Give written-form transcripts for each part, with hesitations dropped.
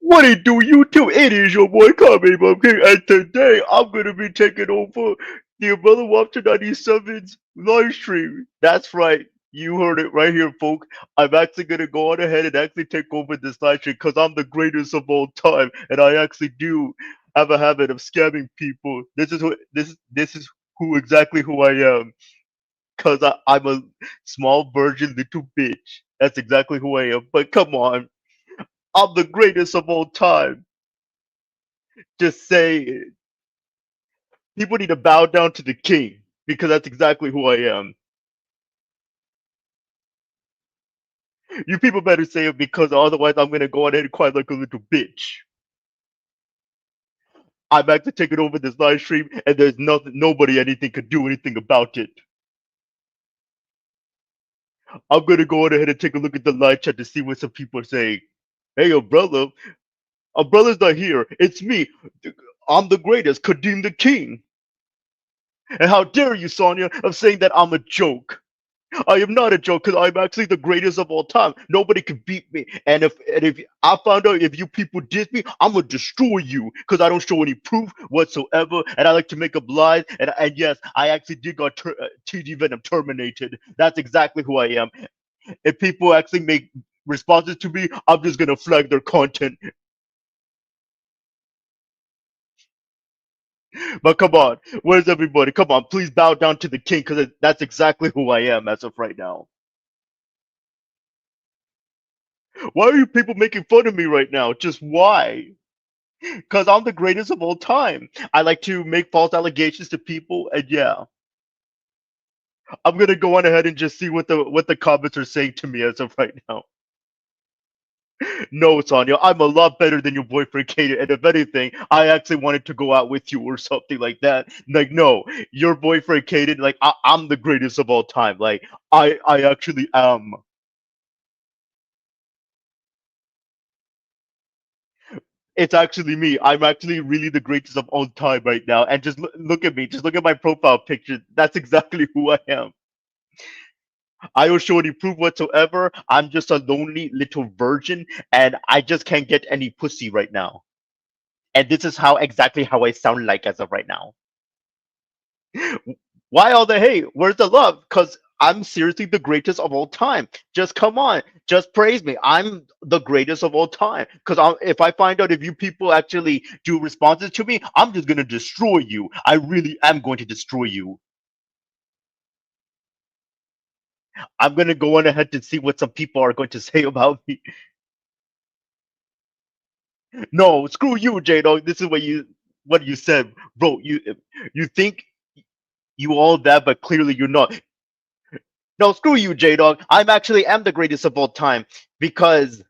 What it do, YouTube? It is your boy Kadeem, okay? And today I'm gonna be taking over the Brother Wapter 97's live stream. That's right, you heard it right here, folks. I'm actually gonna go on ahead and actually take over this live stream because I'm the greatest of all time, and I actually do have a habit of scamming people. This is who exactly who I am. Cause I'm a small version little bitch. That's exactly who I am. But come on, I'm the greatest of all time. Just say it. People need to bow down to the king because that's exactly who I am. You people better say it because otherwise I'm gonna go ahead and cry like a little bitch. I'm actually taking over this live stream and there's nothing, nobody, anything could do anything about it. I'm gonna go on ahead and take a look at the live chat to see what some people are saying. Hey, your brother, our brother's not here. It's me. I'm the greatest, Kadeem the King. And how dare you, Sonya, of saying that I'm a joke? I am not a joke because I'm actually the greatest of all time. Nobody can beat me. And if I found out if you people diss me, I'm gonna destroy you because I don't show any proof whatsoever, and I like to make up lies. And yes, I actually did got TG Venom terminated. That's exactly who I am. If people actually make responses to me, I'm just gonna flag their content. But come on, where's everybody? Come on, please bow down to the king because that's exactly who I am as of right now. Why are you people making fun of me right now? Just why? Because I'm the greatest of all time. I like to make false allegations to people, and yeah, I'm gonna go on ahead and just see what the comments are saying to me as of right now. No, Sonya, I'm a lot better than your boyfriend Kaden, and if anything, I actually wanted to go out with you or something like that. Like, no, your boyfriend Kaden, like I'm the greatest of all time. Like, I actually am. It's actually me. I'm actually really the greatest of all time right now. And just look at me. Just look at my profile picture. That's exactly who I am. I don't show any proof whatsoever. I'm just a lonely little virgin, and I just can't get any pussy right now. And this is how exactly how I sound like as of right now. Why all the hate? Where's the love? Because I'm seriously the greatest of all time. Just come on, just praise me. I'm the greatest of all time. Because if I find out if you people actually do responses to me, I'm just gonna destroy you. I really am going to destroy you. I'm gonna go on ahead to see what some people are going to say about me. No, screw you, J Dog. This is what you said, bro. You think you all that, but clearly you're not. No, screw you, J Dog. I'm actually am the greatest of all time because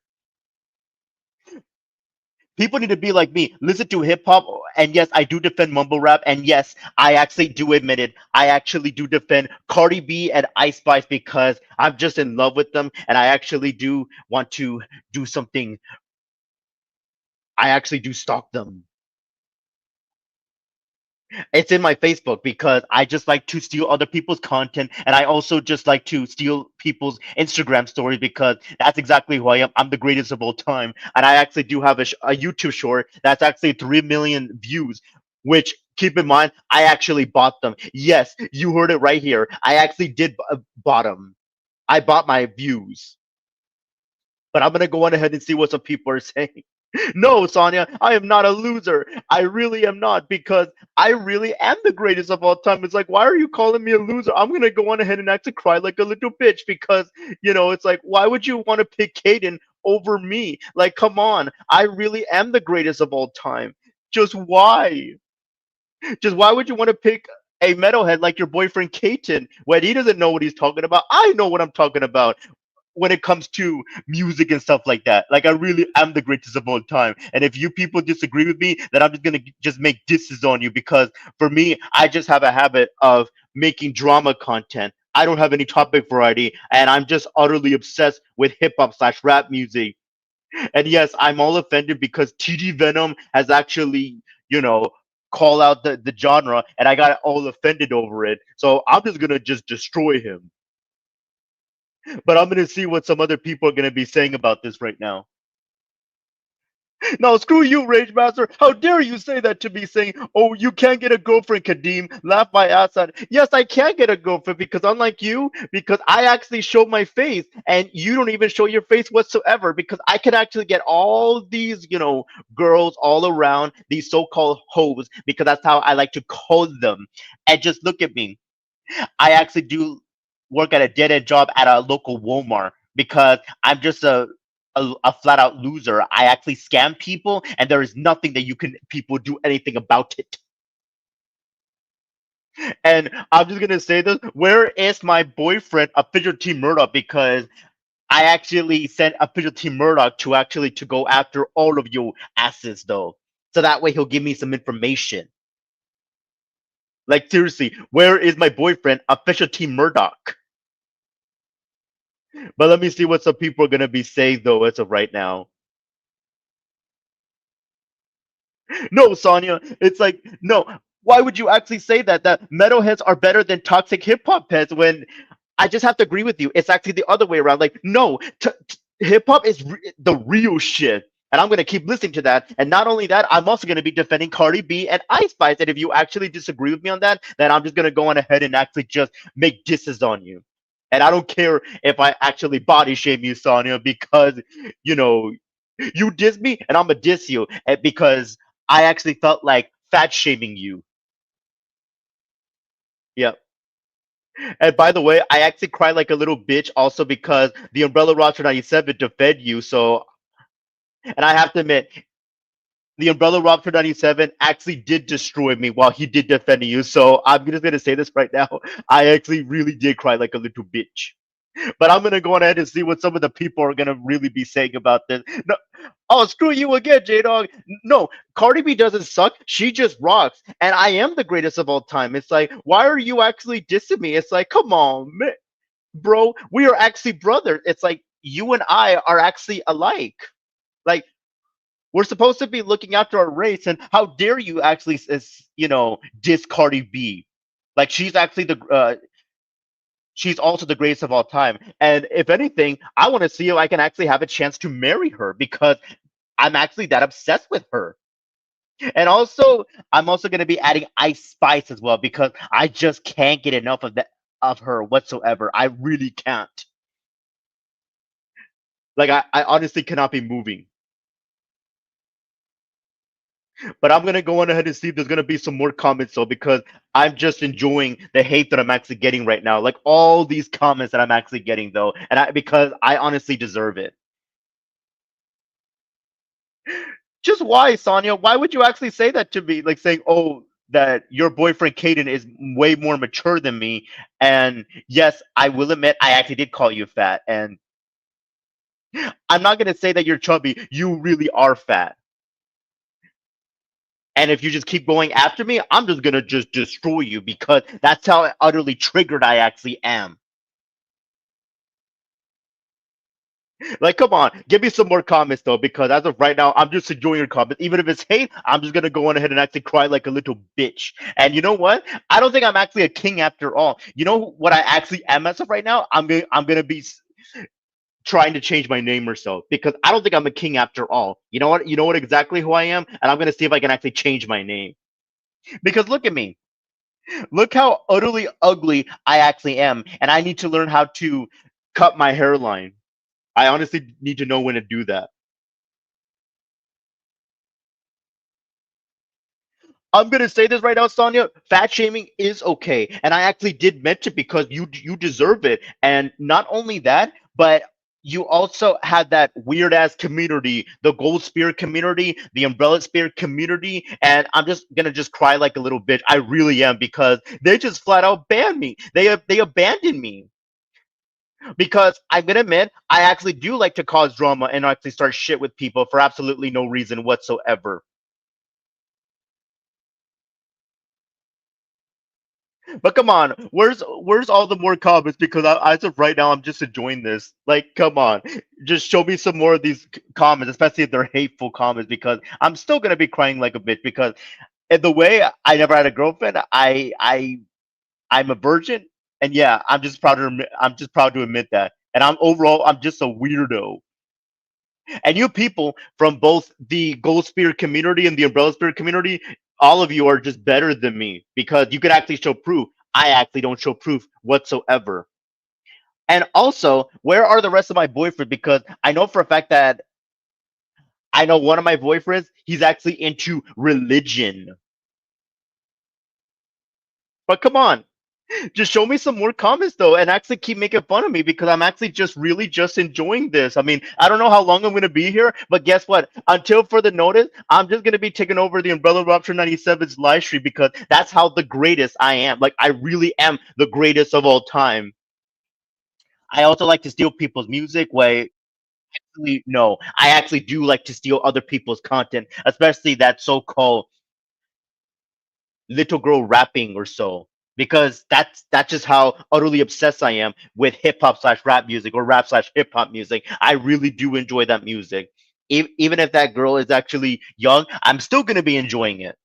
people need to be like me. Listen to hip hop, and yes, I do defend mumble rap, and yes, I actually do admit it. I actually do defend Cardi B and Ice Spice because I'm just in love with them, and I actually do want to do something. I actually do stalk them. It's in my Facebook because I just like to steal other people's content, and I also just like to steal people's Instagram stories because that's exactly who I am. I'm the greatest of all time, and I actually do have a YouTube short that's actually 3 million views. Which keep in mind, I actually bought them. Yes, you heard it right here. I actually did bought them. I bought my views, but I'm gonna go on ahead and see what some people are saying. No, Sonia, I am not a loser. I really am not because I really am the greatest of all time. It's like, why are you calling me a loser? I'm gonna go on ahead and actually cry like a little bitch because it's like, why would you want to pick Caden over me? Like, come on, I really am the greatest of all time. Just why? Just why would you want to pick a metalhead like your boyfriend Kaden when he doesn't know what he's talking about? I know what I'm talking about when it comes to music and stuff like that. Like I really am the greatest of all time. And if you people disagree with me, then I'm just gonna just make disses on you because for me, I just have a habit of making drama content. I don't have any topic variety, and I'm just utterly obsessed with hip hop slash rap music. And yes, I'm all offended because TG Venom has actually, you know, call out the genre, and I got all offended over it. So I'm just gonna just destroy him. But I'm gonna see what some other people are gonna be saying about this right now. No, screw you, Rage Master. How dare you say that to me, saying, "Oh, you can't get a girlfriend, Kadeem." Laugh my ass out. Yes, I can get a girlfriend because, unlike you, because I actually show my face, and you don't even show your face whatsoever. Because I can actually get all these, girls all around these so-called hoes, because that's how I like to call them. And just look at me. I actually do work at a dead end job at a local Walmart because I'm just a flat out loser. I actually scam people, and there is nothing that you can people do anything about it. And I'm just gonna say this: where is my boyfriend, Official Team Murdoch? Because I actually sent Official Team Murdoch to actually to go after all of you asses, though, so that way he'll give me some information. Like seriously, where is my boyfriend, Official Team Murdoch? But let me see what some people are gonna be saying though as of right now. No, Sonia, it's like no. Why would you actually say that? That metalheads are better than toxic hip hop heads when I just have to agree with you. It's actually the other way around. Like, no, hip hop is the real shit. And I'm going to keep listening to that. And not only that, I'm also going to be defending Cardi B and Ice Spice. And if you actually disagree with me on that, then I'm just going to go on ahead and actually just make disses on you. And I don't care if I actually body shame you, Sonia, because, you know, you diss me and I'm going to diss you because I actually felt like fat shaming you. Yeah. And by the way, I actually cried like a little bitch also because the Umbrella Roster 97 defend you. So, and I have to admit, the Umbrella Roster 97 actually did destroy me while he did defend you. So I'm just going to say this right now. I actually really did cry like a little bitch. But I'm going to go on ahead and see what some of the people are going to really be saying about this. No, oh, screw you again, J Dog. No, Cardi B doesn't suck. She just rocks. And I am the greatest of all time. It's like, why are you actually dissing me? It's like, come on, man, bro, we are actually brothers. It's like you and I are actually alike. Like we're supposed to be looking after our race, and how dare you actually, diss Cardi B? Like she's also the greatest of all time. And if anything, I want to see if I can actually have a chance to marry her because I'm actually that obsessed with her. And also, I'm also going to be adding Ice Spice as well because I just can't get enough of her whatsoever. I really can't. Like I honestly cannot be moving. But I'm gonna go on ahead and see if there's gonna be some more comments though, because I'm just enjoying the hate that I'm actually getting right now. Like all these comments that I'm actually getting though, and because I honestly deserve it. Just why, Sonia? Why would you actually say that to me? Like saying, "Oh, that your boyfriend Caden is way more mature than me." And yes, I will admit I actually did call you fat, and I'm not gonna say that you're chubby. You really are fat. And if you just keep going after me, I'm just gonna just destroy you because that's how utterly triggered I actually am. Like, come on, give me some more comments though, because as of right now, I'm just enjoying your comments. Even if it's hate, I'm just gonna go on ahead and actually cry like a little bitch. And you know what? I don't think I'm actually a king after all. You know what I actually am as of right now? I'm gonna be trying to change my name or so because I don't think I'm a king after all. You know what? You know what exactly who I am, and I'm gonna see if I can actually change my name. Because look at me. Look how utterly ugly I actually am, and I need to learn how to cut my hairline. I honestly need to know when to do that. I'm gonna say this right now, Sonia. Fat shaming is okay, and I actually did mention because you deserve it. And not only that, but you also had that weird ass community, the Gold Spear community, the Umbrella Spear community, and I'm just gonna just cry like a little bitch. I really am because they just flat out banned me. They abandoned me. Because I'm gonna admit, I actually do like to cause drama and actually start shit with people for absolutely no reason whatsoever. But come on, where's all the more comments? Because as of right now, I'm just enjoying this. Like, come on, just show me some more of these comments, especially if they're hateful comments. Because I'm still gonna be crying like a bitch. Because in the way I never had a girlfriend, I'm a virgin, and yeah, I'm just proud to admit that. And I'm overall, I'm just a weirdo. And you people from both the Gold Spirit community and the Umbrella Spirit community, all of you are just better than me because you could actually show proof. I actually don't show proof whatsoever. And also, where are the rest of my boyfriends? Because I know for a fact that I know one of my boyfriends, he's actually into religion. But come on, just show me some more comments though, and actually keep making fun of me because I'm actually just really just enjoying this. I mean, I don't know how long I'm gonna be here, but guess what? Until further notice, I'm just gonna be taking over the Umbrella Rupture 97's live stream because that's how the greatest I am. Like I really am the greatest of all time. I also like to steal people's music. Way no, I actually do like to steal other people's content, especially that so-called little girl rapping or so, because that's just how utterly obsessed I am with hip hop slash rap music or rap slash hip hop music. I really do enjoy that music. Even if that girl is actually young, I'm still gonna be enjoying it.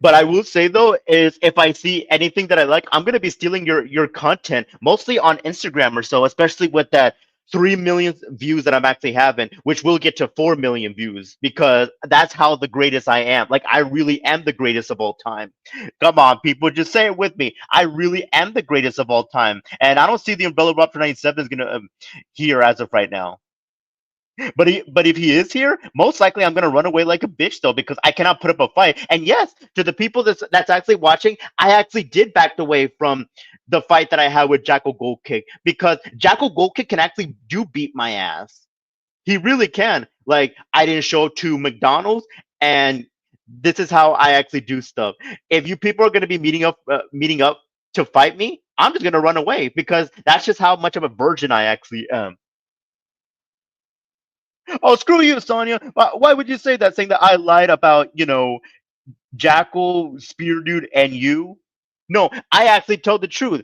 But I will say though, is if I see anything that I like, I'm gonna be stealing your content, mostly on Instagram or so, especially with that 3 million views that I'm actually having, which will get to 4 million views because that's how the greatest I am. Like I really am the greatest of all time. Come on, people, just say it with me. I really am the greatest of all time, and I don't see the Umbrella Rupture 97 is gonna here as of right now. But if he is here, most likely I'm gonna run away like a bitch though because I cannot put up a fight. And yes, to the people that's actually watching, I actually did back away from the fight that I had with Jackal Gold Kick because Jackal Gold Kick can actually do beat my ass. He really can. Like I didn't show up to McDonald's, and this is how I actually do stuff. If you people are gonna be meeting up to fight me, I'm just gonna run away because that's just how much of a virgin I actually am. Oh, screw you, Sonya. Why would you say that? Saying that I lied about, Jackal, Spear Dude, and you? No, I actually told the truth.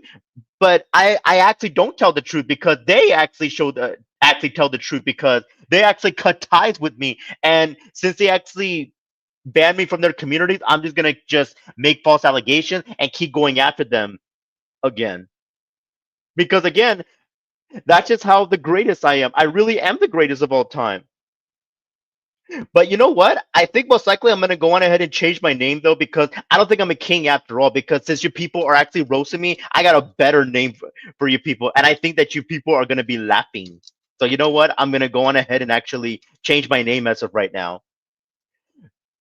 But I actually don't tell the truth because they actually tell the truth because they actually cut ties with me. And since they actually banned me from their communities, I'm just gonna just make false allegations and keep going after them again. Because again, that's just how the greatest I am. I really am the greatest of all time. But you know what? I think most likely I'm gonna go on ahead and change my name though because I don't think I'm a king after all. Because since you people are actually roasting me, I got a better name for you people, and I think that you people are gonna be laughing. So you know what? I'm gonna go on ahead and actually change my name as of right now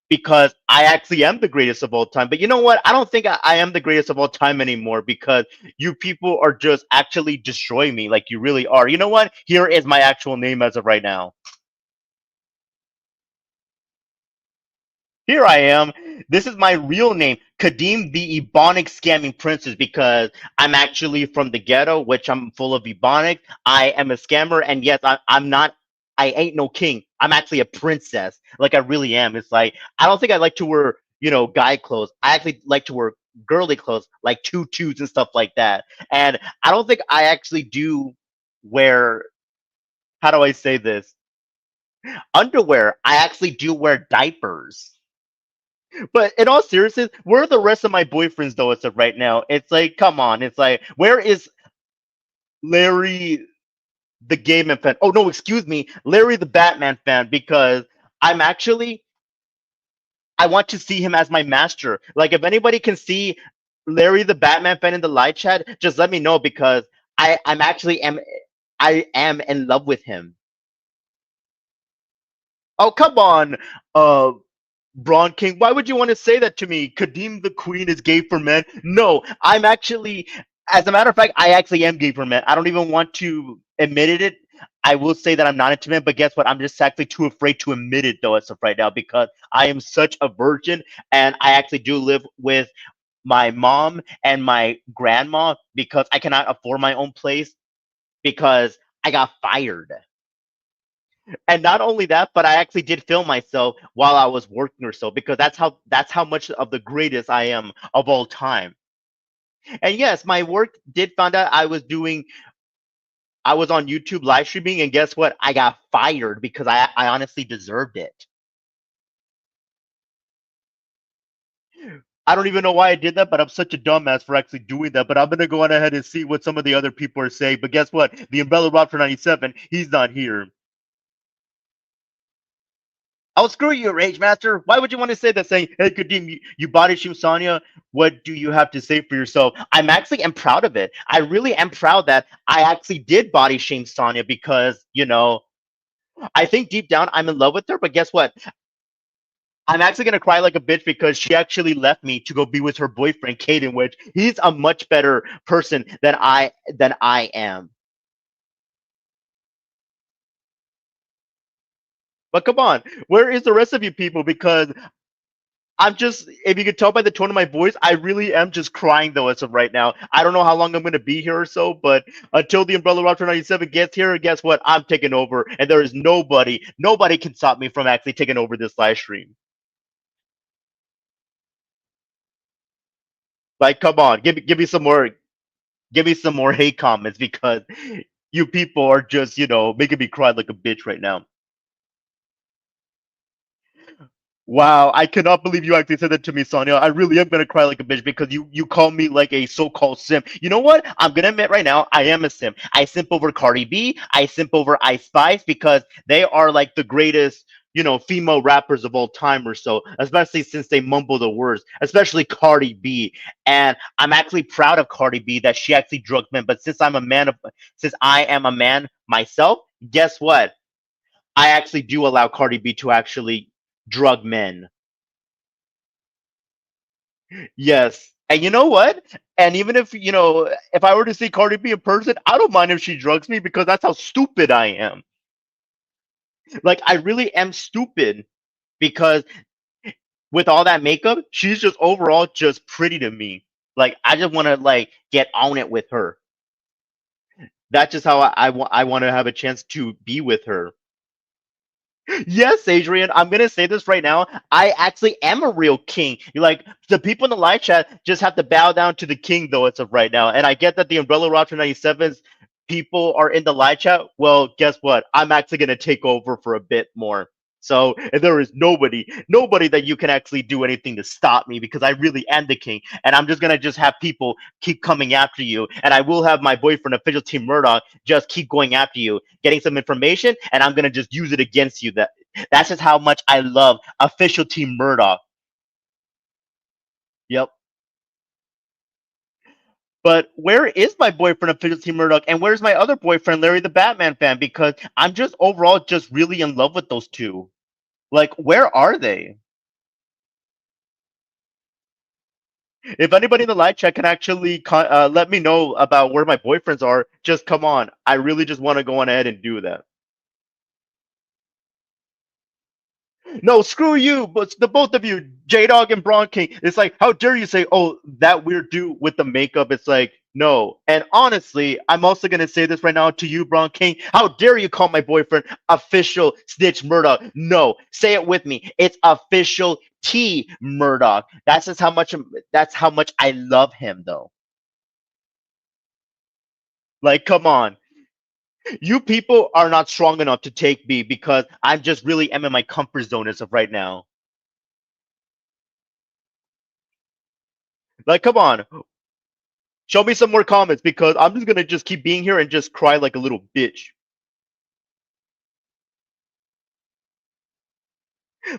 because I actually am the greatest of all time. But you know what? I don't think I am the greatest of all time anymore because you people are just actually destroying me like you really are. You know what? Here is my actual name as of right now. Here I am. This is my real name, Kadeem the Ebonic Scamming Princess, because I'm actually from the ghetto, which I'm full of Ebonic. I am a scammer, and yes, I'm not. I ain't no king. I'm actually a princess. Like I really am. It's like I don't think I like to wear, guy clothes. I actually like to wear girly clothes, like tutus and stuff like that. And I don't think I actually do wear. How do I say this? Underwear. I actually do wear diapers. But in all seriousness, where are the rest of my boyfriends though as of right now? It's like, come on, it's like, where is Larry the Gayman fan? Oh no, excuse me, Larry the Batman fan, because I'm actually I want to see him as my master. Like if anybody can see Larry the Batman fan in the live chat, just let me know because I am in love with him. Oh come on, uh Braun King, why would you want to say that to me? Kadeem the Queen is gay for men? No, I'm actually, as a matter of fact, I actually am gay for men. I don't even want to admit it. I will say that I'm not into men, but guess what? I'm just actually too afraid to admit it though as of right now because I am such a virgin and I actually do live with my mom and my grandma because I cannot afford my own place because I got fired. And not only that, but I actually did film myself while I was working or so because that's how much of the greatest I am of all time. And yes, my work did find out I was on YouTube live streaming and guess what? I got fired because I honestly deserved it. I don't even know why I did that, but I'm such a dumbass for actually doing that. But I'm gonna go on ahead and see what some of the other people are saying. But guess what? The umbrella rod for 97, he's not here. Oh, screw you, Rage Master. Why would you want to say that saying, hey, Kadeem, you body shame Sonya? What do you have to say for yourself? I'm actually am proud of it. I really am proud that I actually did body shame Sonya because, I think deep down I'm in love with her, but guess what? I'm actually gonna cry like a bitch because she actually left me to go be with her boyfriend, Kaden, which he's a much better person than I am. But come on, where is the rest of you people? Because I'm just, if you could tell by the tone of my voice, I really am just crying though as of right now. I don't know how long I'm going to be here or so, but until the Umbrella Route 97 gets here, guess what? I'm taking over, and there is nobody can stop me from actually taking over this live stream. Like, come on, give me some more hate comments because you people are just, making me cry like a bitch right now. Wow, I cannot believe you actually said that to me, Sonia. I really am gonna cry like a bitch because you call me like a so-called simp. You know what? I'm gonna admit right now, I am a simp. I simp over Cardi B. I simp over Ice Spice because they are like the greatest, female rappers of all time or so. Especially since they mumble the words. Especially Cardi B. And I'm actually proud of Cardi B that she actually drugged men. But since I am a man myself, guess what? I actually do allow Cardi B to actually drug men. Yes. And you know what? And even if I were to see Cardi B in person, I don't mind if she drugs me because that's how stupid I am. Like, I really am stupid because with all that makeup, she's just overall just pretty to me. Like, I just want to like get on it with her. That's just how I want to have a chance to be with her. Yes, Adrian, I'm gonna say this right now. I actually am a real king. Like the people in the live chat just have to bow down to the king, though, as of right now. And I get that the Umbrella Roger 97's people are in the live chat. Well, guess what? I'm actually gonna take over for a bit more. So there is nobody that you can actually do anything to stop me because I really am the king, and I'm just gonna just have people keep coming after you, and I will have my boyfriend, official Team Murdoch, just keep going after you, getting some information, and I'm gonna just use it against you. That's just how much I love official Team Murdoch. Yep. But where is my boyfriend, official Team Murdoch, and where's my other boyfriend, Larry the Batman fan? Because I'm just overall just really in love with those two. Like, where are they? If anybody in the live chat can actually let me know about where my boyfriends are, just come on. I really just want to go on ahead and do that. No, screw you, but the both of you, J Dog and Braun King. It's like, how dare you say, oh, that weird dude with the makeup? It's like, no. And honestly, I'm also gonna say this right now to you, Braun King. How dare you call my boyfriend official Snitch Murdoch? No, say it with me. It's official T Murdoch. That's how much I love him, though. Like, come on. You people are not strong enough to take me because I'm just really am in my comfort zone as of right now. Like, come on. Show me some more comments because I'm just gonna just keep being here and just cry like a little bitch.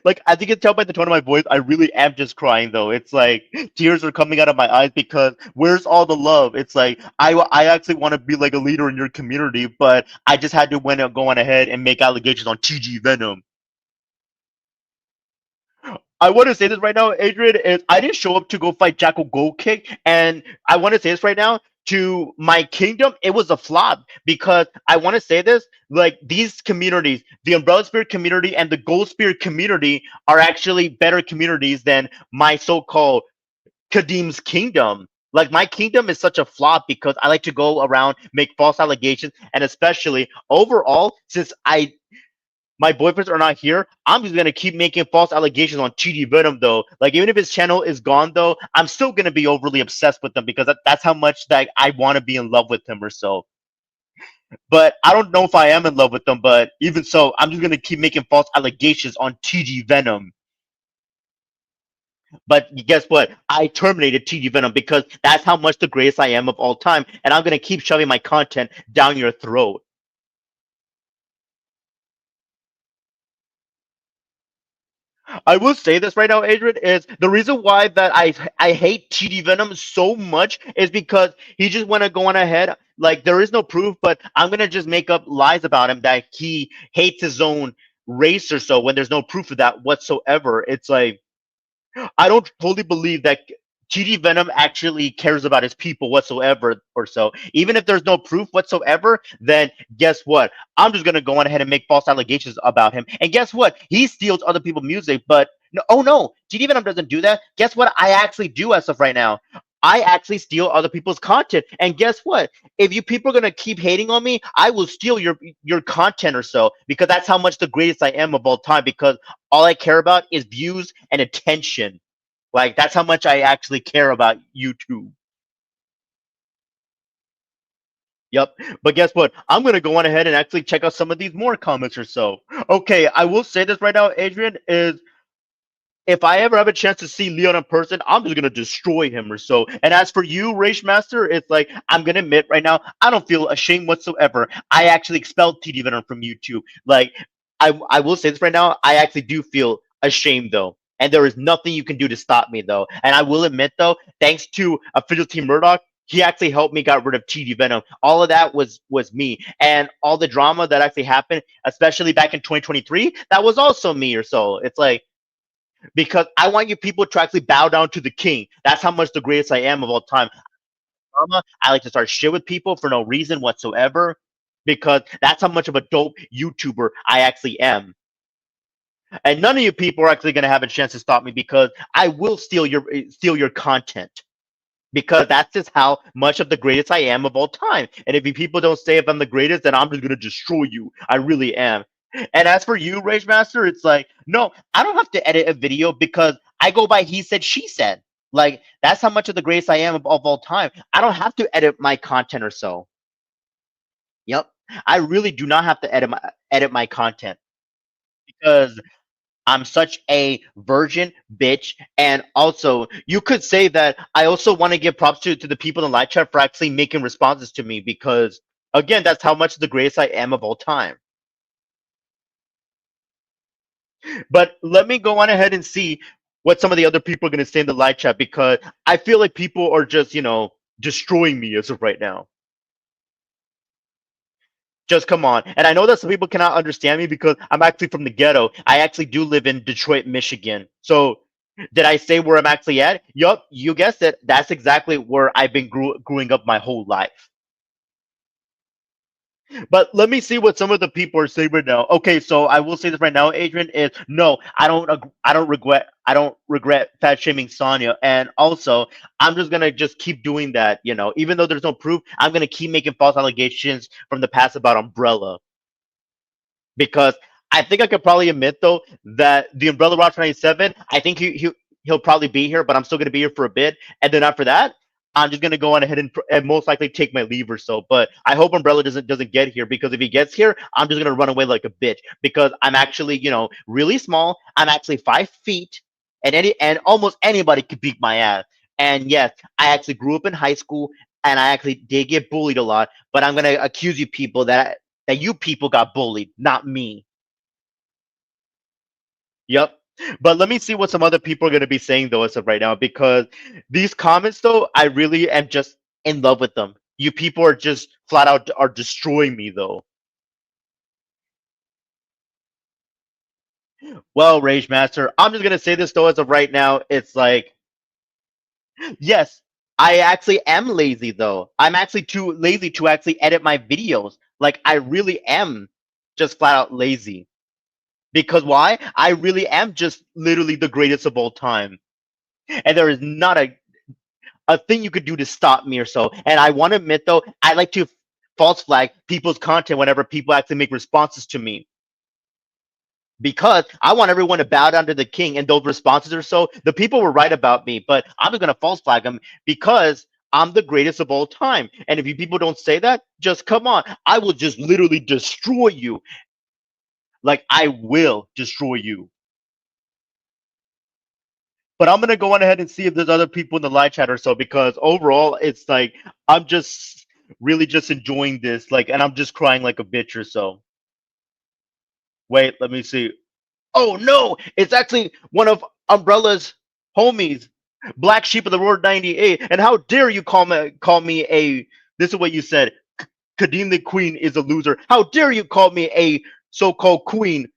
Like, as you can tell by the tone of my voice, I really am just crying though. It's like tears are coming out of my eyes because where's all the love? It's like I actually want to be like a leader in your community, but I just had to go on ahead and make allegations on TG Venom. I want to say this right now, Adrian, is I didn't show up to go fight Jackal Gold Kick, and I want to say this right now. To my kingdom, it was a flop because I want to say this, like these communities, the Umbrella Spirit community and the Gold Spirit community are actually better communities than my so-called Kadeem's kingdom. Like my kingdom is such a flop because I like to go around, make false allegations, and especially overall, since I my boyfriends are not here, I'm just gonna keep making false allegations on TD Venom though. Like even if his channel is gone though, I'm still gonna be overly obsessed with him because that's how much that I want to be in love with him or so. But I don't know if I am in love with him. But even so, I'm just gonna keep making false allegations on TG Venom. But guess what? I terminated TD Venom because that's how much the greatest I am of all time, and I'm gonna keep shoving my content down your throat. I will say this right now, Adrian, is the reason why that I hate TD Venom so much is because he just wanna go on ahead. Like there is no proof, but I'm gonna just make up lies about him that he hates his own race or so when there's no proof of that whatsoever. It's like I don't fully believe that GD Venom actually cares about his people whatsoever or so. Even if there's no proof whatsoever, then guess what? I'm just gonna go on ahead and make false allegations about him. And guess what? He steals other people's music, but no, oh no, GD Venom doesn't do that. Guess what? I actually do as of right now. I actually steal other people's content. And guess what? If you people are gonna keep hating on me, I will steal your content or so because that's how much the greatest I am of all time. Because all I care about is views and attention. Like that's how much I actually care about YouTube. Yep. But guess what? I'm gonna go on ahead and actually check out some of these more comments or so. Okay, I will say this right now, Adrian, is if I ever have a chance to see Leon in person, I'm just gonna destroy him or so. And as for you, Race Master, it's like I'm gonna admit right now, I don't feel ashamed whatsoever. I actually expelled TD Venom from YouTube. Like I will say this right now, I actually do feel ashamed though. And there is nothing you can do to stop me though. And I will admit though, thanks to Official Team Murdoch, he actually helped me got rid of TD Venom. All of that was me. And all the drama that actually happened, especially back in 2023, that was also me or so. It's like because I want you people to actually bow down to the king. That's how much the greatest I am of all time. I like to start shit with people for no reason whatsoever because that's how much of a dope YouTuber I actually am. And none of you people are actually going to have a chance to stop me because I will steal your content because that's just how much of the greatest I am of all time. And if you people don't say if I'm the greatest, then I'm just gonna destroy you. I really am. And as for you, Rage Master, it's like, no, I don't have to edit a video because I go by he said, she said. Like that's how much of the greatest I am of all time. I don't have to edit my content or so. Yep. I really do not have to edit my content because I'm such a virgin bitch. And also, you could say that I also want to give props to the people in the live chat for actually making responses to me because, again, that's how much the greatest I am of all time. But let me go on ahead and see what some of the other people are going to say in the live chat because I feel like people are just, destroying me as of right now. Just come on. And I know that some people cannot understand me because I'm actually from the ghetto. I actually do live in Detroit, Michigan. So did I say where I'm actually at? Yup, you guessed it. That's exactly where I've been growing up my whole life. But let me see what some of the people are saying right now. Okay, so I will say this right now, Adrian, is no, I don't regret fat shaming Sonya. And also, I'm just gonna just keep doing that, even though there's no proof, I'm gonna keep making false allegations from the past about Umbrella. Because I think I could probably admit though that the Umbrella Rock 97, I think he'll probably be here, but I'm still gonna be here for a bit, and then after that, I'm just gonna go on ahead and most likely take my leave or so. But I hope Umbrella doesn't get here because if he gets here, I'm just gonna run away like a bitch because I'm actually really small. I'm actually 5 feet, and almost anybody could beat my ass. And yes, I actually grew up in high school, and I actually did get bullied a lot. But I'm gonna accuse you people that you people got bullied, not me. Yep. But let me see what some other people are going to be saying though as of right now because these comments though, I really am just in love with them. You people are just flat out are destroying me though. Well, Rage Master, I'm just going to say this though as of right now. It's like, yes, I actually am lazy though. I'm actually too lazy to actually edit my videos. Like I really am just flat out lazy. Because why? I really am just literally the greatest of all time. And there is not a thing you could do to stop me or so. And I want to admit though, I like to false flag people's content whenever people actually make responses to me. Because I want everyone to bow down to the king and those responses or so. The people were right about me, but I'm gonna false flag them because I'm the greatest of all time. And if you people don't say that, just come on. I will just literally destroy you. Like I will destroy you. But I'm gonna go on ahead and see if there's other people in the live chat or so, because overall it's like I'm just really just enjoying this, like, and I'm just crying like a bitch or so. Wait, let me see. Oh no, it's actually one of Umbrella's homies, Black Sheep of the Road 98. And how dare you call me a? This is what you said. Kadeem the Queen is a loser. How dare you call me a so-called queen,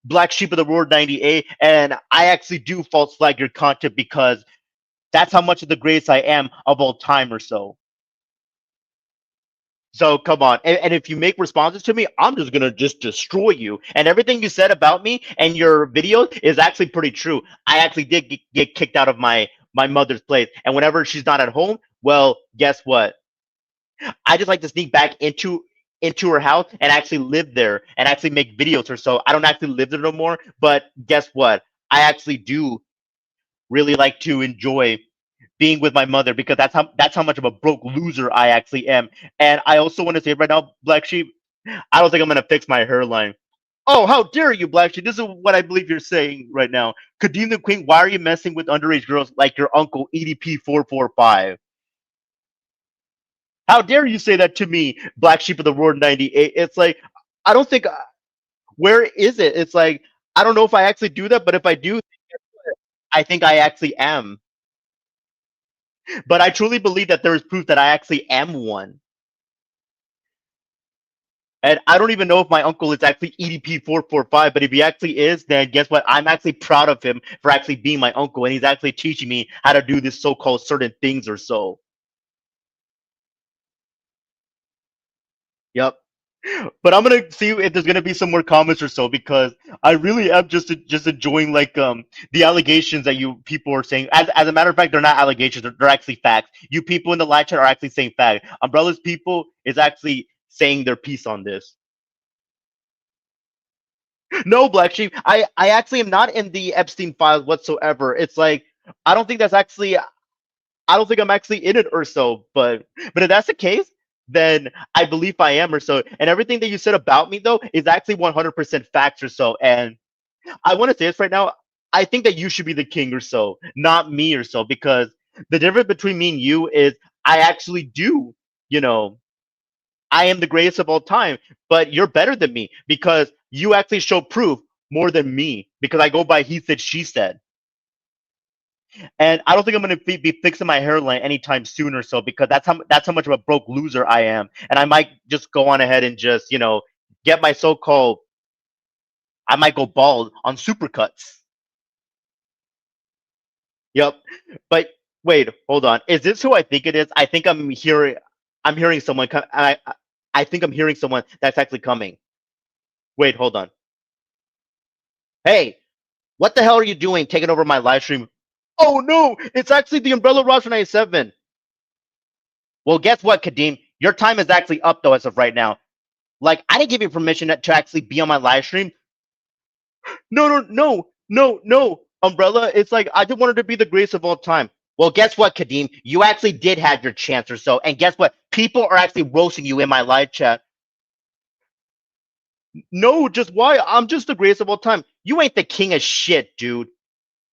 Black Sheep of the Road 98? And I actually do false flag your content because that's how much of the greatest I am of all time or so. So come on, and if you make responses to me, I'm just gonna just destroy you. And everything you said about me and your videos is actually pretty true. I actually did get kicked out of my mother's place, and whenever she's not at home, well, guess what? I just like to sneak back into her house and actually live there and actually make videos or so. I don't actually live there no more, but guess what? I actually do really like to enjoy being with my mother because that's how much of a broke loser I actually am. And I also want to say right now, Black Sheep, I don't think I'm gonna fix my hairline. Oh, how dare you, Black Sheep? This is what I believe you're saying right now. Kadeem the Queen, why are you messing with underage girls like your uncle EDP 445? How dare you say that to me, Black Sheep of the Roar 98? It's like I don't think where is it? It's like I don't know if I actually do that, but if I do, I think I actually am. But I truly believe that there is proof that I actually am one. And I don't even know if my uncle is actually EDP 445, but if he actually is, then guess what? I'm actually proud of him for actually being my uncle, and he's actually teaching me how to do this so-called certain things or so. Yep. But I'm gonna see if there's gonna be some more comments or so because I really am just enjoying like the allegations that you people are saying. As a matter of fact, they're not allegations; they're actually facts. You people in the live chat are actually saying fact. Umbrella's people is actually saying their piece on this. No, Black Sheep. I actually am not in the Epstein files whatsoever. It's like I don't think that's actually I don't think I'm actually in it or so. But if that's the case, then I believe I am or so. And everything that you said about me though is actually 100% facts or so. And I want to say this right now. I think that you should be the king or so, not me or so, because the difference between me and you is I actually do, you know, I am the greatest of all time, but you're better than me because you actually show proof more than me because I go by he said, she said. And I don't think I'm going to be fixing my hairline anytime soon or so because that's how much of a broke loser I am. And I might just go on ahead and just, get my so-called I might go bald on supercuts. Yep. But wait, hold on. Is this who I think it is? I think I'm hearing someone I think I'm hearing someone that's actually coming. Wait, hold on. Hey, what the hell are you doing taking over my live stream? Oh no, it's actually the Umbrella Roger 97. Well, guess what, Kadeem? Your time is actually up though as of right now. Like, I didn't give you permission to actually be on my live stream. No, no, no, no, no, Umbrella. It's like I just wanted to be the greatest of all time. Well, guess what, Kadeem? You actually did have your chance or so. And guess what? People are actually roasting you in my live chat. No, just why? I'm just the greatest of all time. You ain't the king of shit, dude.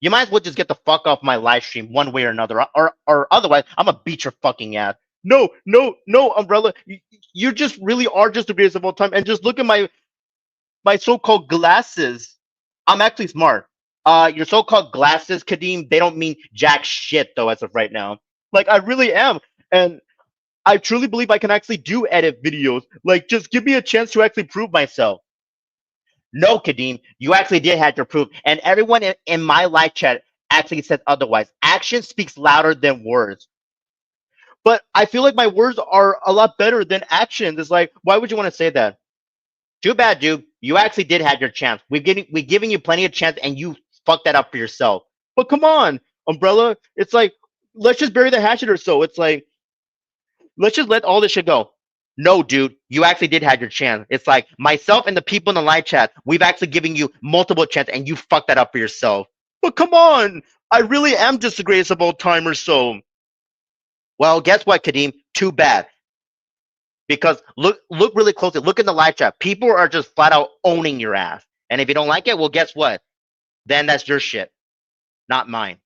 You might as well just get the fuck off my live stream one way or another, or otherwise I'm gonna beat your fucking ass. No, no, no, Umbrella. You just really are just the greatest of all time. And just look at my so-called glasses. I'm actually smart. Your so-called glasses, Kadeem, they don't mean jack shit though as of right now. Like I really am, and I truly believe I can actually do edit videos. Like just give me a chance to actually prove myself. No, Kadeem, you actually did have your proof, and everyone in my live chat actually says otherwise. Action speaks louder than words. But I feel like my words are a lot better than actions. It's like, why would you want to say that? Too bad, dude. You actually did have your chance. We've given you plenty of chance, and you fucked that up for yourself. But come on, Umbrella. It's like, let's just bury the hatchet or so. It's like, let's just let all this shit go. No, dude, you actually did have your chance. It's like myself and the people in the live chat, we've actually given you multiple chances and you fucked that up for yourself. But come on, I really am just the greatest of all time or so. Well, guess what, Kadeem? Too bad. Because look really closely. Look in the live chat. People are just flat out owning your ass. And if you don't like it, well, guess what? Then that's your shit, not mine.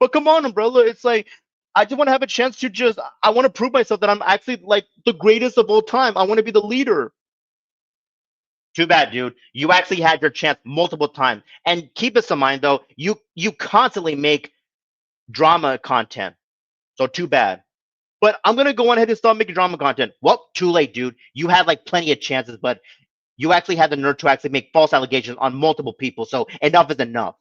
But come on, umbrella. It's like I just want to have a chance to just. I want to prove myself that I'm actually like the greatest of all time. I want to be the leader. Too bad, dude. You actually had your chance multiple times. And keep this in mind, though. You constantly make drama content. So too bad. But I'm gonna go on ahead and start making drama content. Well, too late, dude. You had like plenty of chances, but you actually had the nerve to actually make false allegations on multiple people. So enough is enough.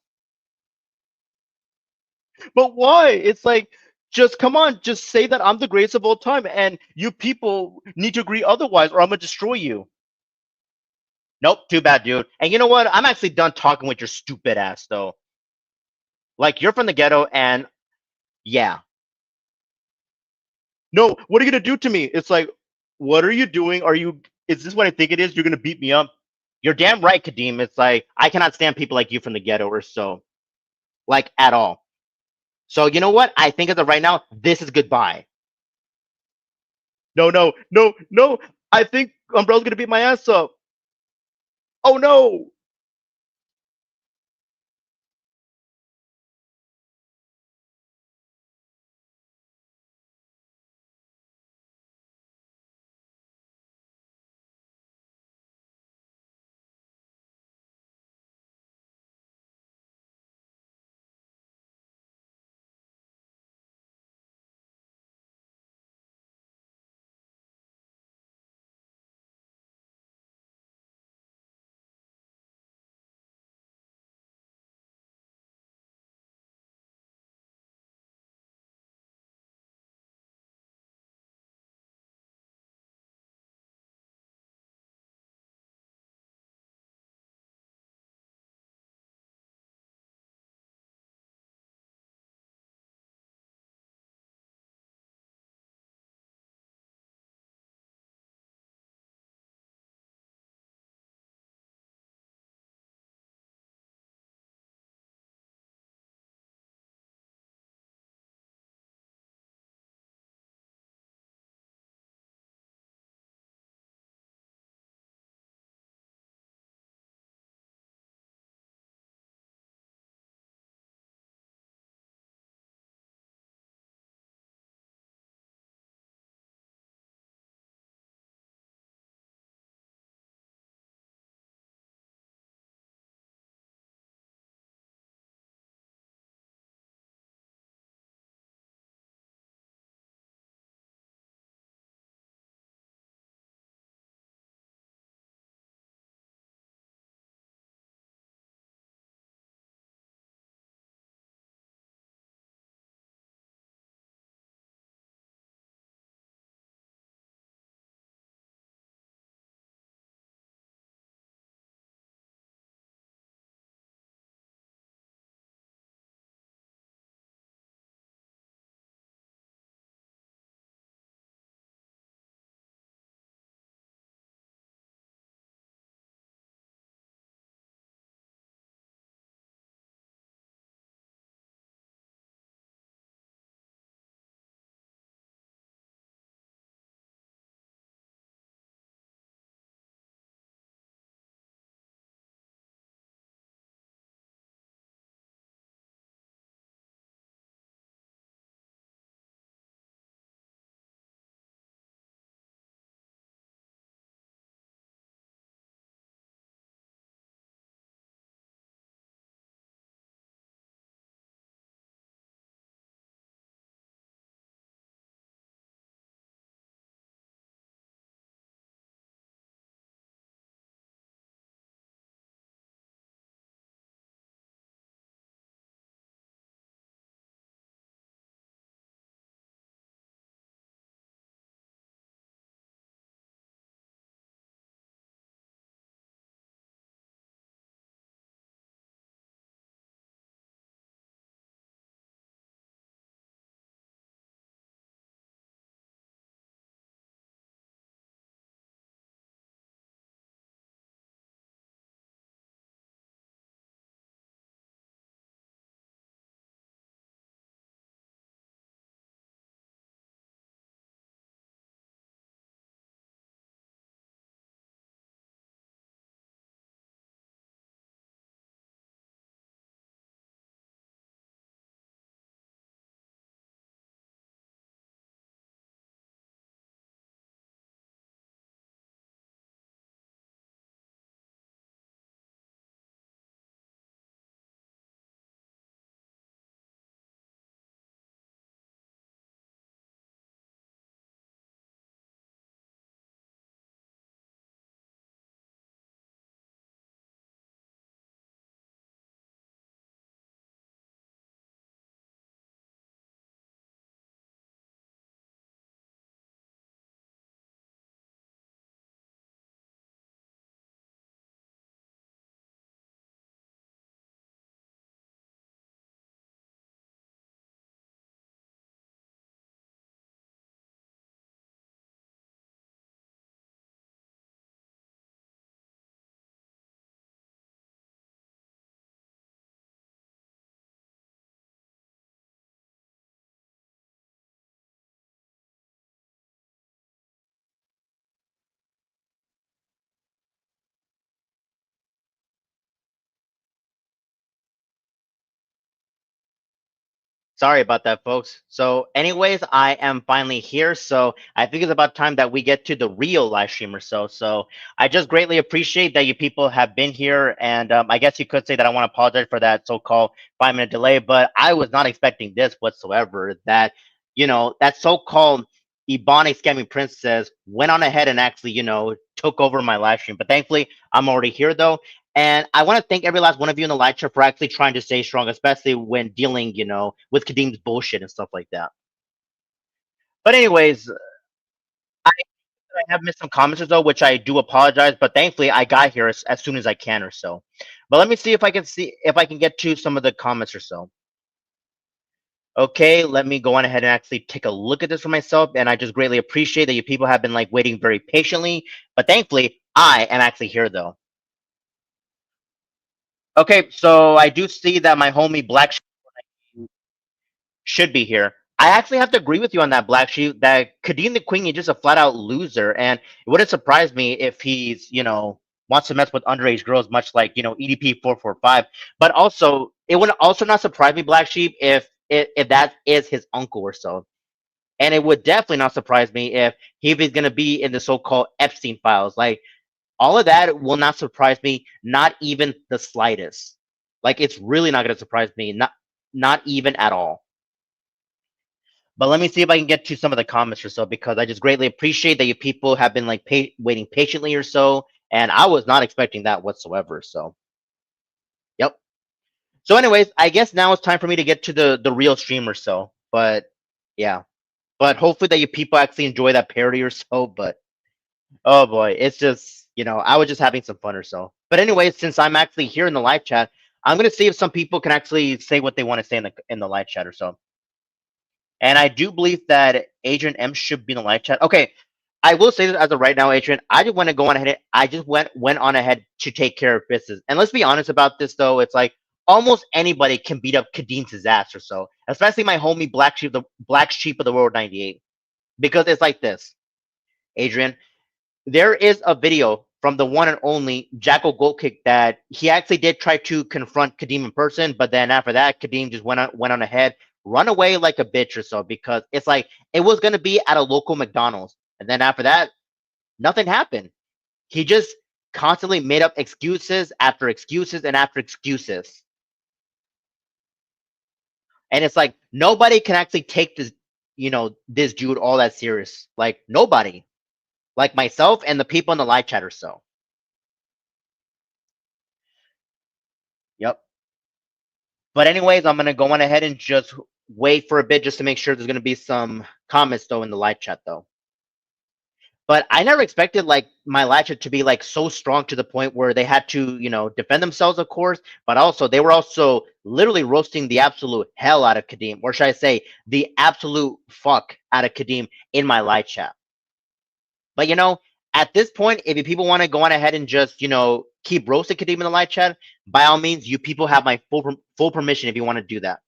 But why? It's like, just come on, just say that I'm the greatest of all time, and you people need to agree otherwise, or I'm gonna destroy you. Nope, too bad, dude. And you know what? I'm actually done talking with your stupid ass, though. Like, you're from the ghetto, and yeah. No, what are you gonna do to me? It's like, what are you doing? Are you? Is this what I think it is? You're gonna beat me up? You're damn right, Kadeem. It's like I cannot stand people like you from the ghetto, or so, like at all. So you know what? I think as of right now, this is goodbye. No, no, no, no. I think Umbrella's gonna beat my ass up. Oh no! Sorry about that, folks. So, anyways, I am finally here. So, I think it's about time that we get to the real live stream or so. So, I just greatly appreciate that you people have been here. And I guess you could say that I want to apologize for that so called 5 minute delay, but I was not expecting this whatsoever. That, that so called Ebonic scamming princess went on ahead and actually, took over my live stream. But thankfully, I'm already here though. And I want to thank every last one of you in the live chat for actually trying to stay strong, especially when dealing, with Kadeem's bullshit and stuff like that. But anyways, I have missed some comments or so, which I do apologize. But thankfully, I got here as soon as I can or so. But let me see if I can get to some of the comments or so. Okay, let me go on ahead and actually take a look at this for myself. And I just greatly appreciate that you people have been like waiting very patiently. But thankfully, I am actually here though. Okay, so I do see that my homie Black should be here. I actually have to agree with you on that, Black Sheep, that Kadeem the Queen is just a flat out loser. And it wouldn't surprise me if he's, wants to mess with underage girls, much like, EDP 445. But also, it would also not surprise me, Black Sheep, if that is his uncle or so. And it would definitely not surprise me if he's going to be in the so called Epstein files. Like, all of that will not surprise me, not even the slightest. Like, it's really not going to surprise me, not even at all. But let me see if I can get to some of the comments or so because I just greatly appreciate that you people have been like waiting patiently or so, and I was not expecting that whatsoever. So, yep. So, anyways, I guess now it's time for me to get to the real stream or so. But yeah, but hopefully that you people actually enjoy that parody or so. But oh boy, it's just I was just having some fun or so. But anyways, since I'm actually here in the live chat, I'm gonna see if some people can actually say what they want to say in the live chat or so. And I do believe that Adrian M should be in the live chat. Okay, I will say this as of right now, Adrian. I just want to go on ahead. I just went on ahead to take care of business. And let's be honest about this, though. It's like almost anybody can beat up Kadeem's ass or so. Especially my homie Black Sheep of the World 98. Because it's like this, Adrian. There is a video from the one and only Jackal Gold Kick that he actually did try to confront Kadeem in person, but then after that, Kadeem just went on ahead, run away like a bitch or so because it's like it was gonna be at a local McDonald's, and then after that, nothing happened. He just constantly made up excuses after excuses and after excuses, and it's like nobody can actually take this dude all that serious. Like nobody, like myself and the people in the live chat or so. Yep. But anyways, I'm gonna go on ahead and just wait for a bit just to make sure there's gonna be some comments though in the live chat though. But I never expected like my live chat to be like so strong to the point where they had to, defend themselves, of course, but also they were also literally roasting the absolute hell out of Kadeem, or should I say the absolute fuck out of Kadeem in my live chat. But at this point, if you people want to go on ahead and just, keep roasting Kadeem in the live chat, by all means, you people have my full permission if you want to do that.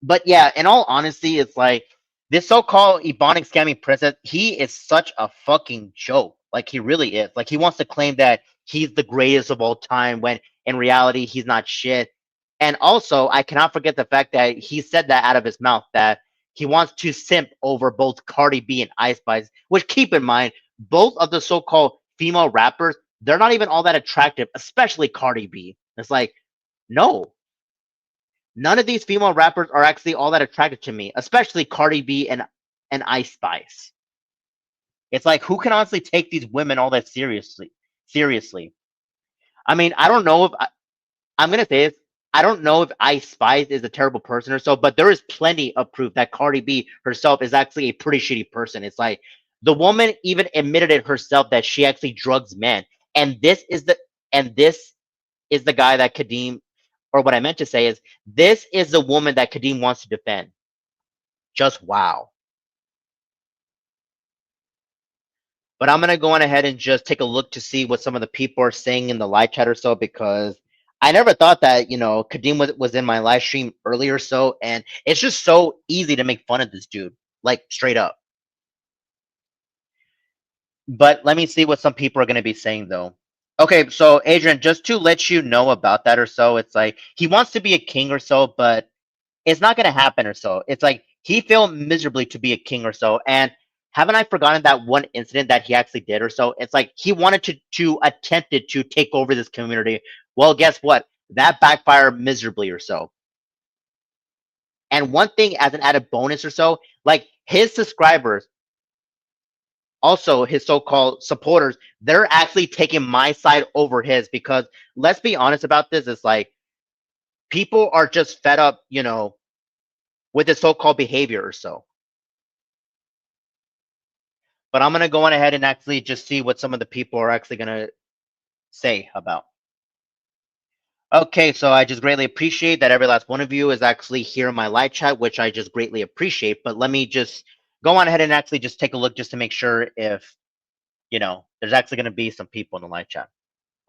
But yeah, in all honesty, it's like this so-called Ebonic scamming president, he is such a fucking joke. Like he really is. Like he wants to claim that he's the greatest of all time when in reality he's not shit. And also, I cannot forget the fact that he said that out of his mouth that he wants to simp over both Cardi B and Ice Spice, which keep in mind, both of the so-called female rappers, they're not even all that attractive, especially Cardi B. It's like, no, none of these female rappers are actually all that attractive to me, especially Cardi B and Ice Spice. It's like who can honestly take these women all that seriously? Seriously. I mean, I don't know if I'm gonna say this. I don't know if Ice Spice is a terrible person or so, but there is plenty of proof that Cardi B herself is actually a pretty shitty person. It's like the woman even admitted it herself that she actually drugs men, and this is the guy that Kadeem, or what I meant to say is, this is the woman that Kadeem wants to defend. Just wow. But I'm gonna go on ahead and just take a look to see what some of the people are saying in the live chat or so because I never thought that Kadeem was in my live stream earlier so, and it's just so easy to make fun of this dude, like straight up. But let me see what some people are gonna be saying though. Okay, so Adrian, just to let you know about that or so, it's like he wants to be a king or so, but It's not gonna happen or so. It's like he failed miserably to be a king or so. And haven't I forgotten that one incident that he actually did or so? It's like he wanted to attempted to take over this community. Well, guess what? That backfired miserably or so. And one thing as an added bonus or so, like his subscribers, also his so-called supporters, they're actually taking my side over his because let's be honest about this, it's like people are just fed up, with his so-called behavior or so. But I'm gonna go on ahead and actually just see what some of the people are actually gonna say about. Okay, so I just greatly appreciate that every last one of you is actually here in my live chat, which I just greatly appreciate. But let me just go on ahead and actually just take a look just to make sure if there's actually gonna be some people in the live chat.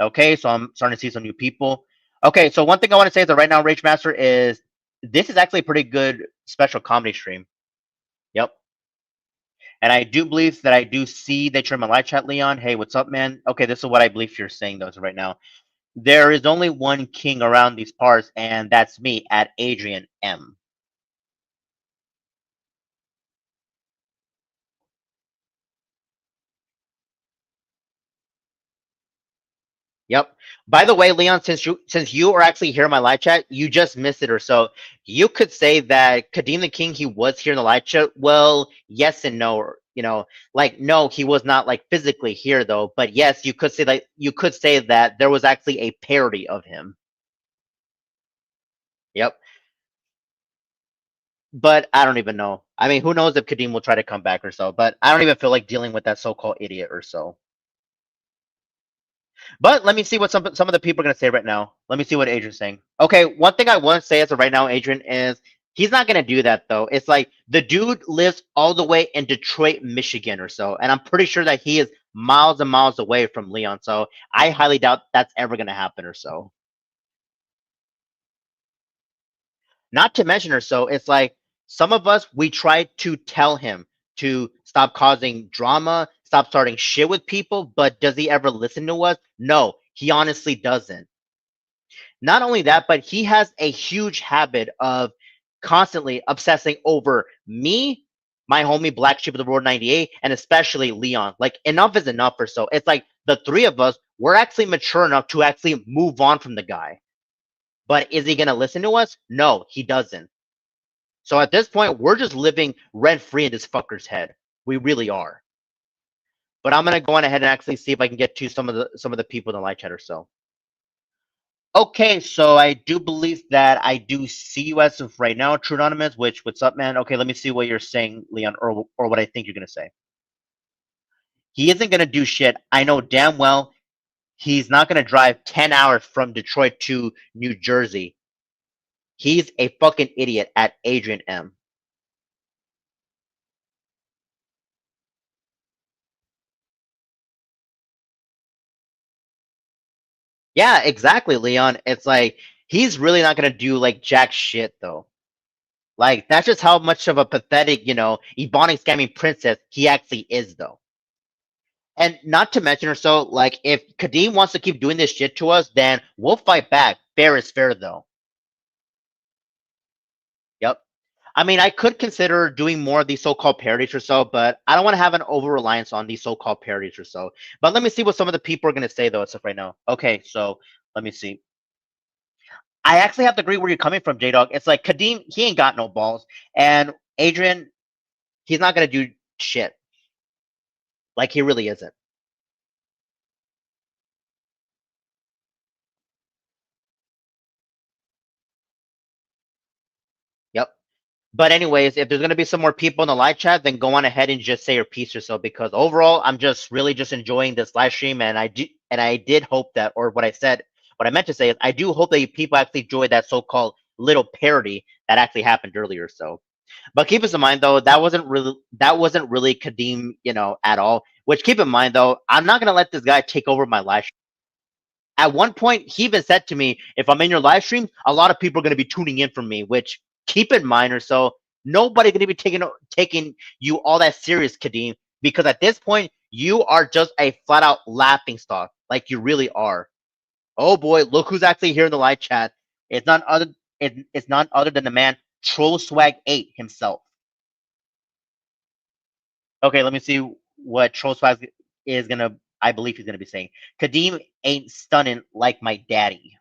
Okay, so I'm starting to see some new people. Okay, so one thing I want to say is that right now, Rage Master is this is actually a pretty good special comedy stream. Yep. And I do believe that I do see that you're in my live chat, Leon. Hey, what's up, man? Okay, this is what I believe you're saying, though, so right now. There is only one king around these parts, and that's me at Adrian M. Yep. By the way, Leon, since you are actually here in my live chat, you just missed it or so. You could say that Kadeem the King, he was here in the live chat. Well, yes and no. Like no, he was not like physically here though. But yes, you could say that there was actually a parody of him. Yep. But I don't even know. I mean, who knows if Kadeem will try to come back or so. But I don't even feel like dealing with that so-called idiot or so. But let me see what some of the people are gonna say right now. Let me see what Adrian's saying. Okay, one thing I want to say as of right now, Adrian, is he's not gonna do that though. It's like the dude lives all the way in Detroit, Michigan or so, and I'm pretty sure that he is miles and miles away from Leon. So I highly doubt that's ever gonna happen or so. Not to mention or so, it's like some of us we try to tell him to stop causing drama, stop starting shit with people, but does he ever listen to us? No, he honestly doesn't. Not only that, but he has a huge habit of constantly obsessing over me, my homie Black Sheep of the Road 98, and especially Leon. Like enough is enough or so. It's like the three of us, we're actually mature enough to actually move on from the guy. But is he gonna listen to us? No, he doesn't. So at this point, we're just living rent free in this fucker's head. We really are. But I'm gonna go on ahead and actually see if I can get to some of the people in the live chat or so. Okay, so I do believe that I do see you as of right now, True Anonymous. Which, what's up, man? Okay, let me see what you're saying, Leon, or what I think you're gonna say. He isn't gonna do shit. I know damn well he's not gonna drive 10 hours from Detroit to New Jersey. He's a fucking idiot at Adrian M. Yeah, exactly, Leon. It's like he's really not gonna do like jack shit though. Like that's just how much of a pathetic, ebonic scamming princess he actually is though. And not to mention or so, like if Kadeem wants to keep doing this shit to us, then we'll fight back. Fair is fair though. Yep. I mean, I could consider doing more of these so-called parodies or so, but I don't want to have an over reliance on these so-called parodies or so. But let me see what some of the people are gonna say though, as of right now. Okay, so let me see. I actually have to agree where you're coming from, J Dog. It's like Kadeem, he ain't got no balls, and Adrian, he's not gonna do shit. Like he really isn't. Yep. But anyways, if there's gonna be some more people in the live chat, then go on ahead and just say your piece or so. Because overall, I'm just really just enjoying this live stream, and I did hope that, or what I meant to say is, I do hope that people actually enjoy that so-called little parody that actually happened earlier. So, but keep this in mind though, that wasn't really Kadeem, at all. Which keep in mind though, I'm not gonna let this guy take over my live. At one point, he even said to me, if I'm in your live stream, a lot of people are going to be tuning in from me, which keep in mind or so, nobody going to be taking you all that serious, Kadeem, because at this point, you are just a flat out laughing stock. Like you really are. Oh boy, look who's actually here in the live chat. It's none other than the man Troll Swag 8 himself. Okay, let me see what Troll Swag is gonna. I believe he's gonna be saying. Kadeem ain't stunning like my daddy.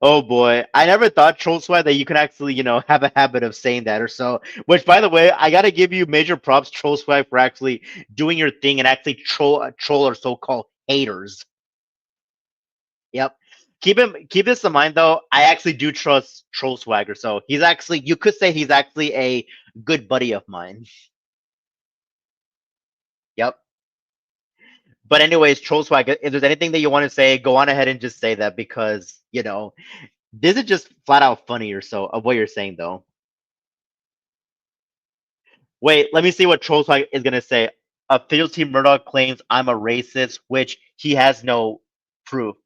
Oh boy, I never thought Troll Swag that you can actually, have a habit of saying that or so. Which, by the way, I gotta give you major props, Troll Swag, for actually doing your thing and actually troll our so-called haters. Yep. Keep this in mind though. I actually do trust Troll Swagger, so he's actually you could say he's actually a good buddy of mine. Yep. But anyways, Troll Swagger, if there's anything that you want to say, go on ahead and just say that because this is just flat out funny or so of what you're saying though. Wait, let me see what Troll Swagger is gonna say. Official Team Murdoch claims I'm a racist, which he has no proof.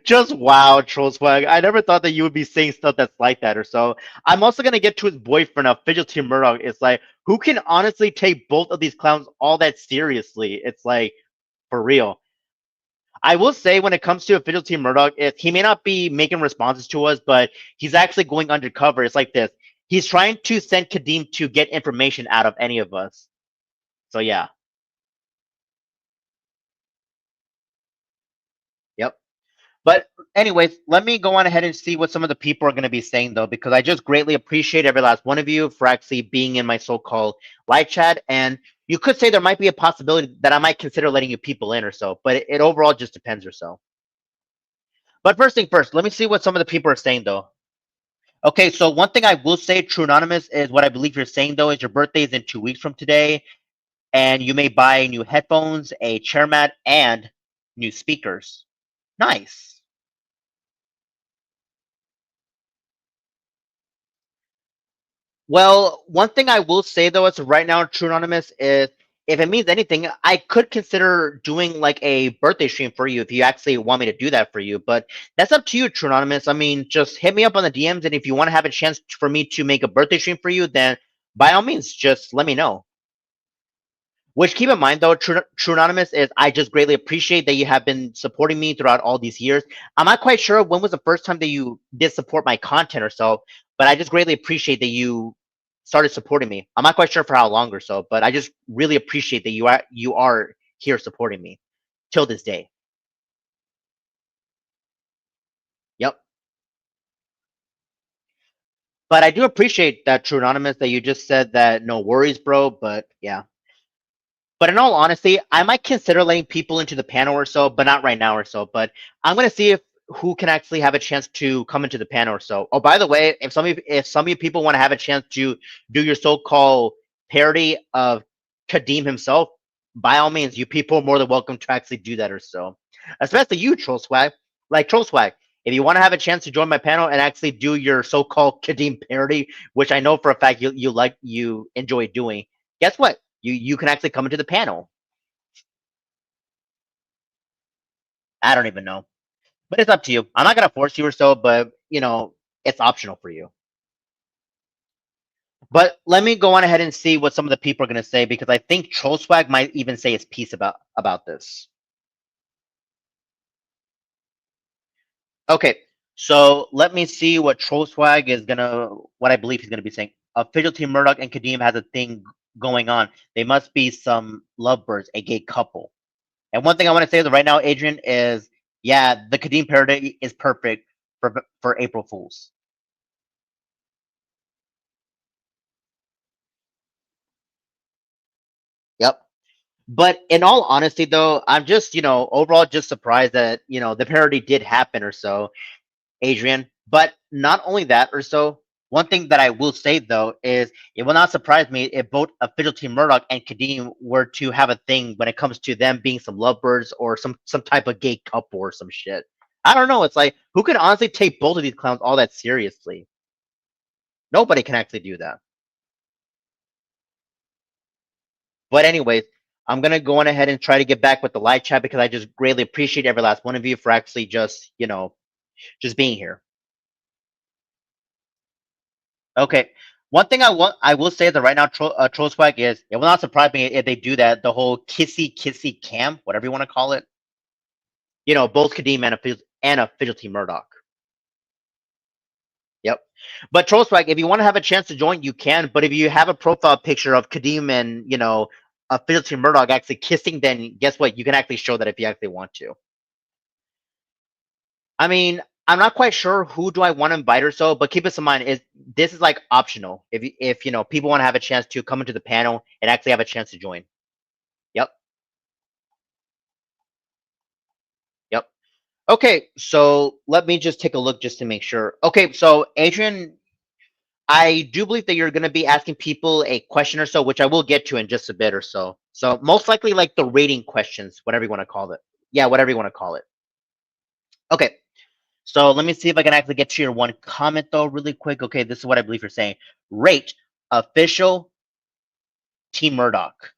Just wow, Troll Swag. I never thought that you would be saying stuff that's like that or so. I'm also gonna get to his boyfriend, Official Team Murdoch. It's like, who can honestly take both of these clowns all that seriously? It's like, for real. I will say when it comes to Official Team Murdoch, he may not be making responses to us, but he's actually going undercover. It's like this. He's trying to send Kadeem to get information out of any of us. So yeah. Yep. But anyways, let me go on ahead and see what some of the people are going to be saying though, because I just greatly appreciate every last one of you for actually being in my so-called live chat. And you could say there might be a possibility that I might consider letting you people in or so, but it overall just depends or so. But first thing first, let me see what some of the people are saying though. Okay, so one thing I will say, True Anonymous, is what I believe you're saying though is your birthday is in 2 weeks from today, and you may buy new headphones, a chair mat, and new speakers. Nice. Well, one thing I will say though, as of right now, True Anonymous, is if it means anything, I could consider doing like a birthday stream for you if you actually want me to do that for you. But that's up to you, True Anonymous. I mean, just hit me up on the DMs, and if you want to have a chance for me to make a birthday stream for you, then by all means, just let me know. Which keep in mind though, True Anonymous, is I just greatly appreciate that you have been supporting me throughout all these years. I'm not quite sure when was the first time that you did support my content or so, but I just greatly appreciate that you started supporting me. I'm not quite sure for how long or so, but I just really appreciate that you are here supporting me till this day. Yep. But I do appreciate that, True Anonymous, that you just said that no worries, bro. But yeah. But in all honesty, I might consider letting people into the panel or so, but not right now or so. But I'm gonna see if who can actually have a chance to come into the panel or so. Oh, by the way, if some of you people want to have a chance to do your so-called parody of Kadeem himself, by all means, you people are more than welcome to actually do that or so. Especially you, Troll Swag. Like Troll Swag. If you want to have a chance to join my panel and actually do your so-called Kadeem parody, which I know for a fact you enjoy doing, guess what? You can actually come into the panel. I don't even know, but it's up to you. I'm not gonna force you or so, but it's optional for you. But let me go on ahead and see what some of the people are gonna say because I think Troll Swag might even say his piece about this. Okay, so let me see what Troll Swag is what I believe he's gonna be saying. Official Team Murdoch and Kadeem has a thing going on. They must be some lovebirds, a gay couple. And one thing I want to say right now, Adrian, is yeah, the Kadeem parody is perfect for April Fools. Yep. But in all honesty, though, I'm just overall just surprised that the parody did happen or so, Adrian. But not only that or so. One thing that I will say though is it will not surprise me if both Official Team Murdoch and Kadeem were to have a thing when it comes to them being some lovebirds or some type of gay couple or some shit. I don't know. It's like who could honestly take both of these clowns all that seriously? Nobody can actually do that. But anyways, I'm gonna go on ahead and try to get back with the live chat because I just greatly appreciate every last one of you for actually just being here. Okay. One thing I will say that right now, Troll Swag is it will not surprise me if they do that. The whole kissy cam, whatever you want to call it. Both Kadeem and a Fidgety Murdoch. Yep. But Troll Swag, if you want to have a chance to join, you can. But if you have a profile picture of Kadeem and a Fidgety Murdoch actually kissing, then guess what? You can actually show that if you actually want to. I mean, I'm not quite sure who do I want to invite or so, but keep this in mind: is this is like optional. If people want to have a chance to come into the panel and actually have a chance to join. Yep. Yep. Okay, so let me just take a look just to make sure. Okay, so Adrian, I do believe that you're going to be asking people a question or so, which I will get to in just a bit or so. So most likely like the rating questions, whatever you want to call it. Yeah, whatever you want to call it. Okay, so let me see if I can actually get to your one comment though, really quick. Okay, this is what I believe you're saying. Rate official Team Murdoch.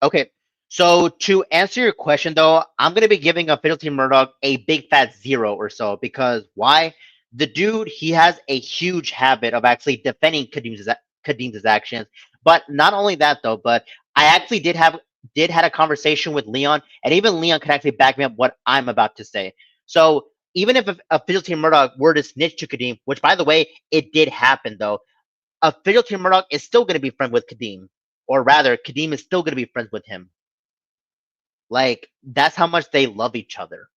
Okay. So to answer your question though, I'm gonna be giving Fidelity Murdoch a big fat 0 or so because why? The dude, he has a huge habit of actually defending Kadeem's actions. But not only that though, but I actually did had a conversation with Leon, and even Leon can actually back me up what I'm about to say. So even if a Fidelity Murdoch were to snitch to Kadeem, which by the way, it did happen though, a Fidelity Murdoch is still gonna be friends with Kadeem. Or rather, Kadeem is still gonna be friends with him. Like, that's how much they love each other.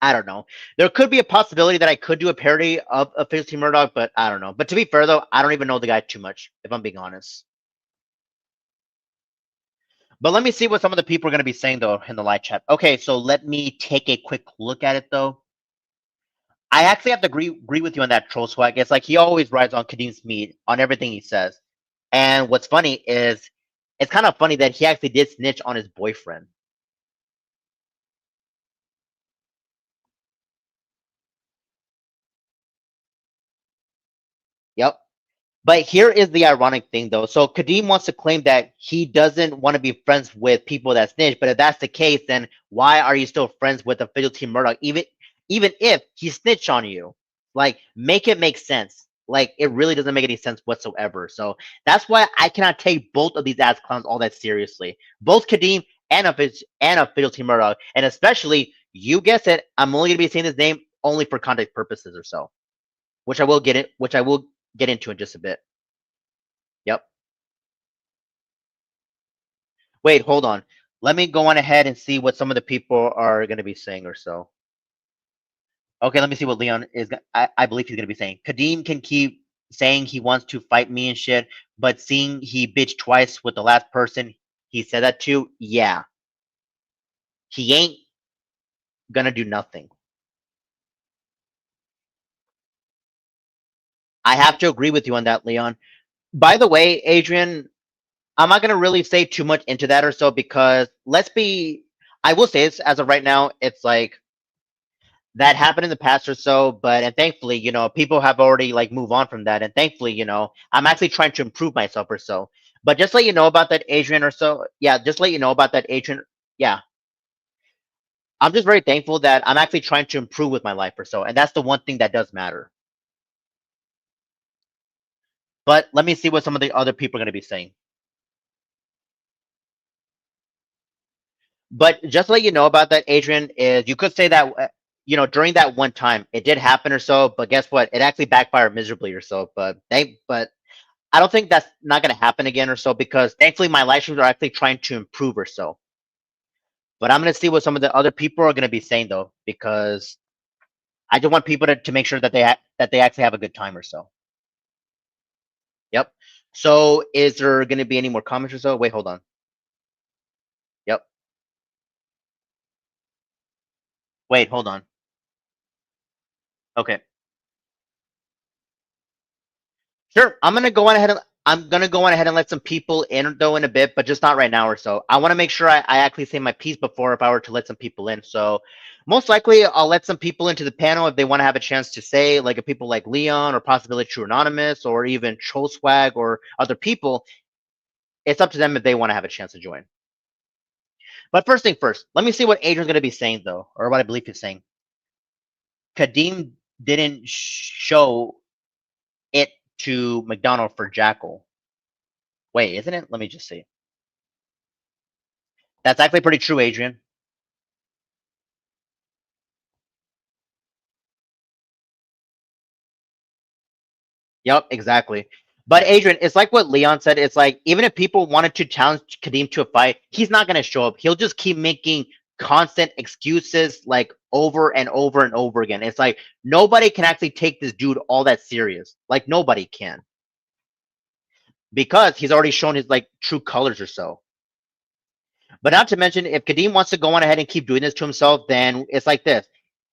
I don't know. There could be a possibility that I could do a parody of Fifty Murdoch, but I don't know. But to be fair though, I don't even know the guy too much, if I'm being honest. But let me see what some of the people are going to be saying though in the live chat. Okay, so let me take a quick look at it though. I actually have to agree with you on that, Troll Swag. It's like he always rides on Kadeem's meat on everything he says. And what's funny is it's kind of funny that he actually did snitch on his boyfriend. Yep. But here is the ironic thing, though. So Kadeem wants to claim that he doesn't want to be friends with people that snitch. But if that's the case, then why are you still friends with official Team Murdoch? Even if he snitched on you, like make it make sense. Like it really doesn't make any sense whatsoever. So that's why I cannot take both of these ass clowns all that seriously. Both Kadeem and official Team Murdoch, and especially you guess it, I'm only gonna be saying his name only for context purposes or so, which I will get into in just a bit. Yep. Wait, hold on. Let me go on ahead and see what some of the people are going to be saying or so. Okay, let me see what Leon is. I believe he's going to be saying. Kadeem can keep saying he wants to fight me and shit, but seeing he bitched twice with the last person he said that to, yeah, he ain't gonna do nothing. I have to agree with you on that, Leon. By the way, Adrian, I'm not gonna really say too much into that or so because let's be. I will say this as of right now. It's like that happened in the past or so, but and thankfully, people have already like moved on from that, and thankfully, I'm actually trying to improve myself or so. But just let you know about that, Adrian, or so. Yeah, just let you know about that, Adrian. Yeah, I'm just very thankful that I'm actually trying to improve with my life or so, and that's the one thing that does matter. But let me see what some of the other people are going to be saying. But just to let you know about that, Adrian, is you could say that during that one time it did happen or so, but guess what? It actually backfired miserably or so. But I don't think that's not going to happen again or so because thankfully my live streams are actually trying to improve or so. But I'm going to see what some of the other people are going to be saying though because I just want people to make sure that that they actually have a good time or so. Yep. So is there going to be any more comments or so? Wait, hold on. Yep. Wait, hold on. Okay. Sure. I'm gonna go on ahead and let some people in though in a bit, but just not right now or so. I want to make sure I actually say my piece before if I were to let some people in. So most likely I'll let some people into the panel if they want to have a chance to say, like if people like Leon or possibly True Anonymous or even Troll Swag or other people. It's up to them if they want to have a chance to join. But first thing first, let me see what Adrian's gonna be saying though, or what I believe he's saying. Kadeem didn't show it to McDonald for Jackal. Wait, isn't it? Let me just see. That's actually pretty true, Adrian. Yep, exactly. But Adrian, it's like what Leon said. It's like even if people wanted to challenge Kadeem to a fight, he's not gonna show up. He'll just keep making constant excuses like over and over and over again. It's like nobody can actually take this dude all that serious. Like nobody can. Because he's already shown his like true colors or so. But not to mention, if Kadeem wants to go on ahead and keep doing this to himself, then it's like this.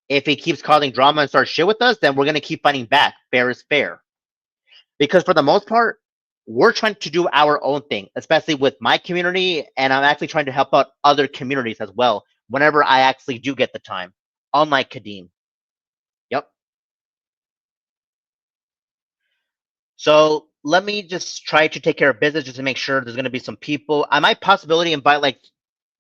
If he keeps causing drama and starts shit with us, then we're gonna keep fighting back. Fair is fair. Because for the most part, we're trying to do our own thing, especially with my community, and I'm actually trying to help out other communities as well whenever I actually do get the time. Unlike Kadeem. Yep. So let me just try to take care of business just to make sure there's gonna be some people. I might possibility invite like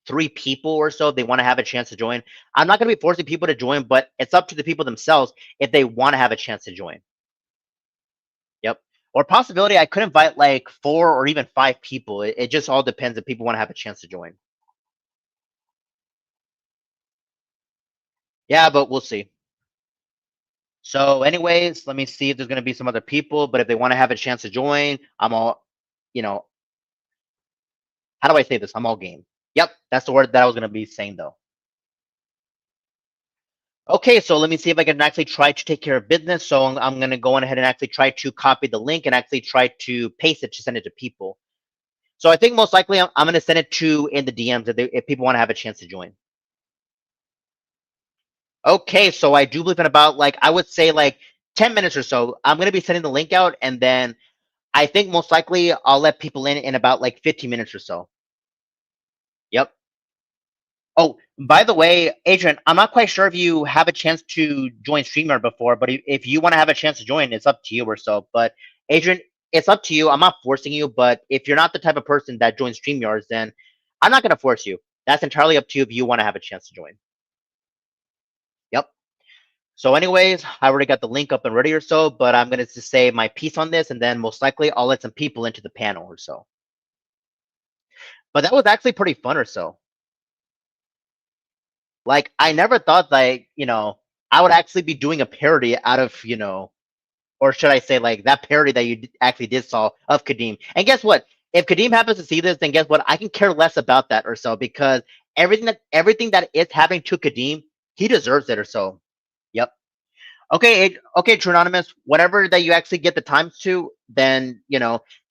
3 people or so if they want to have a chance to join. I'm not gonna be forcing people to join, but it's up to the people themselves if they want to have a chance to join. Yep. Or possibility I could invite like 4 or even 5 people. It just all depends if people want to have a chance to join. Yeah, but we'll see. So, anyways, let me see if there's gonna be some other people. But if they want to have a chance to join, I'm all, you know, how do I say this? I'm all game. Yep, that's the word that I was gonna be saying though. Okay, so let me see if I can actually try to take care of business. So I'm gonna go on ahead and actually try to copy the link and actually try to paste it to send it to people. So I think most likely I'm gonna send it to in the DMs if people want to have a chance to join. Okay, so I do believe in about like I would say like 10 minutes or so. I'm gonna be sending the link out, and then I think most likely I'll let people in about like 15 minutes or so. Yep. Oh, by the way, Adrian, I'm not quite sure if you have a chance to join StreamYard before, but if you want to have a chance to join, it's up to you or so. But Adrian, it's up to you. I'm not forcing you, but if you're not the type of person that joins StreamYards, then I'm not going to force you. That's entirely up to you if you want to have a chance to join. Yep. So, anyways, I already got the link up and ready or so, but I'm going to just say my piece on this, and then most likely I'll let some people into the panel or so. But that was actually pretty fun or so. Like, I never thought that, I would actually be doing a parody out of, or should I say, like, that parody that you actually did saw of Kadeem. And guess what? If Kadeem happens to see this, then guess what? I can care less about that or so because everything that is happening to Kadeem, he deserves it or so. Yep. Okay, okay, True Anonymous. Whatever that you actually get the times to, then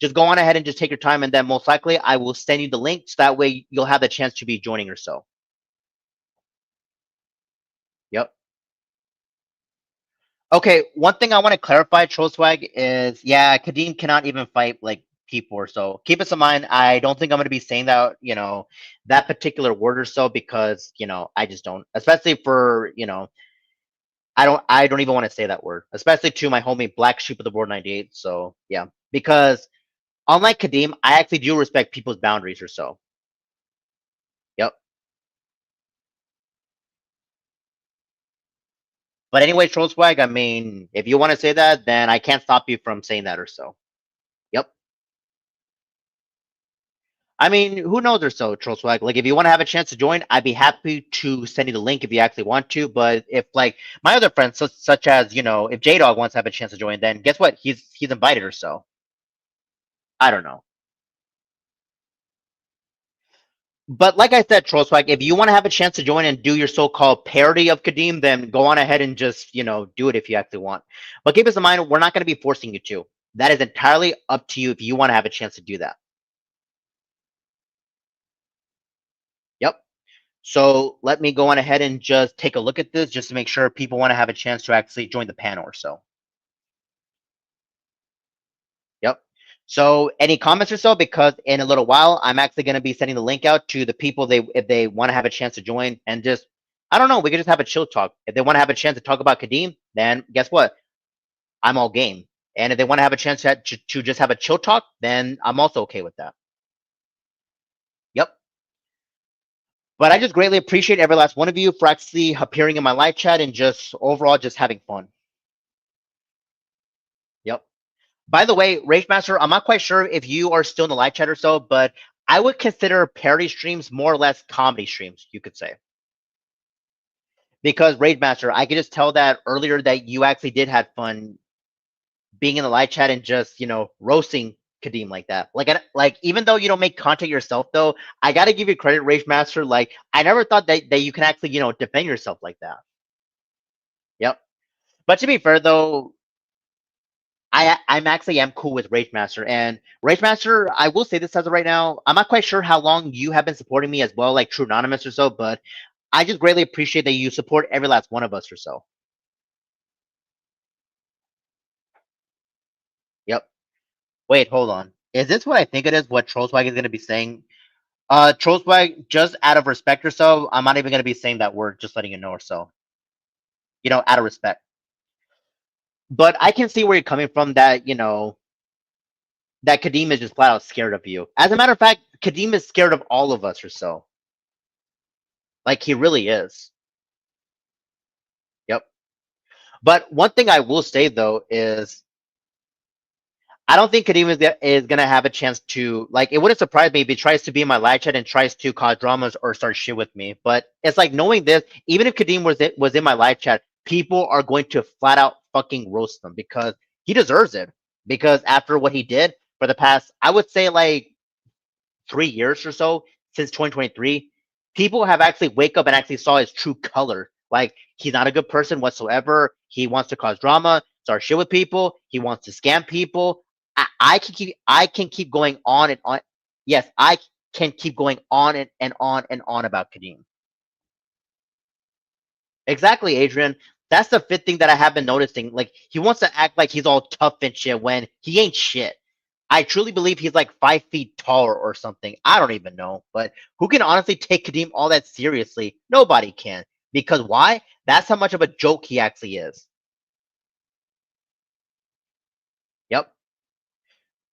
just go on ahead and just take your time, and then most likely I will send you the link so that way you'll have the chance to be joining or so. Yep. Okay, one thing I want to clarify, Trollswag, is yeah, Kadeem cannot even fight like people or so. Keep this in mind. I don't think I'm going to be saying that, that particular word or so because, I just don't. Especially for, I don't even want to say that word, especially to my homie Black Sheep of the Board 98. So yeah, because unlike Kadeem, I actually do respect people's boundaries or so. Yep. But anyway, Trollswag, I mean, if you want to say that, then I can't stop you from saying that or so. Yep. I mean, who knows or so, Troll Swag. Like, if you want to have a chance to join, I'd be happy to send you the link if you actually want to. But if like my other friends, such as if J Dog wants to have a chance to join, then guess what? He's invited or so. I don't know. But like I said, Troll Swag, if you want to have a chance to join and do your so-called parody of Kadeem, then go on ahead and just do it if you actually want. But keep this in mind, we're not going to be forcing you to. That is entirely up to you if you want to have a chance to do that. Yep. So let me go on ahead and just take a look at this just to make sure people want to have a chance to actually join the panel or so. Yep. So any comments or so, because in a little while, I'm actually going to be sending the link out to the people if they want to have a chance to join and just, I don't know, we could just have a chill talk. If they want to have a chance to talk about Kadeem, then guess what? I'm all game. And if they want to have a chance to just have a chill talk, then I'm also okay with that. Yep. But I just greatly appreciate every last one of you for actually appearing in my live chat and just overall just having fun. Yep. By the way, Rage Master, I'm not quite sure if you are still in the live chat or so, but I would consider parody streams more or less comedy streams, you could say. Because Rage Master, I could just tell that earlier that you actually did have fun being in the live chat and just roasting Kadeem like that. Like even though you don't make content yourself, though, I gotta give you credit, Rage Master. Like I never thought that you can actually defend yourself like that. Yep. But to be fair, though, I'm actually am cool with Rage Master and Rage Master. I will say this as of right now. I'm not quite sure how long you have been supporting me as well, like True Anonymous or so, but I just greatly appreciate that you support every last one of us or so. Yep. Wait, hold on. Is this what I think it is? What Trollswag is going to be saying? Trollswag, just out of respect or so, I'm not even going to be saying that word. Just letting you know or so. Out of respect. But I can see where you're coming from. That Kadeem is just flat out scared of you. As a matter of fact, Kadeem is scared of all of us or so. Like he really is. Yep. But one thing I will say though is I don't think Kadeem is gonna have a chance to like. It wouldn't surprise me if he tries to be in my live chat and tries to cause dramas or start shit with me. But it's like knowing this, even if Kadeem was in my live chat, people are going to flat out fucking roast them because he deserves it. Because after what he did for the past, I would say like 3 years or so since 2023, people have actually wake up and actually saw his true color. Like he's not a good person whatsoever. He wants to cause drama, start shit with people. He wants to scam people. I can keep going on and on. Yes, I can keep going on and on and on about Kadeem. Exactly, Adrian. That's the fifth thing that I have been noticing. Like he wants to act like he's all tough and shit when he ain't shit. I truly believe he's like 5 feet taller or something. I don't even know. But who can honestly take Kadeem all that seriously? Nobody can. Because why? That's how much of a joke he actually is. Yep.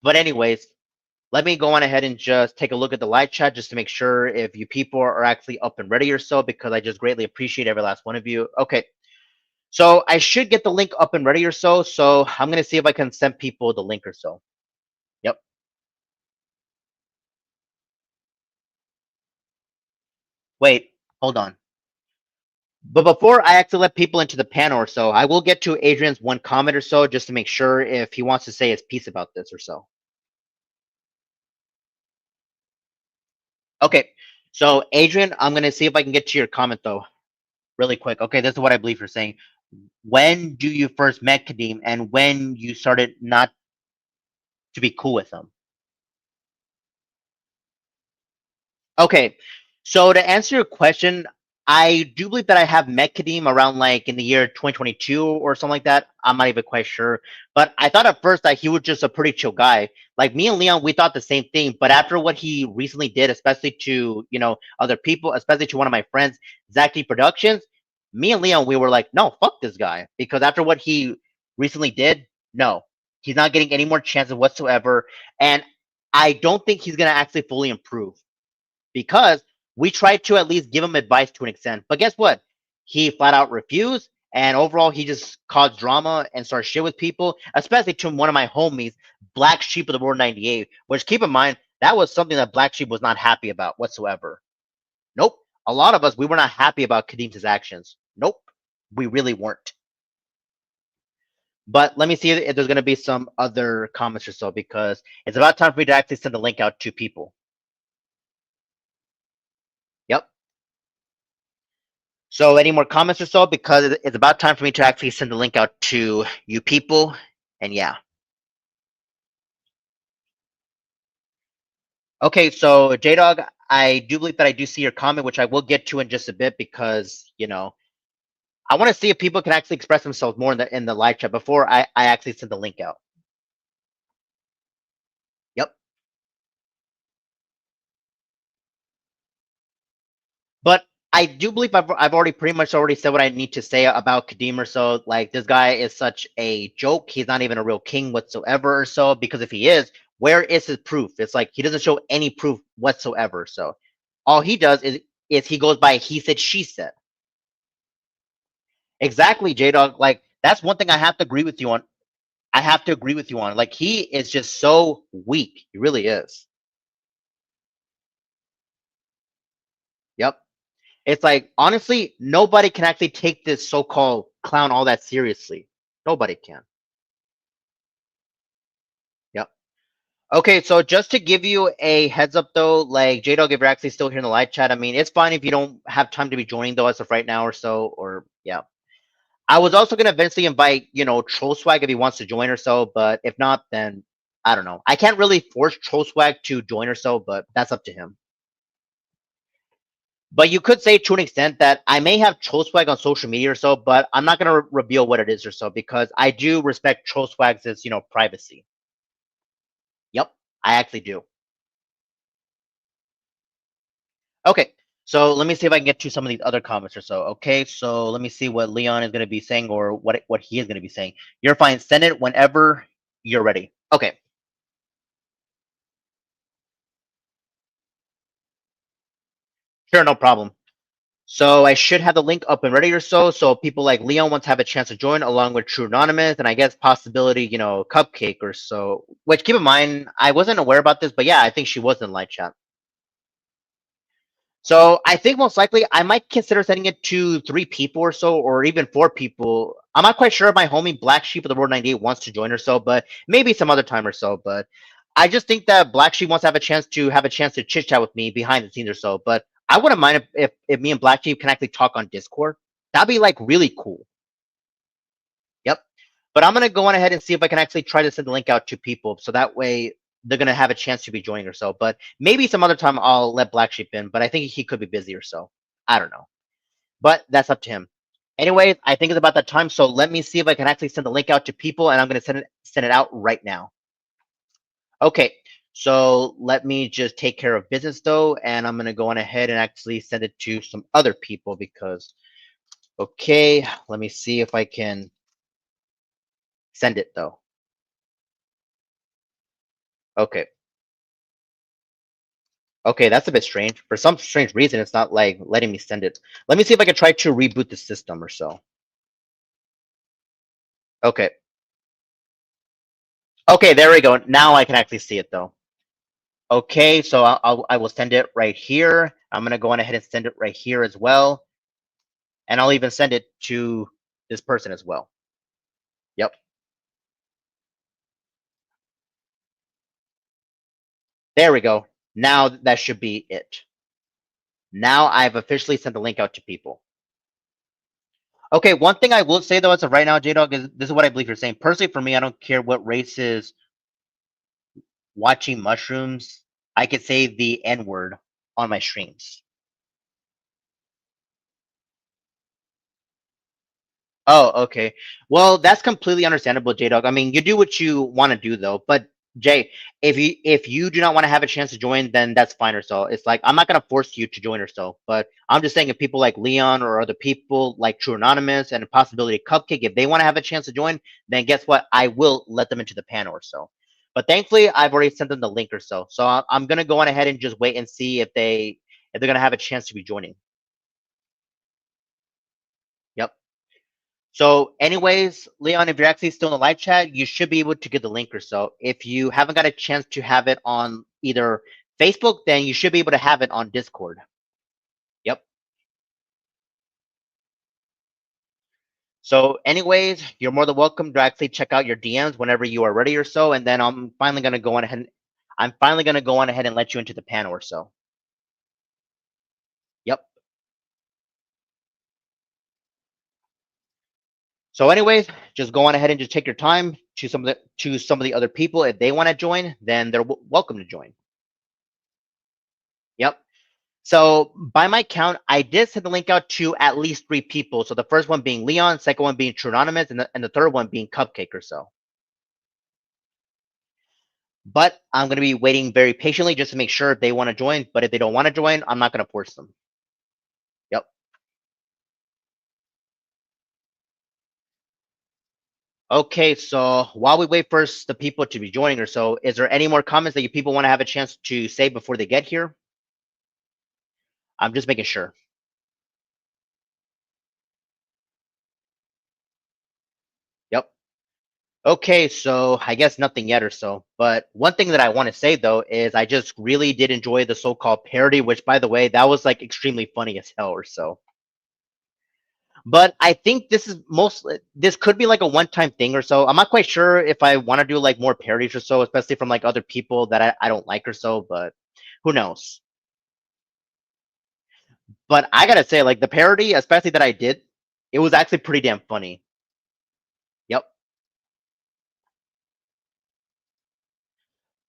But anyways, let me go on ahead and just take a look at the live chat just to make sure if you people are actually up and ready or so, because I just greatly appreciate every last one of you. Okay. So I should get the link up and ready or so. So I'm gonna see if I can send people the link or so. Yep. Wait, hold on. But before I actually let people into the panel or so, I will get to Adrian's one comment or so just to make sure if he wants to say his piece about this or so. Okay. So Adrian, I'm gonna see if I can get to your comment though, really quick. Okay, this is what I believe you're saying. When do you first met Kadeem and when you started not to be cool with him? Okay, so to answer your question, I do believe that I have met Kadeem around like in the year 2022 or something like that. I'm not even quite sure, but I thought at first that he was just a pretty chill guy. Like me and Leon, we thought the same thing. But after what he recently did, especially to other people, especially to one of my friends, Zachary Productions, me and Leon, we were like, no, fuck this guy, because after what he recently did, no, he's not getting any more chances whatsoever, and I don't think he's gonna actually fully improve because we tried to at least give him advice to an extent. But guess what? He flat out refused. And overall, he just caused drama and started shit with people, especially to one of my homies, Black Sheep of the World 98, which keep in mind, that was something that Black Sheep was not happy about whatsoever. Nope. A lot of us, we were not happy about Kadeem's actions. Nope. We really weren't. But let me see if there's going to be some other comments or so because it's about time for me to actually send the link out to people. Yep. So, any more comments or so? Because it's about time for me to actually send the link out to you people. And yeah. Okay, so J Dog, I do believe that I do see your comment, which I will get to in just a bit because I want to see if people can actually express themselves more in the live chat before I actually send the link out. Yep. But I do believe I've already pretty much already said what I need to say about Kadeem or so. Like this guy is such a joke. He's not even a real king whatsoever or so. Because if he is, where is his proof? It's like he doesn't show any proof whatsoever. So all he does is is he goes by he said, she said. Exactly, J Dog. Like that's one thing I have to agree with you on. I have to agree with you on. Like he is just so weak. He really is. Yep. It's like honestly, nobody can actually take this so-called clown all that seriously. Nobody can. Yep. Okay, so just to give you a heads up though, like J Dog, if you're actually still here in the live chat, I mean, it's fine if you don't have time to be joining though as of right now or so, or yeah. I was also gonna eventually invite, Troll Swag if he wants to join or so, but if not, then I don't know. I can't really force Troll Swag to join or so, but that's up to him. But you could say to an extent that I may have Troll Swag on social media or so, but I'm not gonna reveal what it is or so because I do respect Troll Swag's, privacy. Yep, I actually do. Okay, so let me see if I can get to some of these other comments or so. Okay, so let me see what Leon is going to be saying or what he is going to be saying. You're fine. Send it whenever you're ready. Okay, sure, no problem. So I should have the link up and ready or so. So people like Leon want to have a chance to join along with True Anonymous and I guess possibility, Cupcake or so. Which keep in mind, I wasn't aware about this, but yeah, I think she was in live chat. So I think most likely I might consider sending it to 3 people or so, or even 4 people. I'm not quite sure if my homie Black Sheep of the Road 98 wants to join or so, but maybe some other time or so. But I just think that Black Sheep wants to have a chance to chit chat with me behind the scenes or so. But I wouldn't mind if me and Black Sheep can actually talk on Discord. That'd be like really cool. Yep. But I'm gonna go on ahead and see if I can actually try to send the link out to people, so that way they're gonna have a chance to be joining or so. But maybe some other time I'll let Black Sheep in. But I think he could be busy or so. I don't know. But that's up to him. Anyways, I think it's about that time. So let me see if I can actually send the link out to people, and I'm gonna send it out right now. Okay. So let me just take care of business though, and I'm gonna go on ahead and actually send it to some other people because okay, let me see if I can send it though. Okay. Okay, that's a bit strange. For some strange reason, it's not like letting me send it. Let me see if I can try to reboot the system or so. Okay. Okay, there we go. Now I can actually see it though. Okay, so I will send it right here. I'm gonna go on ahead and send it right here as well, and I'll even send it to this person as well. Yep. There we go. Now that should be it. Now I've officially sent the link out to people. Okay, one thing I will say though, as of right now, J Dog, is this is what I believe you're saying. Personally, for me, I don't care what race is watching mushrooms. I could say the N word on my streams. Oh, okay. Well, that's completely understandable, J Dog. I mean, you do what you want to do though. But Jay, if you do not want to have a chance to join, then that's fine or so. It's like I'm not gonna force you to join or so. But I'm just saying if people like Leon or other people like True Anonymous and a possibility Cupcake, if they want to have a chance to join, then guess what? I will let them into the panel or so. But thankfully, I've already sent them the link or so. So I'm gonna go on ahead and just wait and see if they're gonna have a chance to be joining. Yep. So, anyways, Leon, if you're actually still in the live chat, you should be able to get the link or so. If you haven't got a chance to have it on either Facebook, then you should be able to have it on Discord. Yep. So, anyways, you're more than welcome to actually check out your DMs whenever you are ready or so, and then I'm finally gonna go on ahead and let you into the panel or so. Yep. So, anyways, just go on ahead and just take your time to some of the other people. If they want to join, then they're welcome to join. Yep. So by my count, I did send the link out to at least 3 people. So the first one being Leon, second one being True Anonymous, and the third one being Cupcake or so. But I'm going to be waiting very patiently just to make sure if they want to join. But if they don't want to join, I'm not going to force them. Yep. Okay, so while we wait for the people to be joining or so, is there any more comments that you people want to have a chance to say before they get here? I'm just making sure. Yep. Okay, so I guess nothing yet or so. But one thing that I want to say though is I just really did enjoy the so-called parody, which by the way, that was like extremely funny as hell or so. But I think this is mostly this could be like a one-time thing or so. I'm not quite sure if I want to do like more parodies or so, especially from like other people that I don't like or so, but who knows? But I gotta say, like the parody, especially that I did, it was actually pretty damn funny. Yep.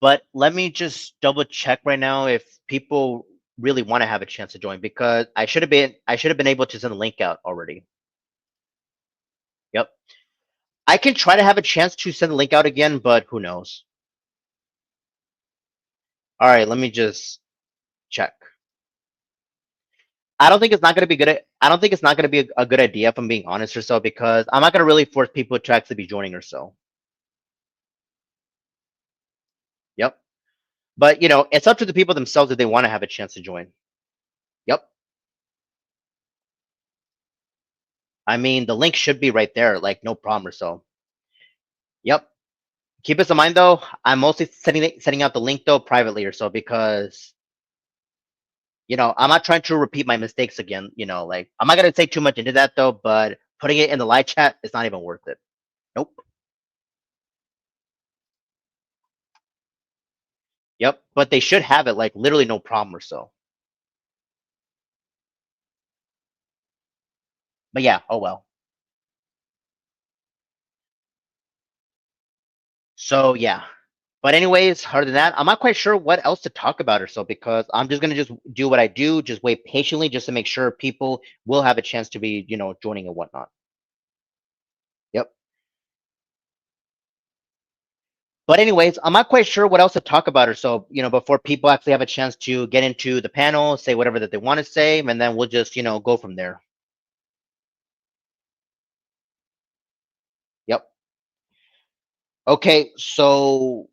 But let me just double check right now if people really want to have a chance to join because I should have been able to send the link out already. Yep. I can try to have a chance to send the link out again, but who knows? All right, let me just check. I don't think it's not going to be good. I don't think it's not going to be a good idea if I'm being honest or so because I'm not going to really force people to actually be joining or so. Yep. But it's up to the people themselves if they want to have a chance to join. Yep. I mean, the link should be right there, like no problem or so. Yep. Keep this in mind though. I'm mostly sending out the link though privately or so because I'm not trying to repeat my mistakes again. Like I'm not gonna take too much into that though, but putting it in the live chat is not even worth it. Nope. Yep. But they should have it like literally no problem or so. But yeah, oh well. So yeah. But anyways, other than that, I'm not quite sure what else to talk about or so because I'm just gonna just do what I do, just wait patiently just to make sure people will have a chance to be, joining and whatnot. Yep. But anyways, I'm not quite sure what else to talk about or so, before people actually have a chance to get into the panel, say whatever that they want to say, and then we'll just, go from there. Yep. Okay, so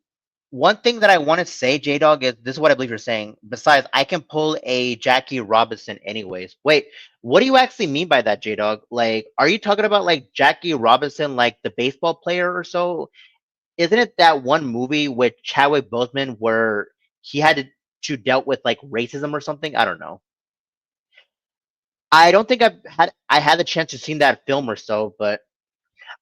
one thing that I want to say, J Dog, is this is what I believe you're saying. Besides, I can pull a Jackie Robinson anyways. Wait, what do you actually mean by that, J Dog? Like, are you talking about like Jackie Robinson, like the baseball player or so? Isn't it that one movie with Chadwick Boseman where he had to dealt with like racism or something? I don't know. I don't think I had the chance to see that film or so, but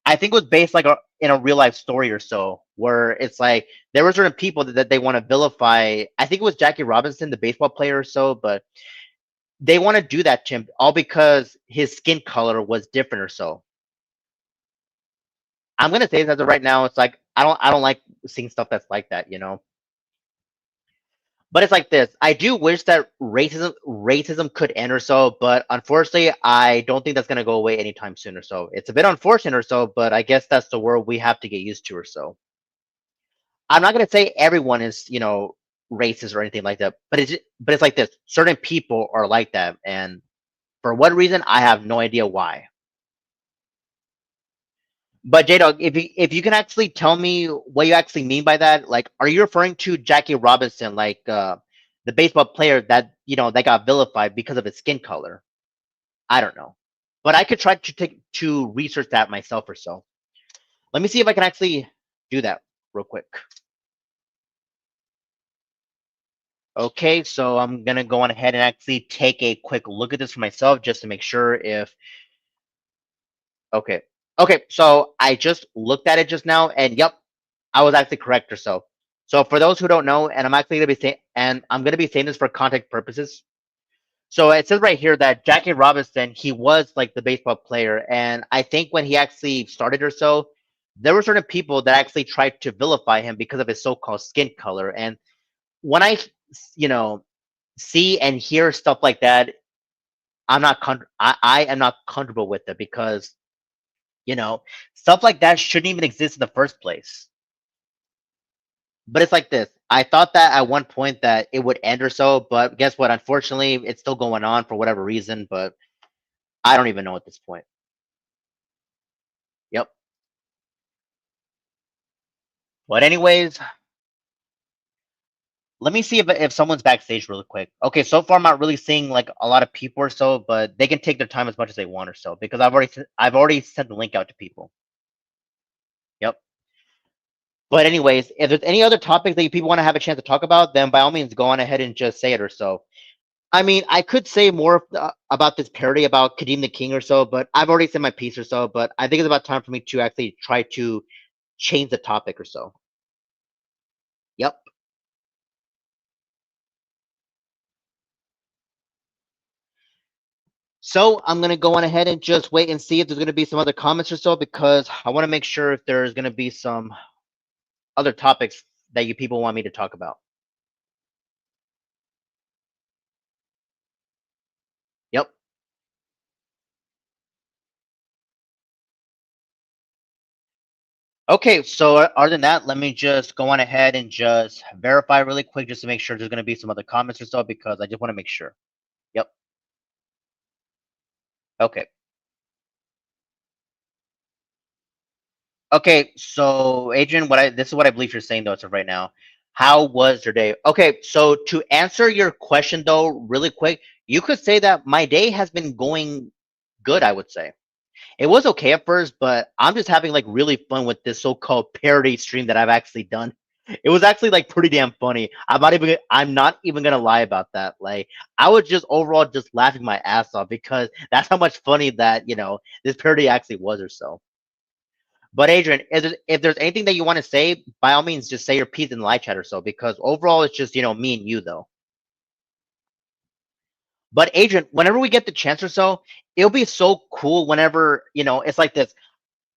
I think it was based like in a real life story or so, where it's like there were certain people that they want to vilify. I think it was Jackie Robinson, the baseball player or so, but they want to do that to him all because his skin color was different or so. I'm gonna say that right now, it's like I don't like seeing stuff that's like that. But it's like this. I do wish that racism could end or so, but unfortunately, I don't think that's gonna go away anytime soon or so. It's a bit unfortunate or so, but I guess that's the world we have to get used to or so. I'm not gonna say everyone is, racist or anything like that, but it's like this. Certain people are like that, and for what reason, I have no idea why. But J Dog, if you can actually tell me what you actually mean by that, like, are you referring to Jackie Robinson, like the baseball player that that got vilified because of his skin color? I don't know, but I could try to research that myself or so. Let me see if I can actually do that real quick. Okay, so I'm gonna go on ahead and actually take a quick look at this for myself just to make sure if okay. Okay, so I just looked at it just now and yep, I was actually correct or so. So for those who don't know, and I'm gonna be saying this for context purposes. So it says right here that Jackie Robinson, he was like the baseball player, and I think when he actually started or so, there were certain people that actually tried to vilify him because of his so-called skin color. And when I, you know, see and hear stuff like that, I am not comfortable with it because you know stuff like that shouldn't even exist in the first place. But it's like this. I thought that at one point that it would end or so, but guess what? Unfortunately, it's still going on for whatever reason. But I don't even know at this point. Yep. But anyways, Let me see if someone's backstage really quick. Okay, so far I'm not really seeing like a lot of people or so, but they can take their time as much as they want or so because I've already sent the link out to people. Yep. But anyways, if there's any other topics that you people want to have a chance to talk about, then by all means go on ahead and just say it or so. I mean, I could say more about this parody about Kadeem the King or so, but I've already said my piece or so. But I think it's about time for me to actually try to change the topic or so. Yep. So I'm gonna go on ahead and just wait and see if there's gonna be some other comments or so because I want to make sure if there's gonna be some other topics that you people want me to talk about. Yep. Okay, so other than that, let me just go on ahead and just verify really quick just to make sure there's gonna be some other comments or so because I just want to make sure. Yep. Okay. Okay, so Adrian, what I this is what I believe you're saying though as of right now. How was your day? Okay, so to answer your question though, really quick, you could say that my day has been going good, I would say. It was okay at first, but I'm just having like really fun with this so-called parody stream that I've actually done. It was actually like pretty damn funny. I'm not even gonna lie about that. Like I was just overall just laughing my ass off because that's how much funny that, this parody actually was or so. But Adrian, if there's anything that you want to say, by all means, just say your piece in the live chat or so. Because overall, it's just me and you though. But Adrian, whenever we get the chance or so, it'll be so cool. Whenever it's like this.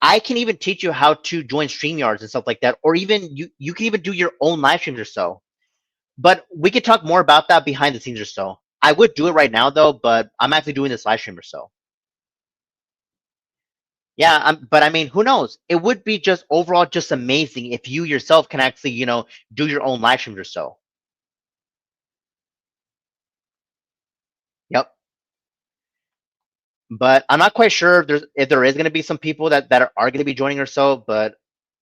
I can even teach you how to join StreamYards and stuff like that, or even you can even do your own live streams or so. But we could talk more about that behind the scenes or so. I would do it right now though, but I'm actually doing this live stream or so. Yeah, but I mean, who knows? It would be just overall just amazing if you yourself can actually, do your own live streams or so. Yep. But I'm not quite sure if there is going to be some people that are going to be joining or so. But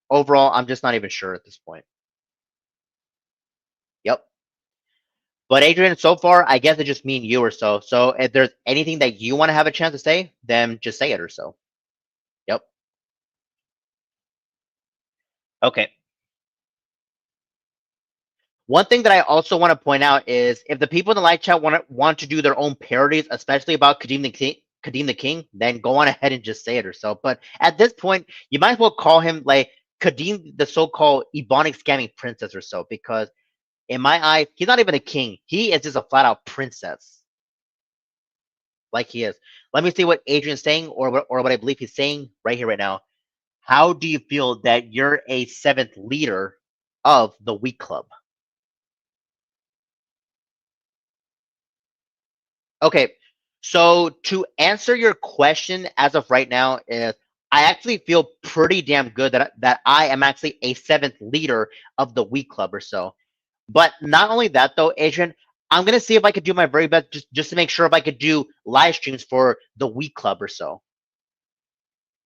overall, I'm just not even sure at this point. Yep. But Adrian, so far, I guess it's just me and you or so. So if there's anything that you want to have a chance to say, then just say it or so. Yep. Okay. One thing that I also want to point out is if the people in the live chat want to do their own parodies, especially about Kadeem the King, then go on ahead and just say it or so. But at this point, you might as well call him like Kadeem, the so-called Ebonic scamming princess or so, because in my eyes, he's not even a king. He is just a flat-out princess, like he is. Let me see what Adrian's saying, or what I believe he's saying right here, right now. How do you feel that you're a seventh leader of the Week Club? Okay, so to answer your question as of right now is I actually feel pretty damn good that I am actually a seventh leader of the Week Club or so. But not only that though, Adrian, I'm gonna see if I could do my very best just to make sure if I could do live streams for the Week Club or so.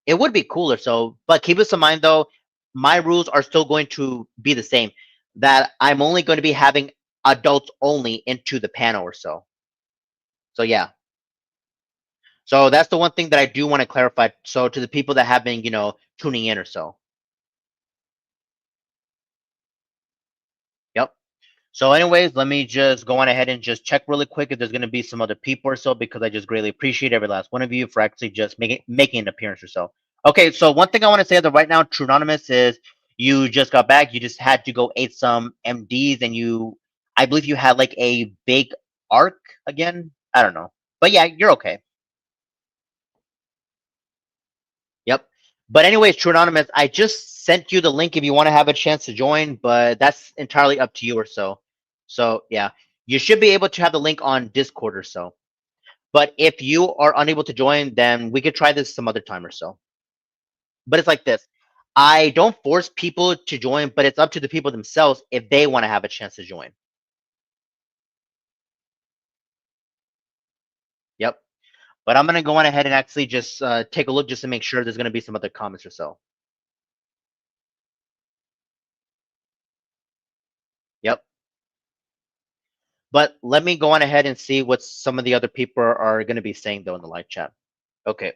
It would be cooler so, but keep this in mind though, my rules are still going to be the same. That I'm only going to be having adults only into the panel or so. So yeah. So that's the one thing that I do want to clarify. So to the people that have been, tuning in or so. Yep. So, anyways, let me just go on ahead and just check really quick if there's going to be some other people or so, because I just greatly appreciate every last one of you for actually just making an appearance or so. Okay, so one thing I want to say as of right now, True Anonymous, is you just got back. You just had to go eat some MDs, and I believe you had like a big arc again. I don't know, but yeah, you're okay. Yep. But anyways, True Anonymous, I just sent you the link if you want to have a chance to join, but that's entirely up to you or so. So yeah, you should be able to have the link on Discord or so. But if you are unable to join, then we could try this some other time or so. But it's like this. I don't force people to join, but it's up to the people themselves if they want to have a chance to join. Yep. But I'm gonna go on ahead and actually just take a look just to make sure there's gonna be some other comments or so. Yep. But let me go on ahead and see what some of the other people are going to be saying though in the live chat. Okay.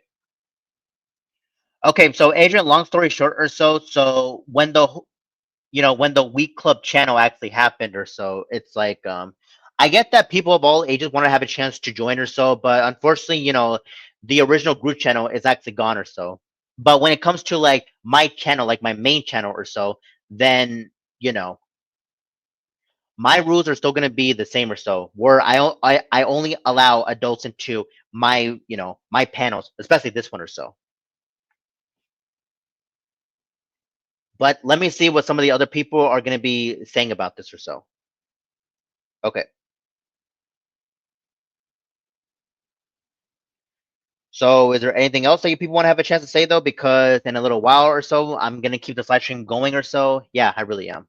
Okay, so Adrian, long story short or so, so when when the week club channel actually happened or so, it's like I get that people of all ages want to have a chance to join or so, but unfortunately, the original group channel is actually gone or so. But when it comes to like my channel, like my main channel or so, then you know my rules are still going to be the same or so, where I only allow adults into my my panels, especially this one or so. But let me see what some of the other people are going to be saying about this or so. Okay. So is there anything else that you people want to have a chance to say though? Because in a little while or so, I'm gonna keep this live stream going or so. Yeah, I really am.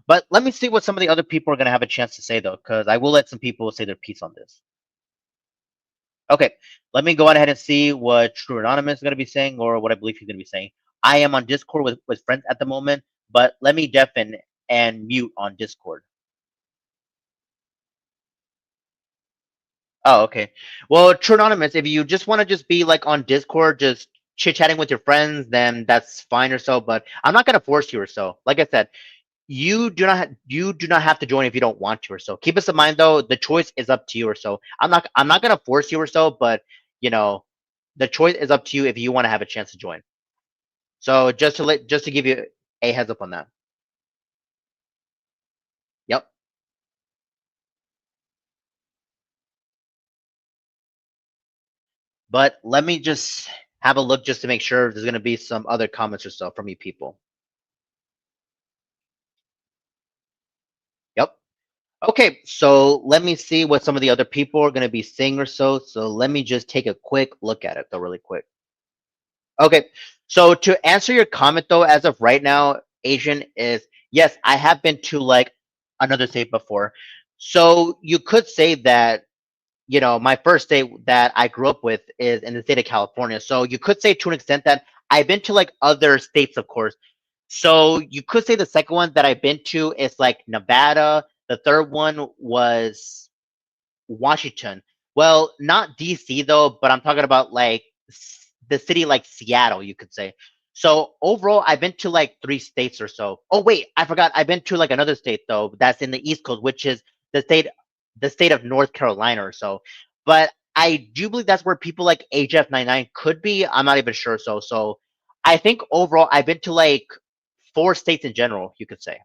But let me see what some of the other people are gonna have a chance to say though, because I will let some people say their piece on this. Okay, let me go on ahead and see what True Anonymous is gonna be saying or what I believe he's gonna be saying. I am on Discord with friends at the moment, but let me deafen and mute on Discord. Oh, okay. Well, True Anonymous, if you just want to just be like on Discord, just chit chatting with your friends, then that's fine or so. But I'm not gonna force you or so. Like I said, you do not have to join if you don't want to or so. Keep this in mind though, the choice is up to you or so. I'm not gonna force you or so, but you know, the choice is up to you if you want to have a chance to join. So just to give you a heads up on that. Yep. But let me just have a look just to make sure there's gonna be some other comments or so from you people. Yep. Okay, so let me see what some of the other people are going to be saying or so. So let me just take a quick look at it though, really quick. Okay, so to answer your comment though, as of right now, Asian is yes, I have been to like another state before. So you could say that my first state that I grew up with is in the state of California. So you could say to an extent that I've been to like other states, of course. So you could say the second one that I've been to is like Nevada. The third one was Washington. Well, not DC though, but I'm talking about like the city like Seattle, you could say. So overall, I've been to like 3 states or so. Oh wait, I forgot. I've been to like another state though, that's in the East Coast, which is the state, the state of North Carolina or so. But I do believe that's where people like HF99 could be. I'm not even sure. So I think overall, I've been to like 4 states in general, you could say.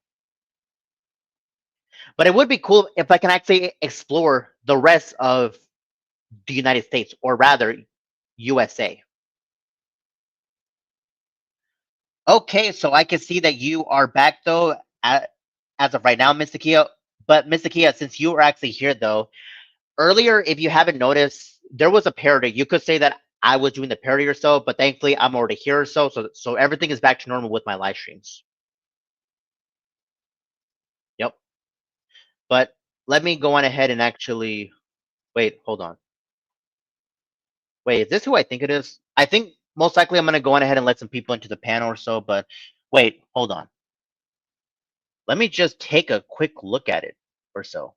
But it would be cool if I can actually explore the rest of the United States, or rather, USA. Okay, so I can see that you are back though, as of right now, Mr. Kia. But Mr. Kia, since you are actually here though, earlier, if you haven't noticed, there was a parody. You could say that I was doing the parody or so, but thankfully I'm already here or so. So everything is back to normal with my live streams. Yep. But let me go on ahead and actually wait. Hold on. Wait, is this who I think it is? I think most likely I'm gonna go on ahead and let some people into the panel or so. But wait, hold on. Let me just take a quick look at it or so.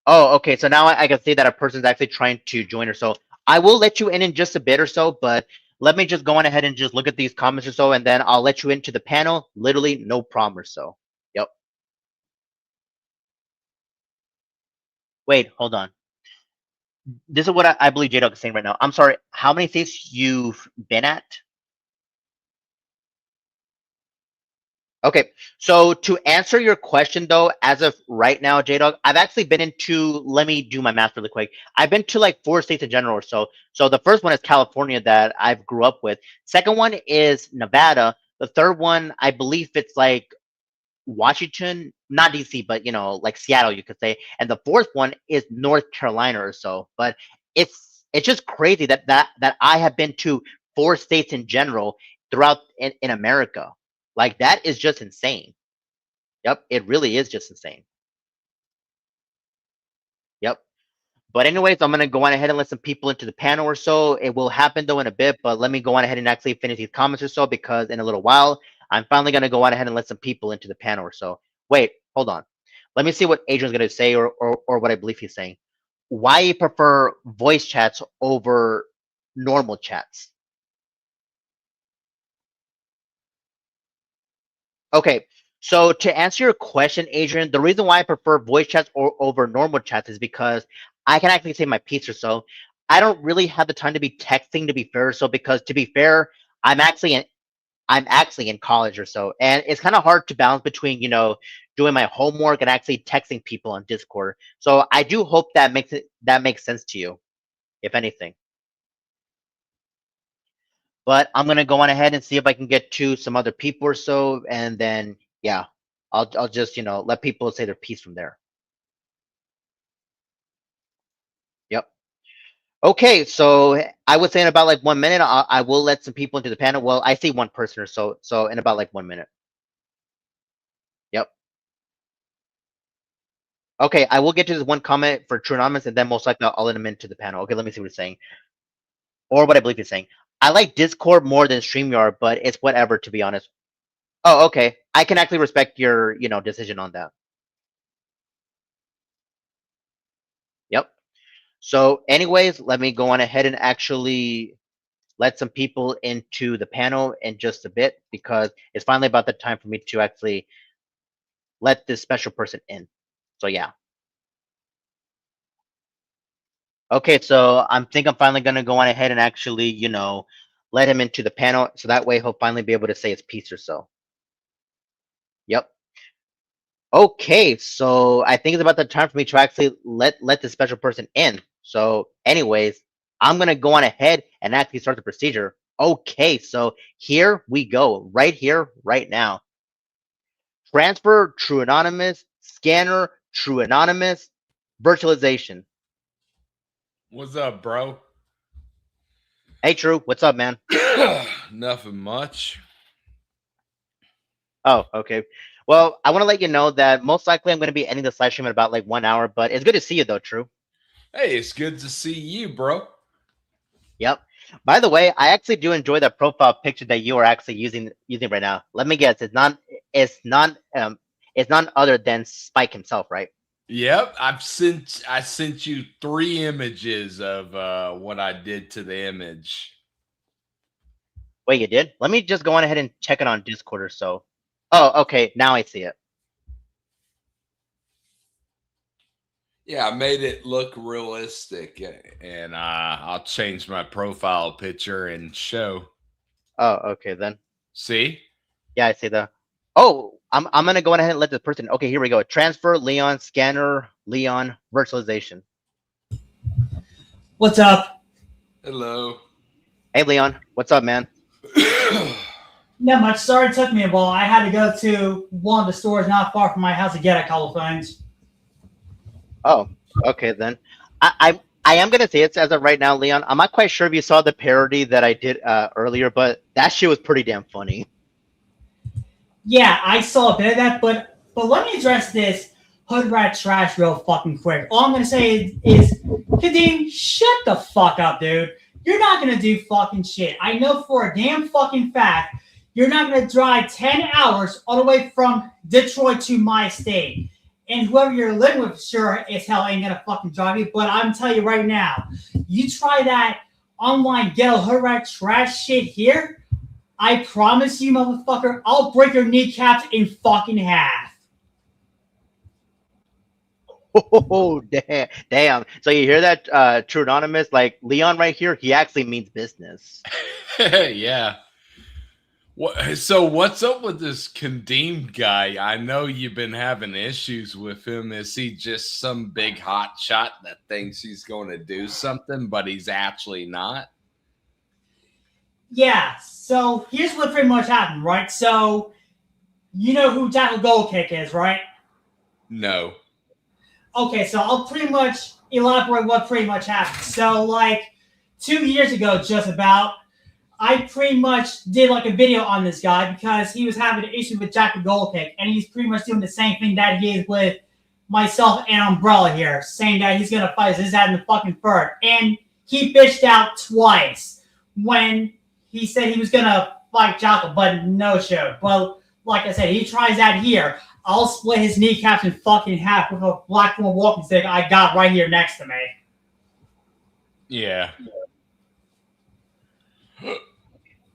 Oh, okay. So now I can see that a person's actually trying to join or so. I will let you in just a bit or so, but let me just go on ahead and just look at these comments or so, and then I'll let you into the panel. Literally, no problem or so. Yep. Wait, hold on. This is what I believe J Dog is saying right now. I'm sorry. How many states you've been at? Okay, so to answer your question though, as of right now, J Dog, I've actually been into. Let me do my math really quick. I've been to like 4 states in general or so. So the first one is California that I've grew up with. Second one is Nevada. The third one, I believe it's like Washington, not DC, but like Seattle, you could say. And the fourth one is North Carolina or so. But it's just crazy that I have been to 4 states in general throughout in America. Like that is just insane. Yep, it really is just insane. Yep. But anyways, I'm gonna go on ahead and let some people into the panel or so. It will happen though in a bit, but let me go on ahead and actually finish these comments or so because in a little while I'm finally gonna go on ahead and let some people into the panel or so. Wait, hold on. Let me see what Adrian's gonna say or what I believe he's saying. Why you prefer voice chats over normal chats? Okay, so to answer your question, Adrian, the reason why I prefer voice chats over normal chats is because I can actually say my piece or so. I don't really have the time to be texting to be fair. So because to be fair, I'm actually in I'm actually in college or so, and it's kind of hard to balance between doing my homework and actually texting people on Discord. So I do hope that makes sense to you, if anything. But I'm gonna go on ahead and see if I can get to some other people or so, and then yeah, I'll just let people say their piece from there. Yep. Okay, so I would say in about like 1 minute, I will let some people into the panel. Well, I see one person or so, so in about like 1 minute. Yep. Okay, I will get to this one comment for True Anonymous, and then most likely I'll let him into the panel. Okay, let me see what he's saying, or what I believe he's saying. I like Discord more than StreamYard, but it's whatever to be honest. Oh, okay. I can actually respect your decision on that. Yep. So, anyways, let me go on ahead and actually let some people into the panel in just a bit because it's finally about the time for me to actually let this special person in. So, yeah. Okay, so I'm finally gonna go on ahead and actually, let him into the panel so that way he'll finally be able to say his piece or so. Yep. Okay, so I think it's about the time for me to actually let the special person in. So, anyways, I'm gonna go on ahead and actually start the procedure. Okay, so here we go, right here, right now. Transfer, true anonymous, scanner, true anonymous, virtualization. What's up, bro? Hey, True, what's up, man? Nothing much. Oh, okay. Well, I want to let you know that most likely I'm going to be ending the live stream in about like 1 hour, but it's good to see you though, True. Hey, it's good to see you, bro. Yep. By the way, I actually do enjoy that profile picture that you are actually using right now. Let me guess, it's none other than Spike himself, right? Yep, I sent you 3 images of what I did to the image. Wait, you did? Let me just go on ahead and check it on Discord or so. Oh, okay. Now I see it. Yeah, I made it look realistic, and I'll change my profile picture and show. Oh, okay then. See? Yeah, I see that. Oh, I'm gonna go on ahead and let this person. Okay, here we go. Transfer, Leon, scanner, Leon, virtualization. What's up? Hello. Hey, Leon, what's up, man? Not much. Sorry it took me a while. I had to go to one of the stores not far from my house to get a couple things. Oh, okay then. I am gonna say it as of right now, Leon. I'm not quite sure if you saw the parody that I did earlier, but that shit was pretty damn funny. Yeah, I saw a bit of that, but let me address this hood rat trash real fucking quick. All I'm gonna say is Kadeem, shut the fuck up, dude. You're not gonna do fucking shit. I know for a damn fucking fact you're not gonna drive 10 hours all the way from Detroit to my state. And whoever you're living with, sure as hell ain't gonna fucking drive you. But I'm telling you right now, you try that online ghetto hood rat trash shit here, I promise you, motherfucker, I'll break your kneecaps in fucking half. Oh, damn, damn. So you hear that, True Anonymous? Like Leon right here, he actually means business. Yeah. So what's up with this Kadeem guy? I know you've been having issues with him. Is he just some big hot shot that thinks he's going to do something, but he's actually not? Yeah, so here's what pretty much happened, right? So, you know who Jackal Goldkick is, right? No. Okay, so I'll pretty much elaborate what pretty much happened. So, like, 2 years ago, just about, I pretty much did like a video on this guy because he was having an issue with Jackal Goldkick, and he's pretty much doing the same thing that he is with myself and Umbrella here, saying that he's gonna fight his dad in the fucking third, and he bitched out twice when he said he was gonna fight Jocko, but no show. But like I said, he tries that here. I'll split his kneecaps in fucking half with a black woman walking stick I got right here next to me. Yeah.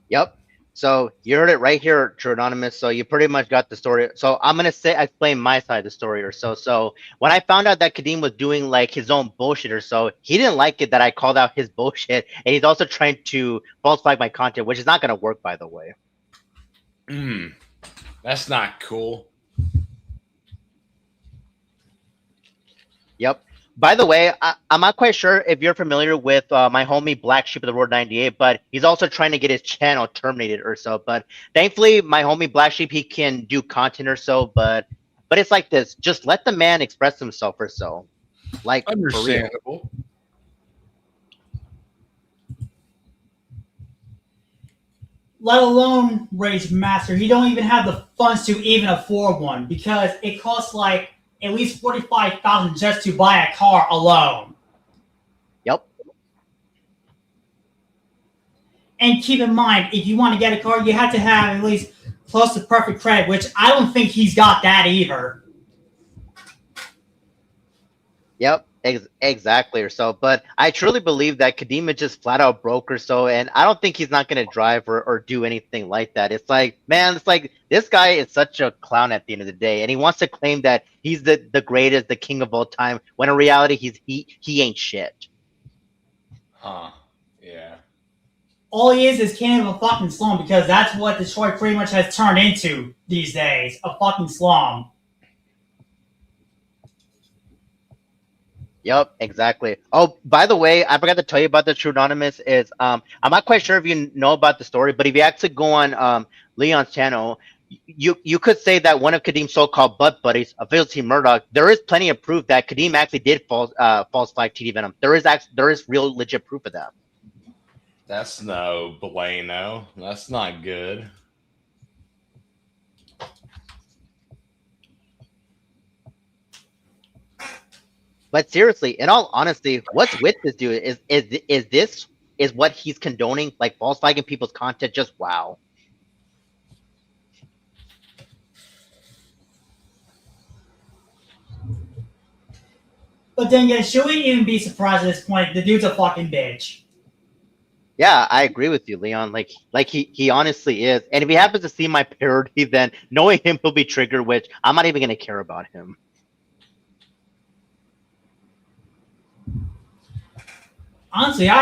Yep. So you heard it right here, True Anonymous. So you pretty much got the story. So I'm gonna explain my side of the story or so. So when I found out that Kadeem was doing like his own bullshit or so, he didn't like it that I called out his bullshit, and he's also trying to false flag my content, which is not gonna work, by the way. That's not cool. Yep. By the way, I'm not quite sure if you're familiar with my homie Black Sheep of the Road 98, but he's also trying to get his channel terminated or so. But thankfully, my homie Black Sheep, he can do content or so. But it's like this: just let the man express himself or so. Like, Understandable. Let alone Rage Master. He don't even have the funds to even afford one because it costs like at least $45,000 just to buy a car alone. Yep. And keep in mind, if you want to get a car, you have to have at least close to perfect credit, which I don't think he's got that either. Yep. Exactly or so. But I truly believe that Kadeem is just flat out broke or so, and I don't think he's not gonna drive or do anything like that. It's like, man, it's like this guy is such a clown at the end of the day, and he wants to claim that he's the greatest, the king of all time, when in reality he ain't shit. Huh. Yeah. All he is king of a fucking slum because that's what Detroit pretty much has turned into these days, a fucking slum. Yep, exactly. Oh, by the way, I forgot to tell you about the True Anonymous is I'm not quite sure if you know about the story, but if you actually go on Leon's channel, you could say that one of Kadeem's so-called butt buddies, Affiliate Murdoch, there is plenty of proof that Kadeem actually did false flag TD Venom. There is real legit proof of that. That's no bueno. That's not good. But seriously, in all honesty, what's with this dude is this what he's condoning, like false flagging people's content? Just wow. But then again, should we even be surprised at this point? The dude's a fucking bitch. Yeah, I agree with you, Leon. Like he honestly is. And if he happens to see my parody, then knowing him, he'll be triggered, which I'm not even gonna care about him. Honestly, I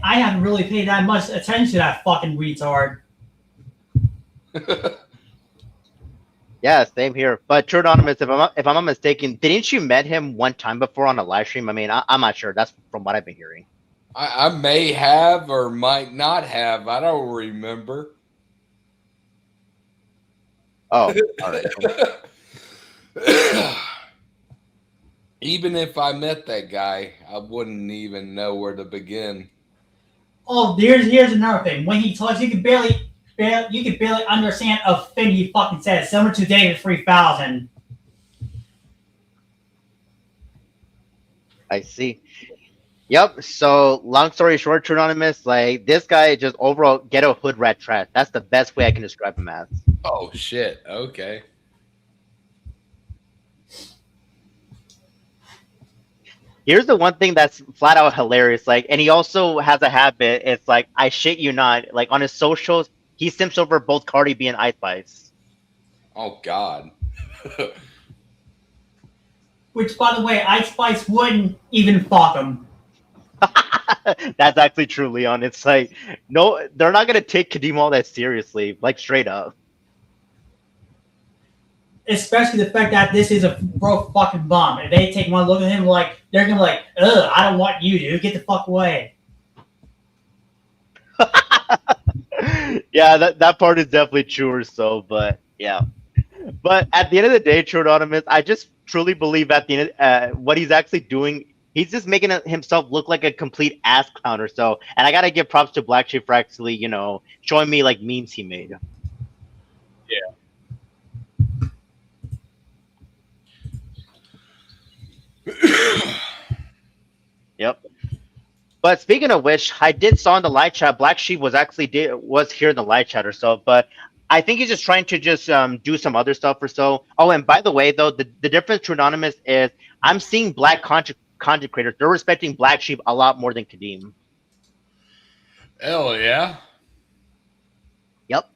haven't really paid that much attention to that fucking retard. Yeah, same here. But True Anonymous, if I'm not mistaken, didn't you met him one time before on a live stream? I mean, I'm not sure. That's from what I've been hearing. I may have or might not have. I don't remember. Oh, all right. Even if I met that guy, I wouldn't even know where to begin. Oh, here's another thing. When he talks, you can barely understand a thing he fucking says. Similar to David 3000. I see. Yep. So long story short, True Anonymous, like this guy is just overall ghetto hood rat trash. That's the best way I can describe him as. Oh shit. Okay. Here's the one thing that's flat out hilarious. Like, and he also has a habit. It's like, I shit you not. Like on his socials, he simps over both Cardi B and Ice Spice. Oh God. Which, by the way, Ice Spice wouldn't even fuck him. That's actually true, Leon. It's like, no, they're not gonna take Kadeem all that seriously, like straight up. Especially the fact that this is a broke fucking bum. If they take one look at him, like they're gonna be like, ugh, I don't want you, dude. Get the fuck away. Yeah, that part is definitely true or so, but yeah. But at the end of the day, True Anonymous, I just truly believe at the end, what he's actually doing, he's just making himself look like a complete ass clown or so. And I gotta give props to Black Sheep for actually, showing me like memes he made. Yeah. Yep. But speaking of which, I did saw in the live chat Black Sheep was here in the live chat or so, but I think he's just trying to just do some other stuff or so. Oh, and by the way, though, the difference to Anonymous is I'm seeing black content creators. They're respecting Black Sheep a lot more than Kadeem. Hell yeah. Yep.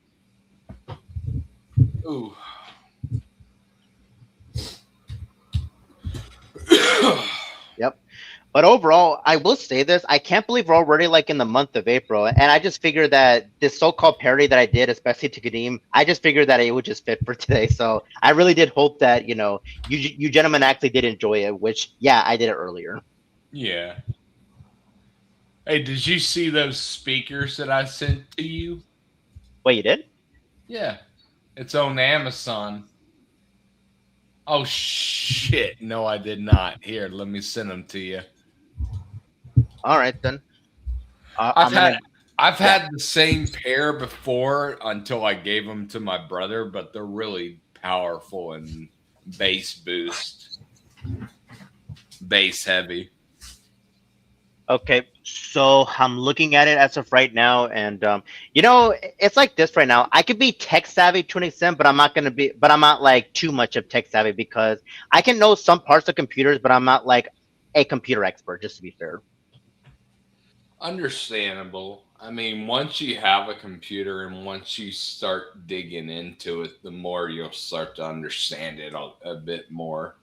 Ooh. Yep. But overall, I will say this: I can't believe we're already like in the month of April, and I just figured that this so-called parody that I did, especially to Kadeem, I just figured that it would just fit for today. So I really did hope that you gentlemen actually did enjoy it. Which, yeah, I did it earlier. Yeah. Hey, did you see those speakers that I sent to you? Wait, you did? Yeah. It's on Amazon. Oh shit. No, I did not. Here, let me send them to you. All right then. I've I'm gonna. had I've Yeah. had the same pair before until I gave them to my brother, but they're really powerful and bass boost, bass heavy. Okay, so I'm looking at it as of right now, and it's like this right now. I could be tech savvy to an extent, but I'm not like too much of tech savvy because I can know some parts of computers, but I'm not like a computer expert, just to be fair. Understandable. I mean, once you have a computer and once you start digging into it, the more you'll start to understand it a bit more.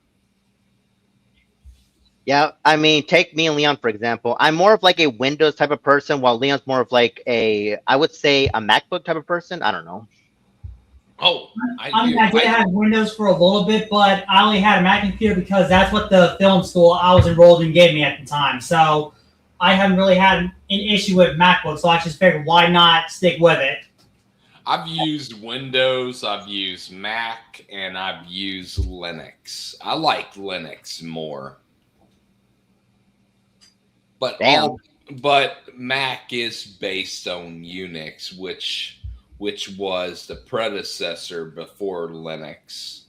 Yeah, I mean, take me and Leon for example. I'm more of like a Windows type of person, while Leon's more of like I would say a MacBook type of person. I don't know. Oh, I I mean, do. I did have Windows for a little bit, but I only had a Mac computer because that's what the film school I was enrolled in gave me at the time. So I haven't really had an issue with MacBook, so I just figured why not stick with it. I've used Windows, I've used Mac, and I've used Linux. I like Linux more. But Damn. Mac is based on Unix, which was the predecessor before Linux.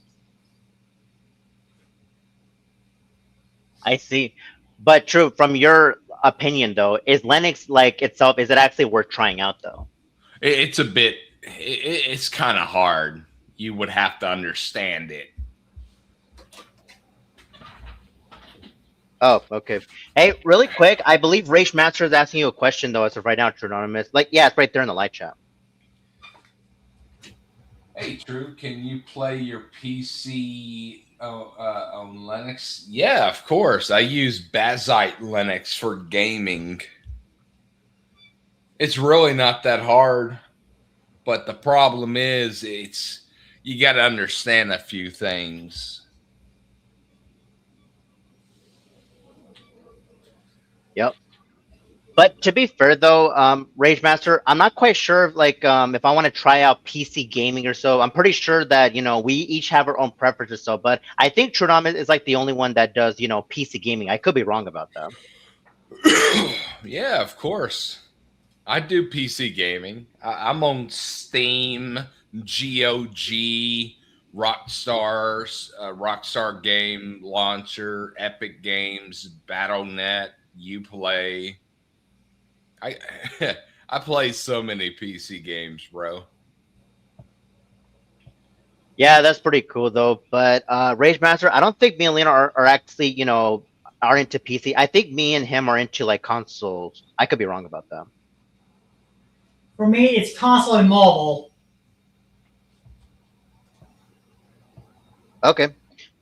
I see. But true, from your opinion though, is Linux like itself, is it actually worth trying out though? It's a bit. It's kind of hard. You would have to understand it. Oh, okay. Hey, really quick, I believe Rage Master is asking you a question though, as of right now, True Anonymous. Like, yeah, it's right there in the light chat. Hey, True, can you play your PC on Linux? Yeah, of course. I use Bazite Linux for gaming. It's really not that hard, but the problem is it's you got to understand a few things. Yep. But to be fair though, Rage Master, I'm not quite sure like if I want to try out PC gaming or so. I'm pretty sure that we each have our own preferences. So, but I think True Anonymous is like the only one that does PC gaming. I could be wrong about that. Yeah, of course. I do PC gaming. I'm on Steam, GOG, Rockstar Game Launcher, Epic Games, BattleNet, Uplay. I I play so many PC games, bro. Yeah, that's pretty cool though. But Rage Master, I don't think me and Leon are actually, are into PC. I think me and him are into like consoles. I could be wrong about that. For me, it's console and mobile. Okay.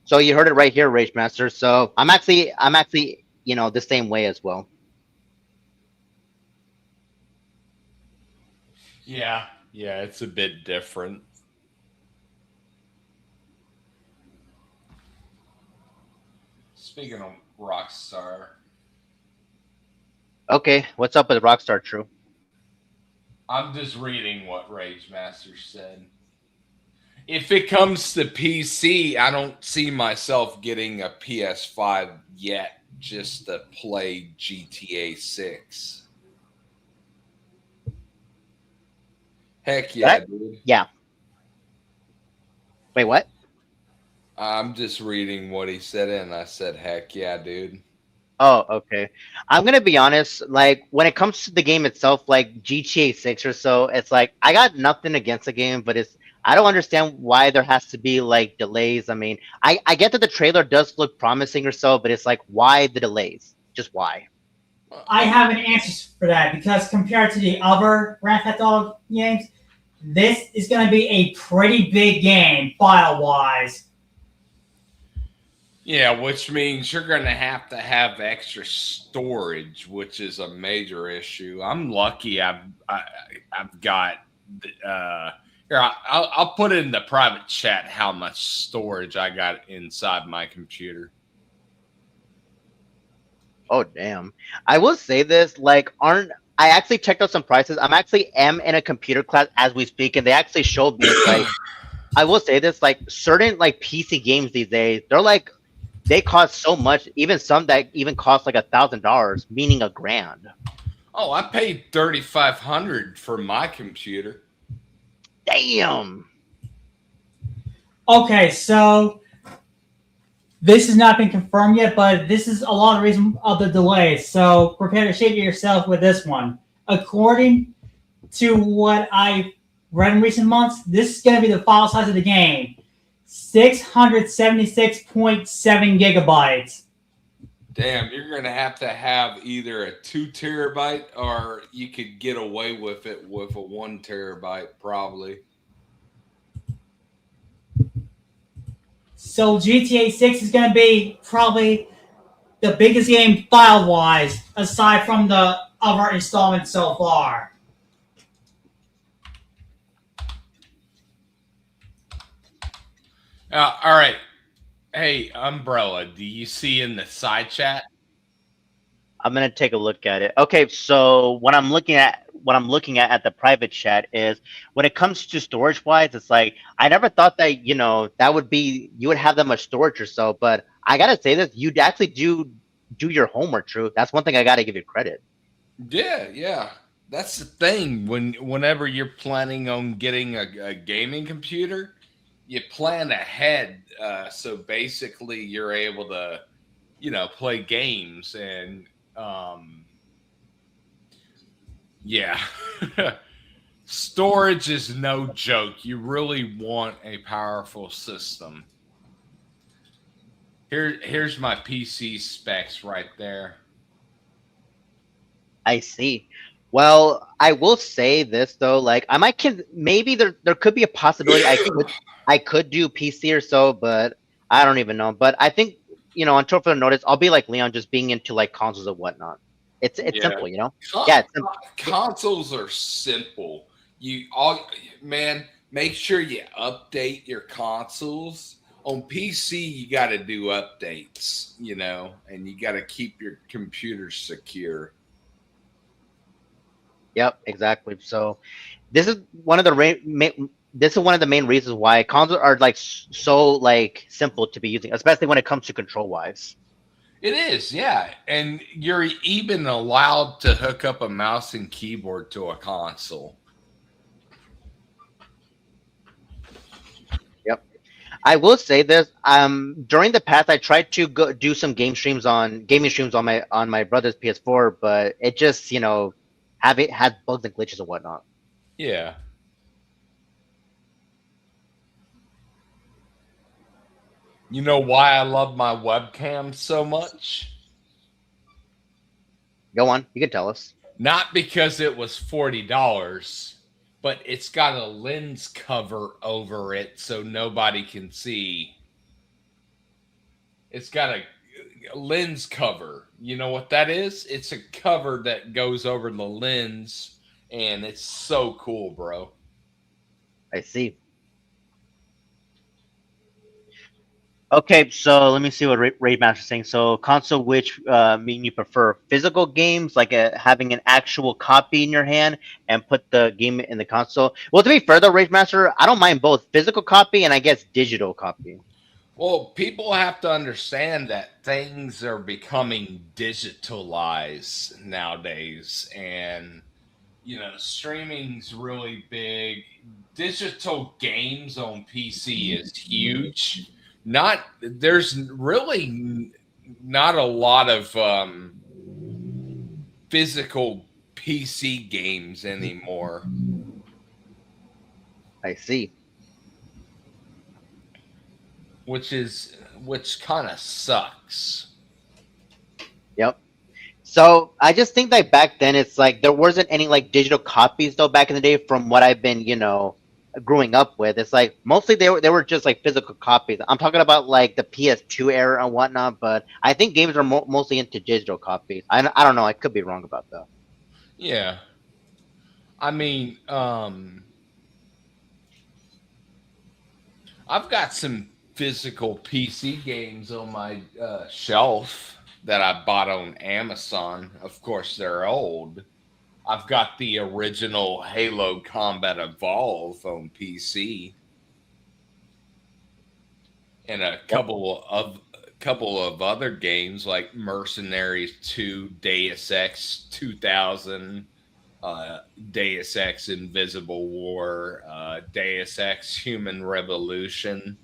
So you heard it right here, Rage Master. So I'm actually, the same way as well. Yeah, yeah, it's a bit different. Speaking of Rockstar, Okay, what's up with Rockstar True? I'm just reading what Rage Master said. If it comes to PC, I don't see myself getting a PS5 yet just to play GTA 6. Heck yeah, That dude. yeah. Wait, what? I'm just reading what he said, and I said, "Heck yeah, dude." Oh, okay. I'm gonna be honest. Like when it comes to the game itself, like GTA 6 or so, it's like I got nothing against the game, but it's I don't understand why there has to be like delays. I mean, I get that the trailer does look promising or so, but it's like why the delays? Just why? I have an answer for that because compared to the other Grand Theft Auto games, this is going to be a pretty big game file wise. Yeah, which means you're going to have extra storage, which is a major issue. I'm lucky. I've got here. I'll put it in the private chat how much storage I got inside my computer. Oh damn. I will say this, like aren't I actually checked out some prices. I'm actually am in a computer class as we speak, and they actually showed me it's like I will say this, like certain like PC games these days, they're like they cost so much, even some that even cost like $1,000, meaning a grand. Oh, I paid 3,500 for my computer. Damn. Okay, so this has not been confirmed yet, but this is a lot of reason of the delay. So prepare to shake yourself with this one. According to what I read in recent months, this is going to be the file size of the game: 676.7 gigabytes. Damn, you're going to have either a 2 terabyte or you could get away with it with a 1 terabyte, probably. So GTA 6 is going to be probably the biggest game file wise, aside from the other installments so far. All right. Hey, Umbrella, do you see in the side chat? I'm gonna take a look at it. Okay, so what I'm looking at the private chat is when it comes to storage wise, it's like I never thought that that would be you would have that much storage or so. But I gotta say this, you actually do your homework. True, that's one thing I gotta give you credit. Yeah, yeah. That's the thing. Whenever you're planning on getting a gaming computer, you plan ahead. So basically, you're able to, play games and yeah. Storage is no joke. You really want a powerful system. Here's my PC specs right there. I see. Well, I will say this though, like I might can maybe there could be a possibility I could do PC or so, but I don't even know. But I think until further notice, I'll be like Leon, just being into like consoles and whatnot. It's Yeah, simple. Con- Yeah, it's simple. consoles are simple. You all man, make sure you update your consoles. On PC, you got to do updates, and you got to keep your computer secure. Yep, exactly. So this is one of the this is one of the main reasons why consoles are like so like simple to be using, especially when it comes to control wise. It is, yeah. And you're even allowed to hook up a mouse and keyboard to a console. Yep. I will say this. During the past, I tried to go do some gaming streams on my brother's PS4, but it just have it had bugs and glitches and whatnot. Yeah. You know why I love my webcam so much? Go on, you can tell us. Not because it was $40, but it's got a lens cover over it so nobody can see. It's got a lens cover. You know what that is? It's a cover that goes over the lens, and it's so cool, bro. I see. Okay, so let me see what Raid Master's saying. So console, which mean you prefer physical games, like having an actual copy in your hand and put the game in the console. Well, to be fair though, Raid Master, I don't mind both physical copy and I guess digital copy. Well, people have to understand that things are becoming digitalized nowadays, and streaming's really big. Digital games on PC is huge. not there's really not a lot of physical PC games anymore, I see. which kind of sucks. Yep. So I just think that back then it's like there wasn't any like digital copies though back in the day from what I've been, growing up with. It's like mostly they were just like physical copies. I'm talking about like the PS2 era and whatnot, but I think games are mostly into digital copies. I don't know. I could be wrong about that. Yeah. I mean, I've got some physical PC games on my shelf that I bought on Amazon. Of course, they're old. I've got the original Halo Combat Evolve on PC and a Yep. couple of other games like Mercenaries 2, Deus Ex 2000, uh, Deus Ex Invisible War, Deus Ex Human Revolution.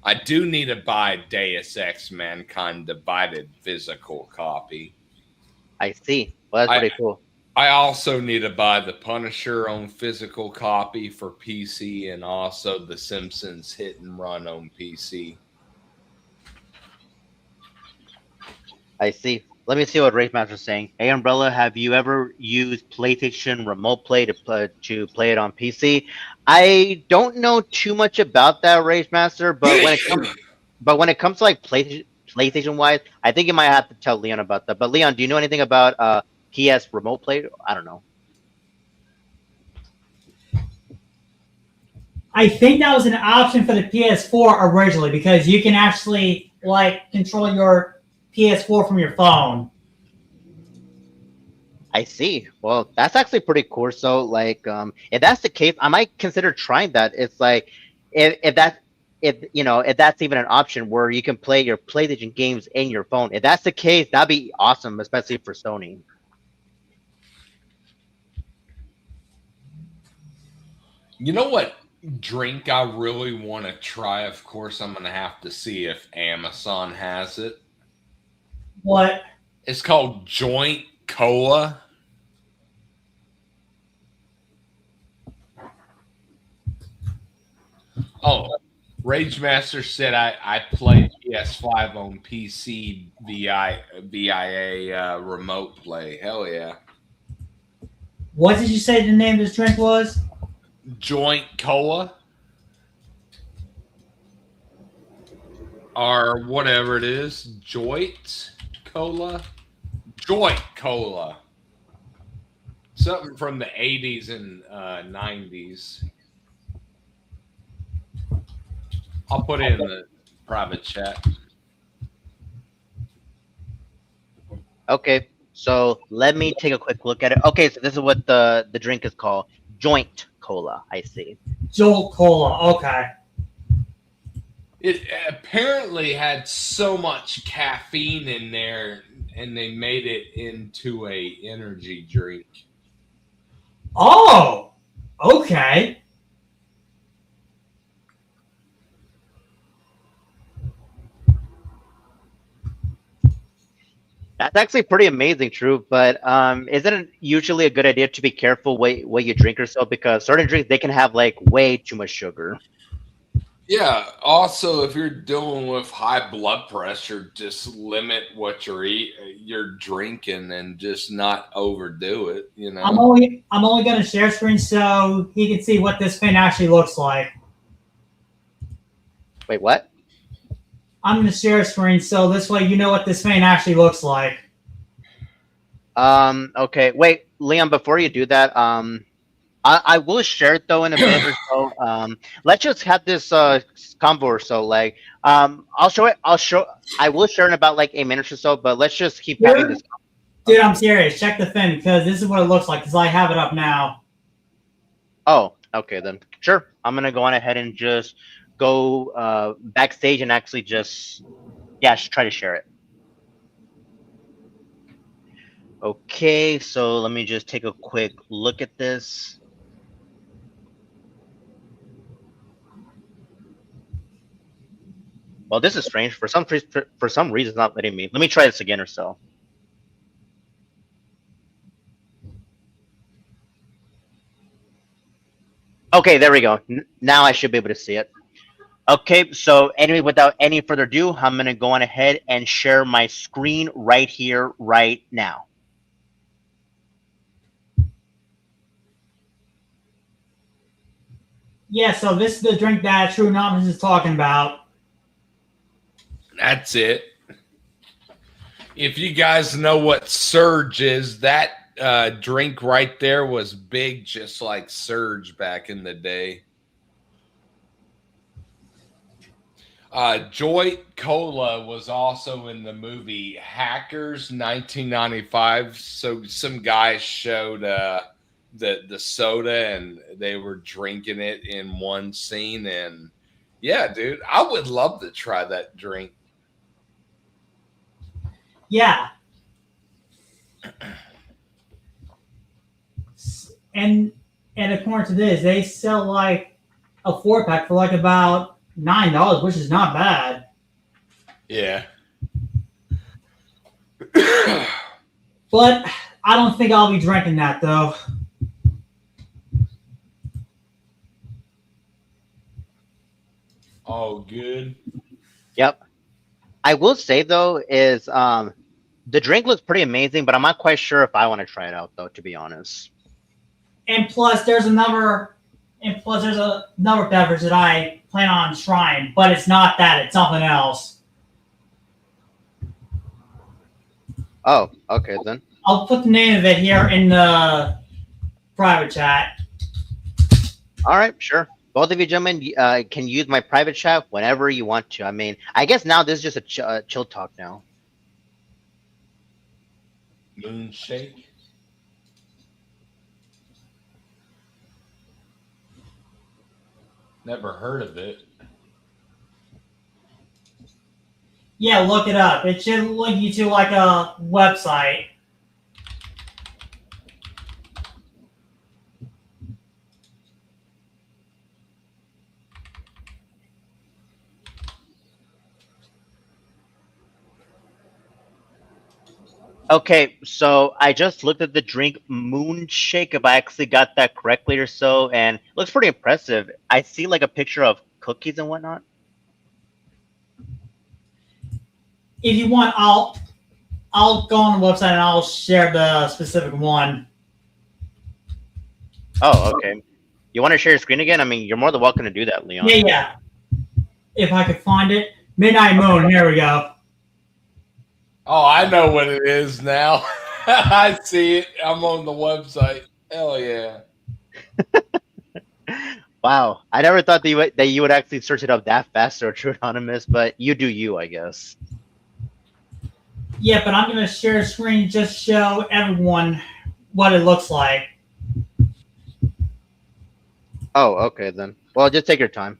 I do need to buy Deus Ex Mankind Divided physical copy. I see. Well, that's I pretty cool. I also need to buy the Punisher on physical copy for PC and also the Simpsons Hit and Run on PC. I see. Let me see what Race Master's saying. Hey, Umbrella, have you ever used PlayStation Remote Play to play it on PC? I don't know too much about that, Race Master, but when it comes to like PlayStation wise, I think you might have to tell Leon about that. But Leon, do you know anything about PS Remote Play? I don't know. I think that was an option for the PS4 originally because you can actually like control your PS4 from your phone. I see. Well, that's actually pretty cool. So, like, if that's the case, I might consider trying that. It's like, if that, if that's even an option where you can play your PlayStation games in your phone. If that's the case, that'd be awesome, especially for Sony. You know what drink I really want to try? Of course, I'm going to have to see if Amazon has it. What? It's called Joint Cola. Oh, Rage Master said I play PS5 on PC via remote play. Hell yeah. What did you say the name of this drink was? Joint Cola or whatever it is. Joint Cola? Joint Cola. Something from the 80s and 90s. I'll put it in the private chat. Okay, so let me take a quick look at it. Okay, so this is what the drink is called. Joint Cola. I see. Jolt Cola. Okay. It apparently had so much caffeine in there, and they made it into a energy drink. Oh. Okay. That's actually pretty amazing, true. But isn't it usually a good idea to be careful what you drink or so? Because certain drinks they can have like way too much sugar. Yeah. Also, if you're dealing with high blood pressure, just limit what you're drinking, and just not overdo it. You I'm know. only gonna share screen so he can see what this thing actually looks like. Wait, what? I'm gonna share screen so this way you know what this thing actually looks like. Okay. Wait, Leon. Before you do that, I will share it though in a bit or so. Let's just have this convo or so. Like, I'll show it. I will share in about like 8 minutes or so. But let's just keep having this. Dude, I'm serious. Check the thing because this is what it looks like. Because I have it up now. Oh, okay then. Sure. I'm gonna go on ahead and just go backstage and actually just try to share it. Okay, so let me just take a quick look at this. Well, this is strange. For some reason, it's not letting me. Let me try this again or so. Okay, there we go. Now I should be able to see it. Okay, so anyway, without any further ado, I'm gonna go on ahead and share my screen right here, right now. Yeah, so this is the drink that True Novice is talking about. That's it. If you guys know what Surge is, that drink right there was big, just like Surge back in the day. Joy Cola was also in the movie Hackers 1995. So some guys showed the soda and they were drinking it in one scene. And yeah, dude, I would love to try that drink. Yeah. And according to this, they sell like a 4-pack for like about $9, which is not bad. Yeah. But I don't think I'll be drinking that though. Oh, good. Yep. I will say though is the drink looks pretty amazing, but I'm not quite sure if I want to try it out though, to be honest. And plus, there's another beverage that I plan on trying, but it's not that; it's something else. Oh, okay then. I'll put the name of it here in the private chat. All right, sure. Both of you gentlemen can use my private chat whenever you want to. I mean, I guess now this is just a chill talk now. Moonshake. Never heard of it. Yeah, look it up. It should link you to like a website. Okay, so I just looked at the drink Moonshake, if I actually got that correctly or so, and it looks pretty impressive. I see like a picture of cookies and whatnot. If you want, I'll go on the website and I'll share the specific one. Oh, okay. You want to share your screen again? I mean, you're more than welcome to do that, Leon. Yeah. If I could find it. Midnight Moon, here we go. Oh, I know what it is now. I see it. I'm on the website. Hell yeah. Wow, I never thought that you would actually search it up that fast or True Anonymous, but you do you, I guess. Yeah, but I'm going to share a screen just show everyone what it looks like. Oh, okay then. Well, just take your time.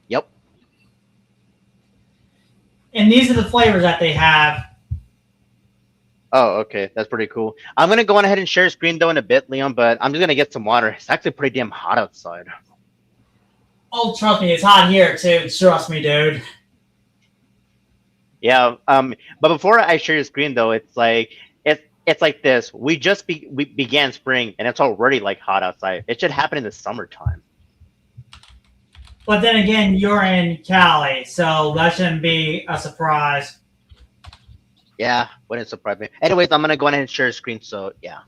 Yep. And these are the flavors that they have. Oh, okay. That's pretty cool. I'm going to go on ahead and share screen though in a bit, Leon, but I'm just going to get some water. It's actually pretty damn hot outside. Oh, trust me, it's hot here too. Trust me, dude. Yeah. But before I share your screen though, it's like this. We began spring and it's already like hot outside. It should happen in the summertime. But then again, you're in Cali, so that shouldn't be a surprise. Yeah, wouldn't surprise me. Anyways, I'm gonna go ahead and share a screen. So yeah.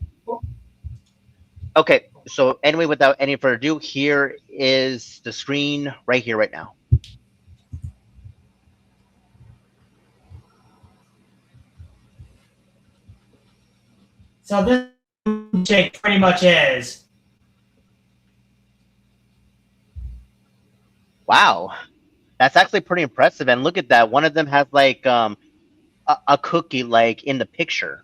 Okay. So anyway, without any further ado, here is the screen right here, right now. So this shake pretty much is. Wow, that's actually pretty impressive. And look at that. One of them has like a cookie like in the picture.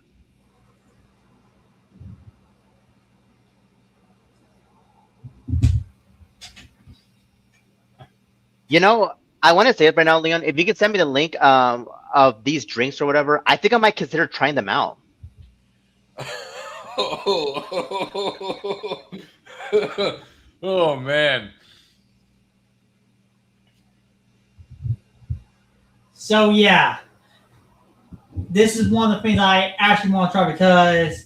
You know, I want to say it right now, Leon. If you could send me the link of these drinks or whatever, I think I might consider trying them out. Oh man. So yeah, this is one of the things I actually want to try because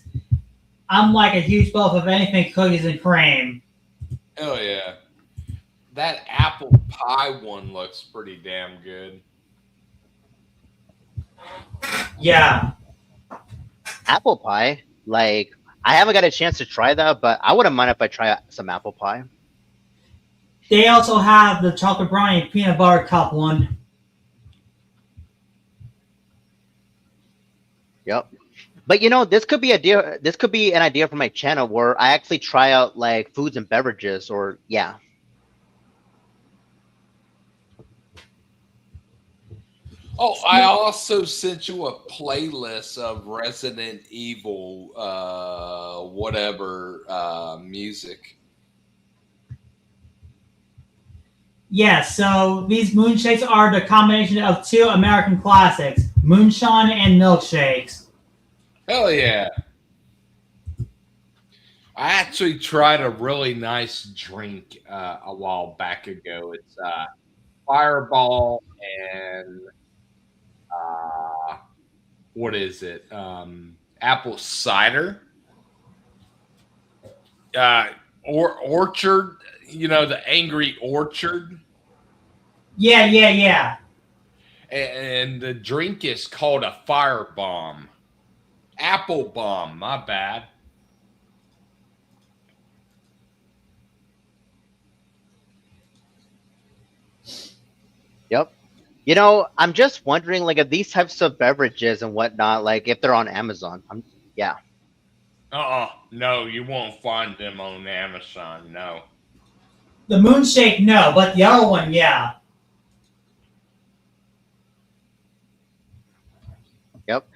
I'm like a huge buff of anything cookies and cream. Oh yeah. That apple pie one looks pretty damn good. Yeah, Apple pie, like I haven't got a chance to try that, but I wouldn't mind if I try some apple pie. they also have the chocolate brownie peanut butter cup one. Yep. But this could be idea. This could be an idea for my channel where I actually try out like foods and beverages, or yeah. Oh, I also sent you a playlist of Resident Evil, whatever music. Yeah, so these moonshakes are the combination of two American classics, moonshine and milkshakes. Hell yeah! I actually tried a really nice drink a while back ago. It's Fireball and what is it? Apple cider. Uh, or orchard. You know the Angry Orchard. Yeah, yeah, yeah. And the drink is called a fire bomb. Apple bomb, my bad. Yep. I'm just wondering, like, if these types of beverages and whatnot, like, if they're on Amazon. Yeah. No, you won't find them on Amazon. No. The moonshake, no, but the other one, yeah. Yep.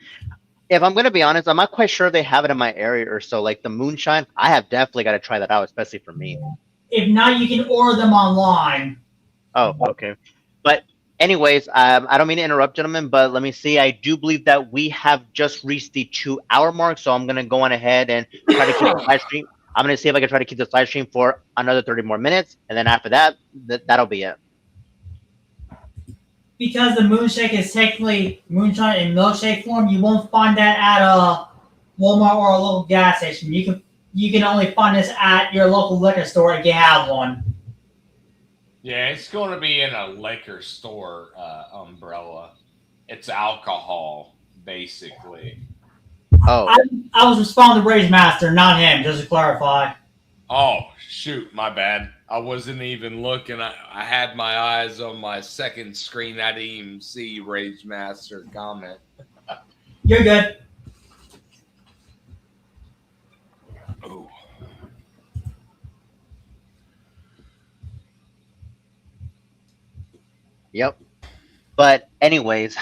If I'm gonna be honest, I'm not quite sure if they have it in my area or so. Like the moonshine, I have definitely got to try that out, especially for me. If not, you can order them online. Oh, okay. But anyways, I don't mean to interrupt, gentlemen, but let me see. I do believe that we have just reached the 2 hour mark, so I'm gonna go on ahead and try to keep the live stream. I'm gonna see if I can try to keep this live stream for another 30 more minutes, and then after that, that'll be it. Because the moonshake is technically moonshine in milkshake form, you won't find that at a Walmart or a local gas station. You can only find this at your local liquor store if you have one. Yeah, it's going to be in a liquor store umbrella. It's alcohol, basically. Oh, I was responding to Rage Master, not him, just to clarify. Oh, shoot, my bad. I wasn't even looking. I had my eyes on my second screen. I didn't even see Rage Master comment. You're good. Oh. yep. But anyways,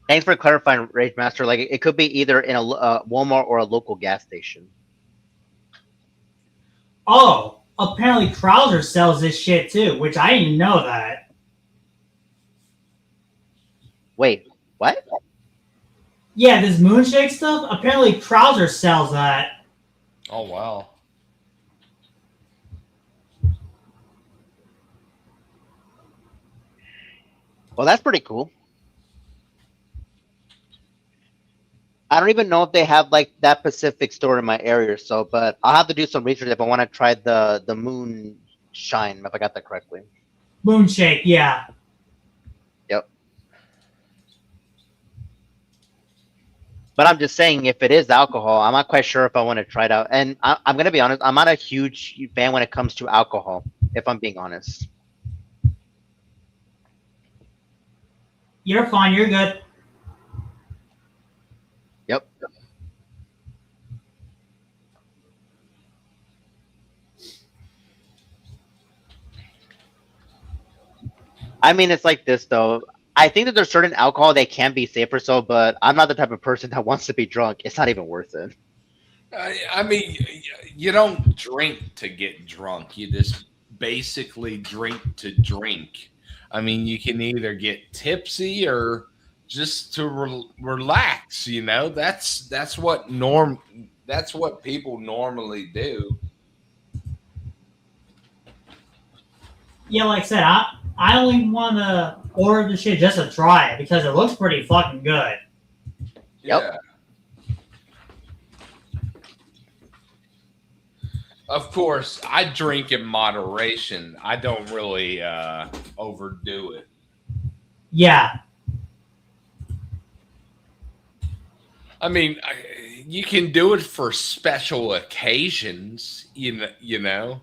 thanks for clarifying, Rage Master. Like it could be either in a Walmart or a local gas station. Oh, apparently Krauser sells this shit too, which I didn't know that. Wait, what? Yeah, this moonshake stuff, apparently Krauser sells that. Oh, wow. Well, that's pretty cool. I don't even know if they have like that Pacific store in my area or so, but I'll have to do some research if I want to try the moonshine, if I got that correctly. Moonshake, yeah. Yep. But I'm just saying, if it is alcohol, I'm not quite sure if I want to try it out. And I'm going to be honest, I'm not a huge fan when it comes to alcohol, if I'm being honest. You're fine, you're good. Yep. I mean, it's like this, though. I think that there's certain alcohol that can be safer so, but I'm not the type of person that wants to be drunk. It's not even worth it. I mean, you don't drink to get drunk. You just basically drink to drink. I mean, you can either get tipsy or just to relax. You know, that's what That's what people normally do. Yeah, like I said, I only want to order the shit just to try it because it looks pretty fucking good. Yep. Yeah. Of course, I drink in moderation. I don't really overdo it. Yeah, I mean, you can do it for special occasions, you know,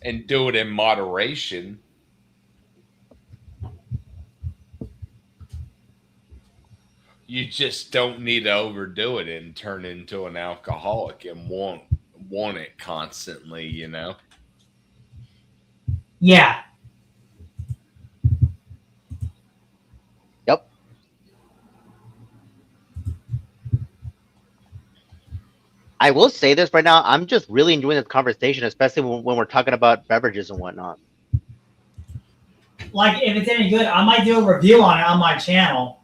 and do it in moderation. You just don't need to overdo it and turn into an alcoholic and want it constantly, you know. yeah. Yep. I will say this right now. I'm just really enjoying this conversation, especially when we're talking about beverages and whatnot. Like if it's any good, I might do a review on it on my channel.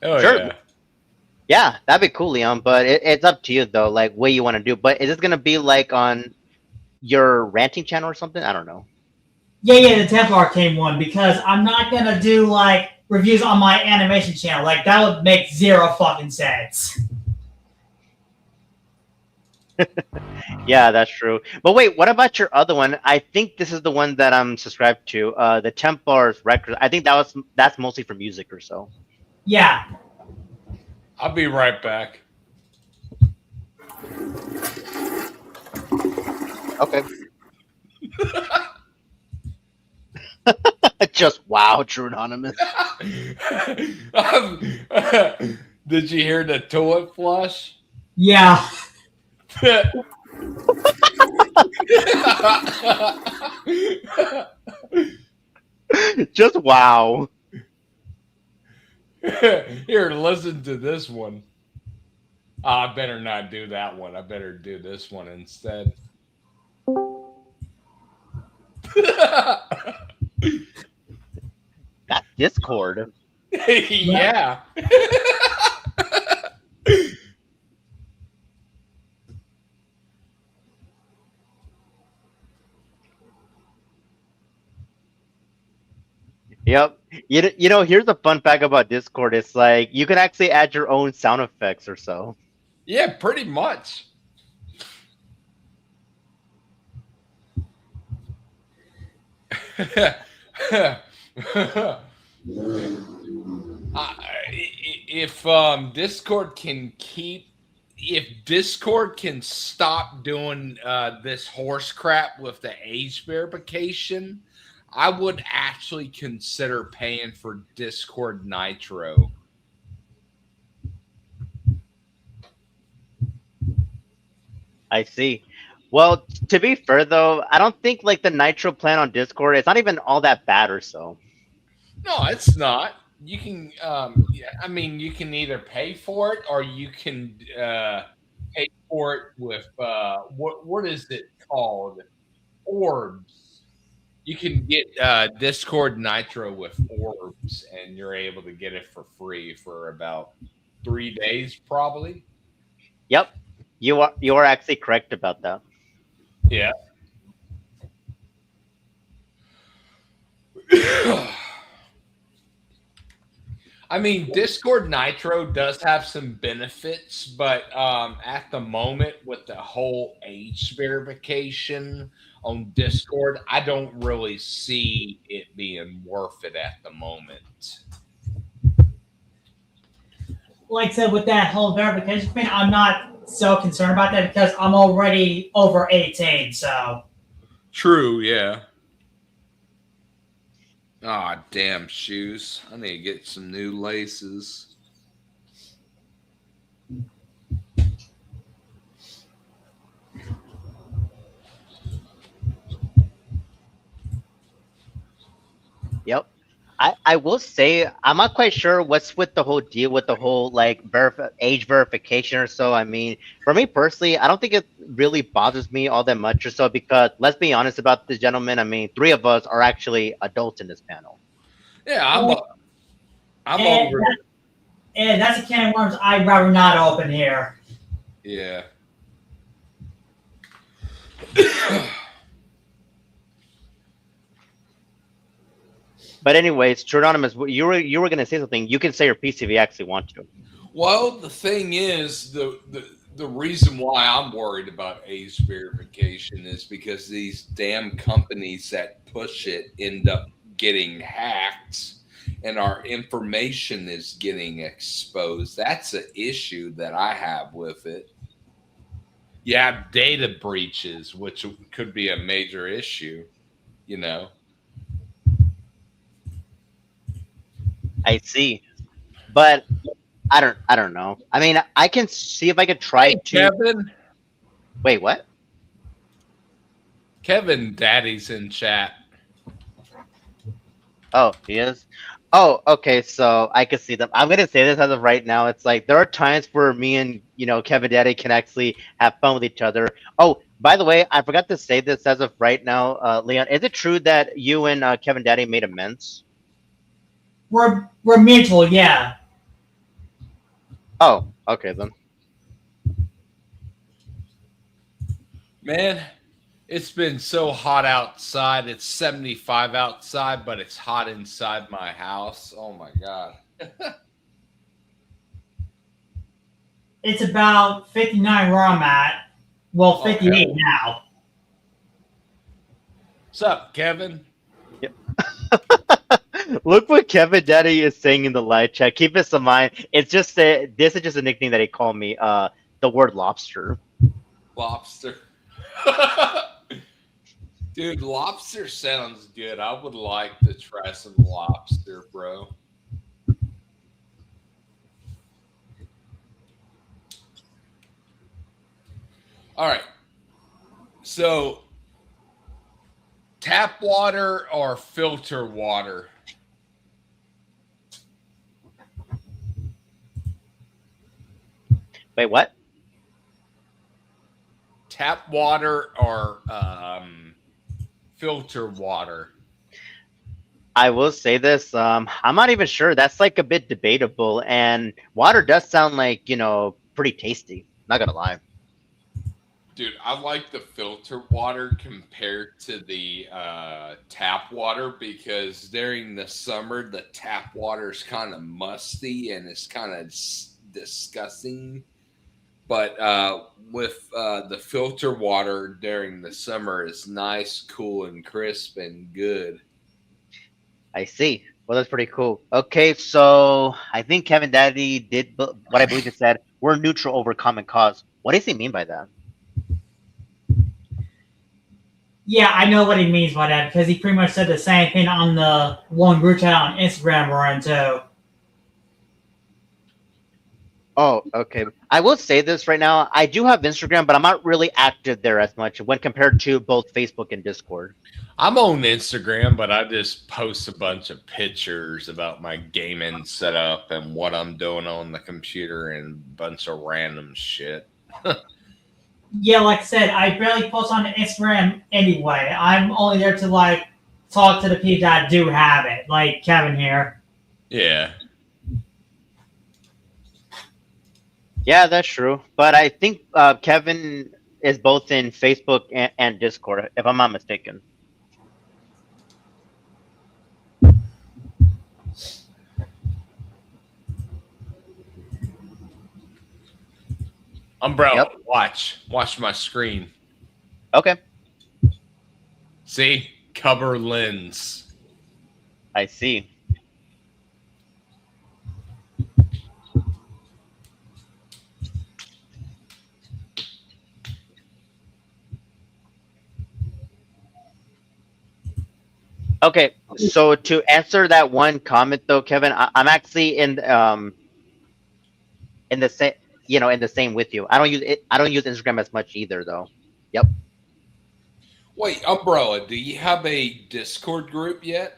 Oh Sure. yeah. Yeah, that'd be cool, Leon. But it's up to you though, like what you want to do. But is this gonna be like on your ranting channel or something? I don't know. Yeah, the Temple Arcane one because I'm not gonna do like reviews on my animation channel. Like that would make zero fucking sense. Yeah, that's true. But wait, what about your other one? I think this is the one that I'm subscribed to. The Templars Records. I think that's mostly for music or so. Yeah, I'll be right back. Okay. Just wow, True Anonymous. Did you hear the toilet flush? yeah. Just wow. Here, listen to this one. I better not do that one. I better do this one instead. That's Discord. Yeah. Yep. You know, here's a fun fact about Discord. It's like you can actually add your own sound effects or so. Yeah, pretty much. If Discord can keep, if Discord can stop doing this horse crap with the age verification, I would actually consider paying for Discord Nitro. I see. Well, to be fair though, I don't think like the Nitro plan on Discord, it's not even all that bad or so. No, it's not. You can, yeah, I mean, you can either pay for it or you can pay for it with what is it called? Orbs. You can get Discord Nitro with orbs, and you're able to get it for free for about 3 days, probably. Yep. You are actually correct about that. Yeah. I mean, Discord Nitro does have some benefits, but at the moment, with the whole age verification on Discord, I don't really see it being worth it at the moment. Like I said, with that whole verification thing, I'm not so concerned about that because I'm already over 18. So True, yeah. Ah, damn shoes. I need to get some new laces. Yep. I will say I'm not quite sure what's with the whole deal with the whole like age verification or so. I mean, for me personally, I don't think it really bothers me all that much or so because let's be honest about this gentleman. I mean, three of us are actually adults in this panel. Yeah, I'm and, over. and that's a can of worms I'd rather not open here. Yeah. But anyways, Geronimo, you were gonna say something. You can say your piece if you actually want to. Well, the thing is, the reason why I'm worried about age verification is because these damn companies that push it end up getting hacked and our information is getting exposed. That's an issue that I have with it. You have data breaches, which could be a major issue, you know. I see, but I don't know. I mean, I can see if I could try Hey, to. Kevin. Wait, what? Kevin Daddy's in chat. Oh, he is. Oh, okay. So I can see them. I'm gonna say this as of right now. It's like there are times where me and Kevin Daddy can actually have fun with each other. Oh, by the way, I forgot to say this as of right now, Leon. Is it true that you and Kevin Daddy made amends? We're mutual, yeah. Oh, okay then. Man, it's been so hot outside. It's 75 outside, but it's hot inside my house. Oh my God. It's about 59 where I'm at. Well, Oh, 58 hell. now. What's up, Kevin? Yep. Look what Kevin Daddy is saying in the live chat. Keep this in mind. It's just this is just a nickname that he called me. The word lobster. Lobster. Dude, lobster sounds good. I would like to try some lobster, bro. All right. So, tap water or filter water? Wait, what? Tap water or filter water? I will say this. I'm not even sure. That's like a bit debatable. And water does sound like pretty tasty. Not gonna lie. Dude, I like the filter water compared to the tap water because during the summer, the tap water is kind of musty and it's kind of disgusting. But with the filter water during the summer, it's nice, cool, and crisp and good. I see. Well, that's pretty cool. Okay, so I think Kevin Daddy did what I believe he said. We're neutral over common cause. What does he mean by that? Yeah, I know what he means by that because he pretty much said the same thing on the one group chat on Instagram we're in too. Oh, okay. I will say this right now. I do have Instagram, but I'm not really active there as much when compared to both Facebook and Discord. I'm on Instagram, but I just post a bunch of pictures about my gaming setup and what I'm doing on the computer and a bunch of random shit. Yeah, like I said, I barely post on Instagram anyway. I'm only there to like talk to the people that do have it, like Kevin here. Yeah. Yeah, that's true. But I think Kevin is both in Facebook and Discord, if I'm not mistaken. Umbrella, Yep. watch my screen. Okay, See? Cover lens. I see. Okay, so to answer that one comment though, Kevin, I'm actually in the same in the same with you. I don't use it. I don't use Instagram as much either though. Yep. Wait, Umbrella, do you have a Discord group yet?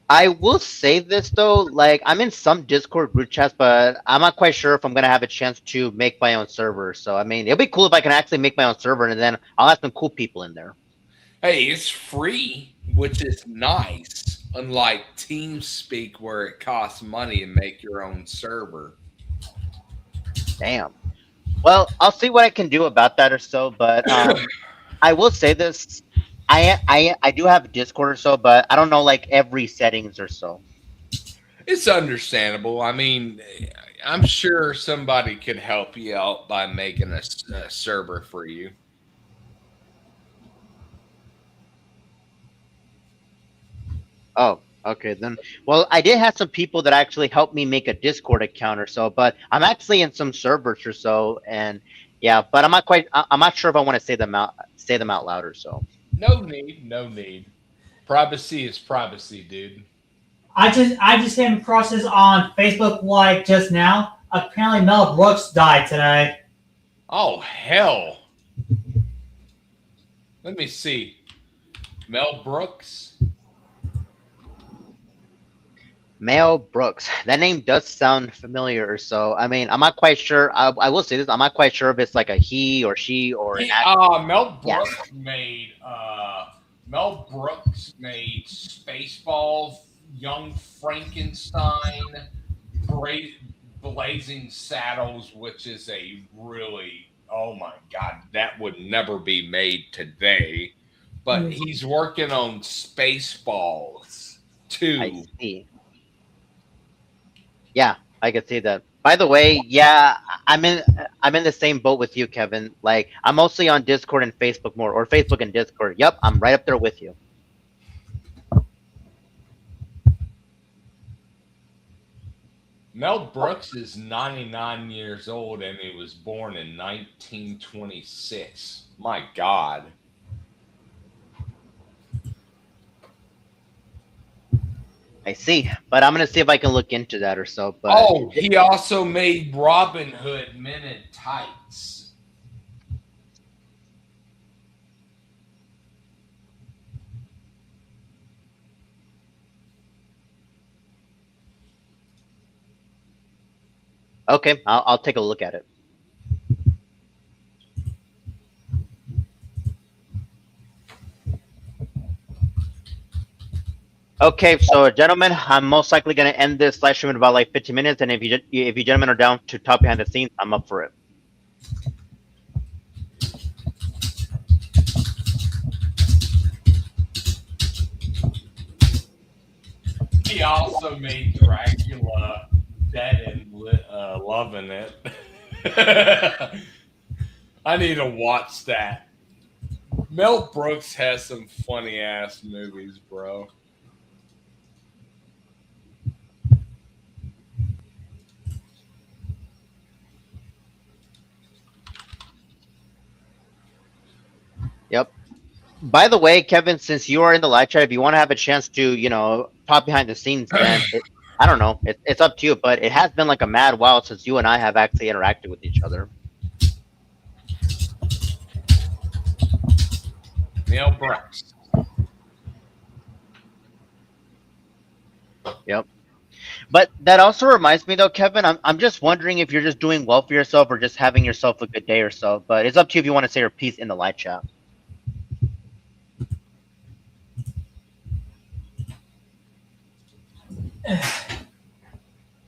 I will say this though, like I'm in some Discord group chats, but I'm not quite sure if I'm gonna have a chance to make my own server. So I mean, it'll be cool if I can actually make my own server, and then I'll have some cool people in there. Hey, it's free, which is nice. Unlike TeamSpeak, where it costs money to make your own server. Damn. Well, I'll see what I can do about that or so. But I will say this: I do have Discord or so, but I don't know like every settings or so. It's understandable. I mean, I'm sure somebody could help you out by making a server for you. Oh, okay then. Well, I did have some people that actually helped me make a Discord account or so, but I'm actually in some servers or so, and yeah, but I'm not quite. I'm not sure if I want to say them out loud or so. No need, no need. Privacy is privacy, dude. I just came across this on Facebook like just now. Apparently Mel Brooks died today. Oh hell. Let me see. Mel Brooks. Mel Brooks. That name does sound familiar or so. I mean, I'm not quite sure. I will say this: I'm not quite sure if it's like a he or she or an He act. Mel Yeah, Brooks made Spaceballs, Young Frankenstein, Bra- Blazing Saddles, which is a really, oh my god, that would never be made today. But he's working on Spaceballs I too. see. Yeah, I could see that. By the way, yeah, I'm in I'm in the same boat with you, Kevin. Like I'm mostly on Discord and Facebook more, or Facebook and Discord. Yep, I'm right up there with you. Mel Brooks is 99 years old and he was born in 1926. My God. I see, but I'm gonna see if I can look into that or so. But Oh, he also made Robin Hood Men in Tights. okay, I'll take a look at it. Okay, so gentlemen, I'm most likely gonna end this live stream in about like 15 minutes, and if you gentlemen are down to talk behind the scenes, I'm up for it. He also made Dracula Dead and Loving It. I need to watch that. Mel Brooks has some funny ass movies, bro. Yep. By the way, Kevin, since you are in the live chat, if you want to have a chance to, talk behind the scenes, then I don't know. It's up to you, but it has been like a mad while since you and I have actually interacted with each other. Mel Brooks. Yep. But that also reminds me, though, Kevin, I'm just wondering if you're just doing well for yourself or just having yourself a good day or so. But it's up to you if you want to say your piece in the live chat.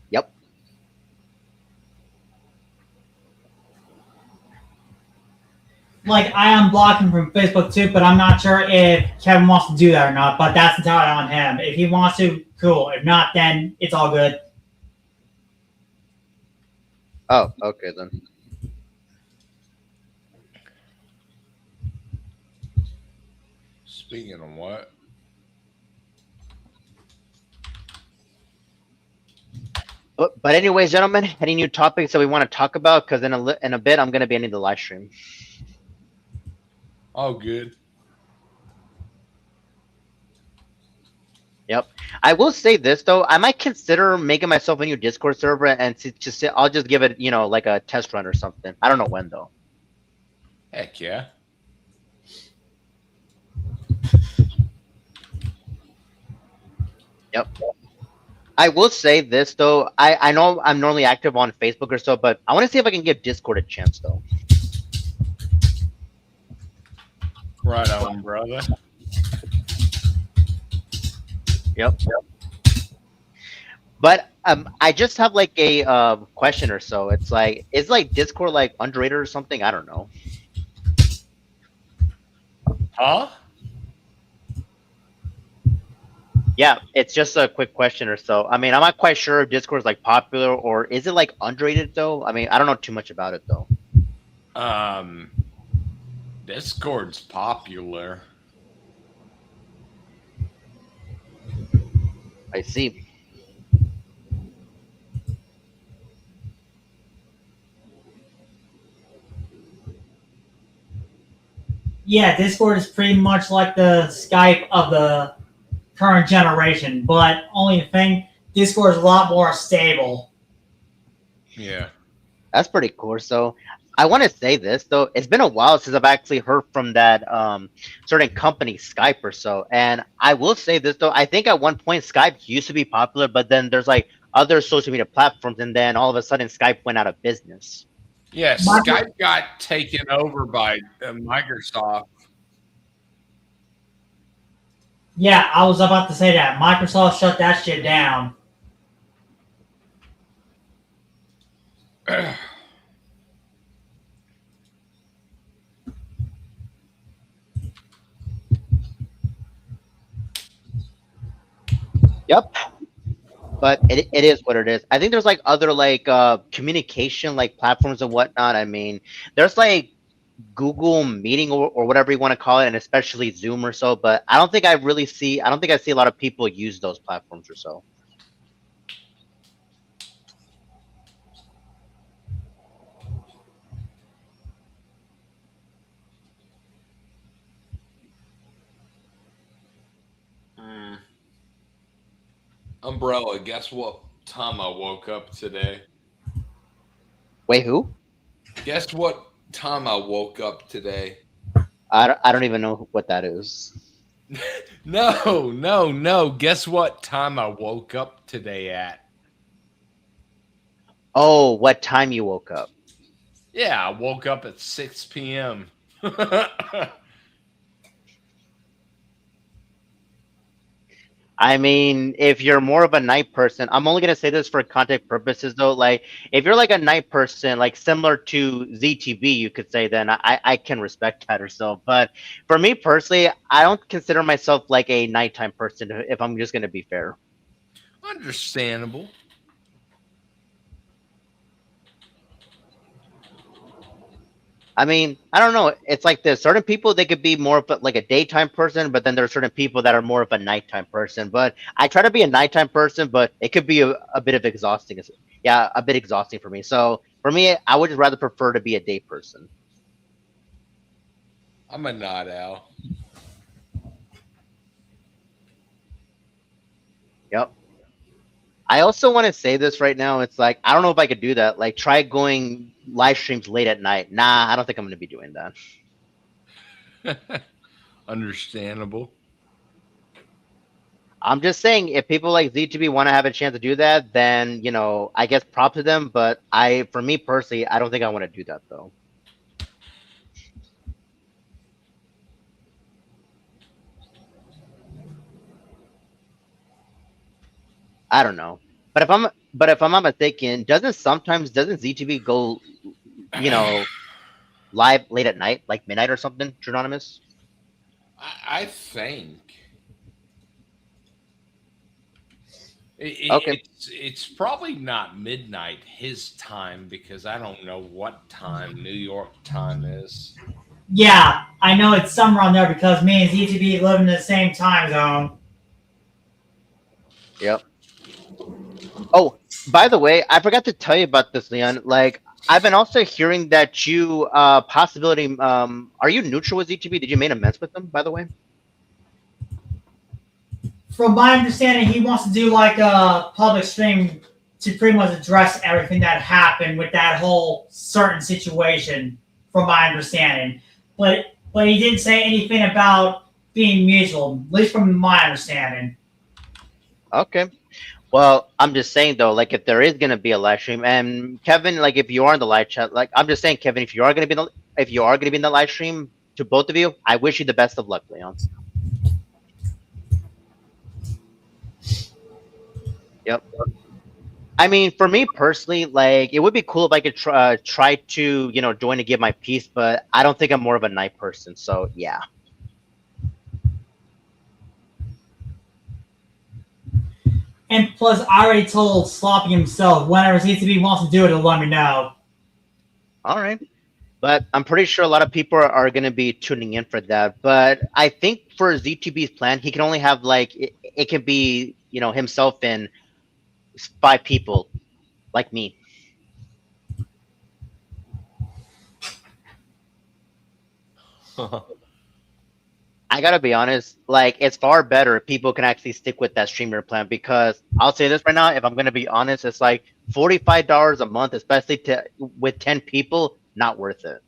Yep. Like I unblocked him from Facebook too, but I'm not sure if Kevin wants to do that or not. But that's entirely on him. If he wants to, cool. If not, then it's all good. Oh, okay then. Speaking of what? But anyways, gentlemen, any new topics that we want to talk about? Because in a bit, I'm gonna be ending the live stream. Oh, good. Yep. I will say this though, I might consider making myself a new Discord server and I'll just give it, like a test run or something. I don't know when though. Heck yeah. Yep. I will say this though, I know I'm normally active on Facebook or so, but I want to see if I can give Discord a chance though. Right on, brother. Yep. But I just have like a question or so. It's like, is like Discord like underrated or something? I don't know. Huh? Yeah, it's just a quick question or so. I mean, I'm not quite sure if Discord is like popular or is it like underrated though. I mean, I don't know too much about it though. Um, Discord's popular. I see. Yeah, Discord is pretty much like the Skype of the current generation, but only thing, Discord is a lot more stable. Yeah. That's pretty cool. So I want to say this though. It's been a while since I've actually heard from that certain company, Skype or so. And I will say this though. I think at one point Skype used to be popular, but then there's like other social media platforms, and then all of a sudden Skype went out of business. Yeah, Micro- Skype got taken over by Microsoft. yeah, I was about to say that. Microsoft shut that shit down. Yep. But it is what it is. I think there's like other like communication like platforms and whatnot. I mean, there's like Google Meeting or whatever you want to call it, and especially Zoom or so. But I don't think I see a lot of people use those platforms or so. Mm. Umbrella, guess what time I woke up today? Wait, who? Guess what time I woke up today? I don't even know what that is. No, no, no. Guess what time I woke up today at? Oh, what time you woke up? Yeah, I woke up at 6 p.m. I mean, if you're more of a night person, I'm only gonna say this for context purposes though. Like, if you're like a night person, like similar to ZTB, you could say, then I can respect that or so. But for me personally, I don't consider myself like a nighttime person. If I'm just gonna be fair. Understandable. I mean, I don't know. It's like there's certain people they could be more of like a daytime person, but then there's certain people that are more of a nighttime person. But I try to be a nighttime person, but it could be a bit of exhausting. Yeah, a bit exhausting for me. So for me, I would just rather prefer to be a day person. I'm a night owl. Yep. I also want to say this right now. It's like I don't know if I could do that. Like try going live streams late at night. Nah, I don't think I'm going to be doing that. Understandable. I'm just saying, if people like Z2B want to have a chance to do that, then I guess props to them. But for me personally, I don't think I want to do that though. I don't know. But if I'm not mistaken, doesn't Z2B go, you know, live late at night, like midnight or something? Anonymous. I think Okay. it's probably not midnight his time because I don't know what time New York time is. Yeah, I know it's somewhere on there because me and ZTB live in the same time zone. Yep. Oh, by the way, I forgot to tell you about this, Leon. Like, I've been also hearing that you possibility are you neutral with ZTB? Did you make amends with them, by the way? From my understanding, he wants to do like a public stream to pretty much address everything that happened with that whole certain situation. From my understanding, but he didn't say anything about being mutual, at least from my understanding. Okay. Well, I'm just saying though, like if there is gonna be a live stream, and Kevin, like if you are in the live chat, like I'm just saying, Kevin, if you are gonna be in the live stream, to both of you, I wish you the best of luck, Leon. Yep. I mean, for me personally, like it would be cool if I could try to join and give my piece, but I don't think I'm more of a night person. So yeah. And plus, I already told Sloppy himself whenever CCB wants to do it, he'll let me know. All right. But I'm pretty sure a lot of people are going to be tuning in for that. But I think for ZTB's plan, he can only have like it can be himself and 5 people like me. I gotta be honest, like it's far better if people can actually stick with that streamer plan because I'll say this right now, if I'm gonna be honest, it's like $45 a month, especially with 10 people, not worth it.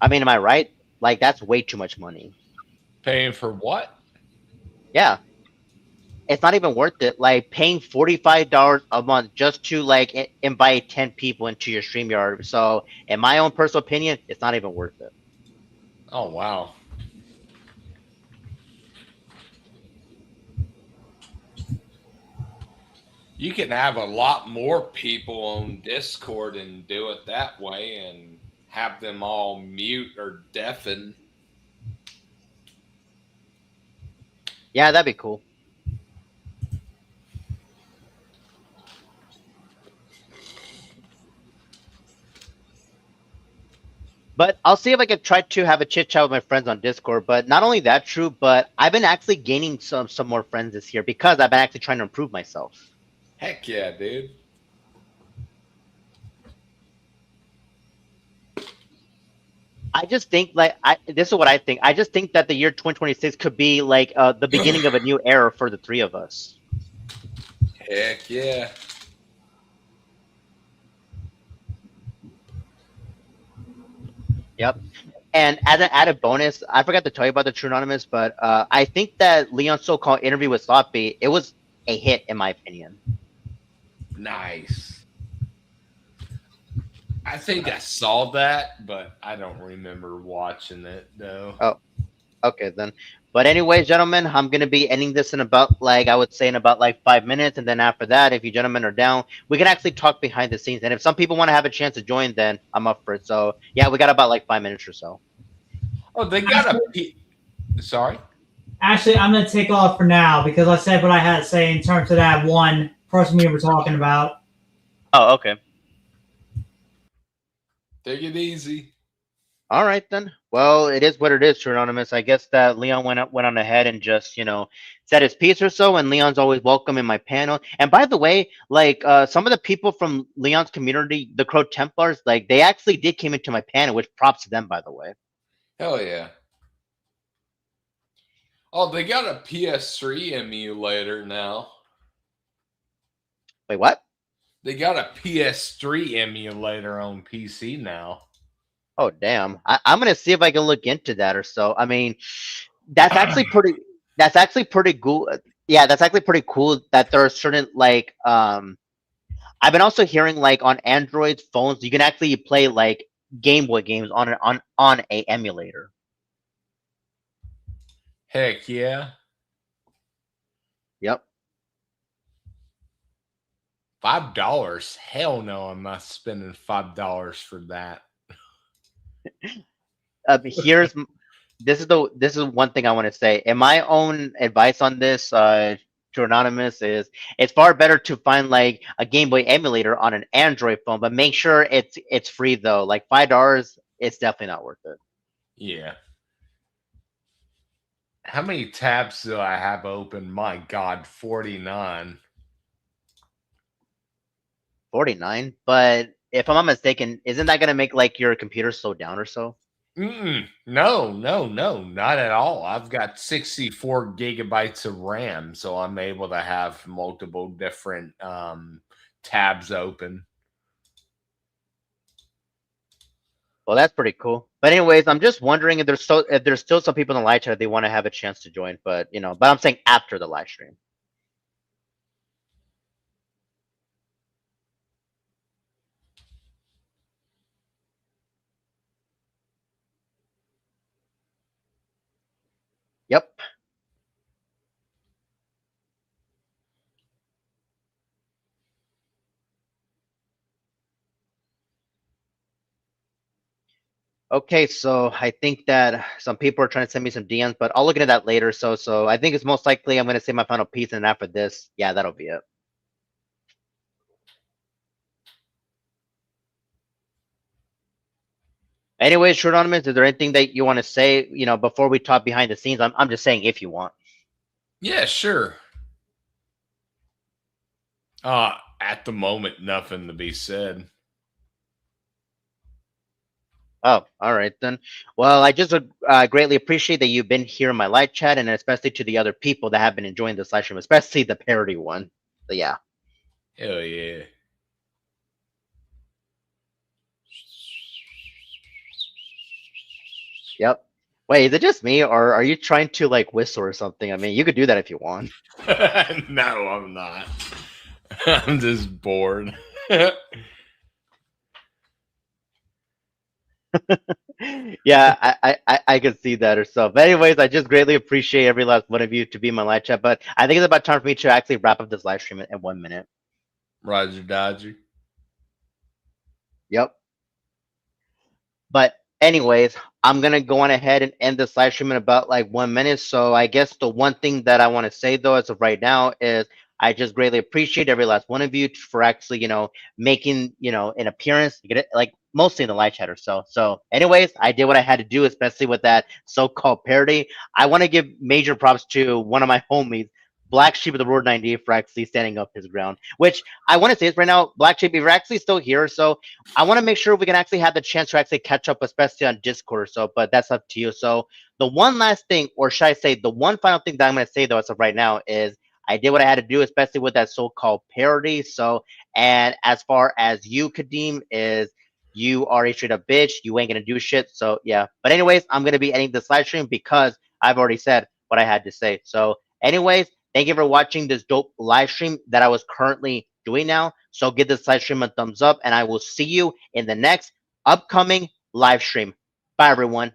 I mean, am I right? Like that's way too much money. Paying for what? Yeah, it's not even worth it. Like paying $45 a month just to like invite 10 people into your StreamYard. So, in my own personal opinion, it's not even worth it. Oh wow. You can have a lot more people on Discord and do it that way and have them all mute or deafen. Yeah, that'd be cool. But I'll see if I can try to have a chit chat with my friends on Discord. But not only that, true, but I've been actually gaining some more friends this year because I've been actually trying to improve myself. Heck yeah, dude. I just think like this is what I think. I just think that the year 2026 could be like the beginning of a new era for the 3 of us. Heck yeah. Yep. And as an added bonus, I forgot to tell you about the True Anonymous, but I think that Leon's so-called interview with Sloppy, it was a hit in my opinion. Nice. I think I saw that, but I don't remember watching it though. Oh, okay then. But anyways, gentlemen, I'm gonna be ending this in about like I would say in about like 5 minutes, and then after that, if you gentlemen are down, we can actually talk behind the scenes. And if some people want to have a chance to join, then I'm up for it. So yeah, we got about like 5 minutes or so. Oh, they got Actually, a sorry? actually, I'm gonna take off for now because I said what I had to say in terms of that one person we were talking about. Oh, okay. Take it easy. All right then. Well, it is what it is, True Anonymous. I guess that Leon went on ahead and just said his piece or so. And Leon's always welcome in my panel. And by the way, like some of the people from Leon's community, the Crow Templars, like they actually did came into my panel, which props to them, by the way. Hell yeah. Oh, they got a PS3 emulator now. Wait, what? They got a PS3 emulator on PC now. Oh, damn. I'm gonna see if I can look into that or so. I mean, that's actually pretty. That's actually pretty cool. Yeah, that's actually pretty cool that there are certain like I've been also hearing like on Android phones you can actually play like Game Boy games on a emulator. Heck yeah. Yep. $5? Hell no, I'm not spending $5 for that. Here's this is one thing I want to say. And my own advice on this to Anonymous is it's far better to find like a Game Boy emulator on an Android phone, but make sure it's free though. Like $5, it's definitely not worth it. Yeah. How many tabs do I have open? My God, 49. 49. But if I'm not mistaken, isn't that gonna make like your computer slow down or so? No, no, no, not at all. I've got 64 gigabytes of RAM, so I'm able to have multiple different tabs open. Well, that's pretty cool. But anyways, I'm just wondering if there's still some people in the live chat that they want to have a chance to join. But but I'm saying after the live stream. Yep. Okay, so I think that some people are trying to send me some DMs, but I'll look into that later. So I think it's most likely I'm gonna say my final piece, and after this, yeah, that'll be it. Anyways, short ornaments, is there anything that you want to say, before we talk behind the scenes? I'm just saying if you want. Yeah, sure. At the moment, nothing to be said. Oh, all right then. Well, I just greatly appreciate that you've been here in my live chat, and especially to the other people that have been enjoying this live stream, especially the parody one. So yeah. Hell yeah. Yep. Wait, is it just me, or are you trying to like whistle or something? I mean, you could do that if you want. No, I'm not. I'm just bored. Yeah, I can see that or so. But anyways, I just greatly appreciate every last one of you to be in my live chat. But I think it's about time for me to actually wrap up this live stream in 1 minute. Roger Dodger. Yep. But anyways, I'm gonna go on ahead and end this live stream in about like 1 minute. So I guess the one thing that I want to say though, as of right now, is I just greatly appreciate every last one of you for actually, making, an appearance. You get it, like mostly in the live chat or so. So, anyways, I did what I had to do, especially with that so-called parody. I want to give major props to one of my homies, Black Sheep of the Road 98, for actually standing up his ground. Which I want to say is right now, Black Sheep, if you're actually still here, so I want to make sure we can actually have the chance to actually catch up, especially on Discord or so, but that's up to you. So the one last thing, or should I say the one final thing that I'm going to say though as of right now is I did what I had to do, especially with that so-called parody. So, and as far as you, Kadeem, is you are a straight up bitch. You ain't going to do shit. So yeah. But anyways, I'm going to be ending this live stream because I've already said what I had to say. So anyways, thank you for watching this dope live stream that I was currently doing now. So give this live stream a thumbs up, and I will see you in the next upcoming live stream. Bye, everyone.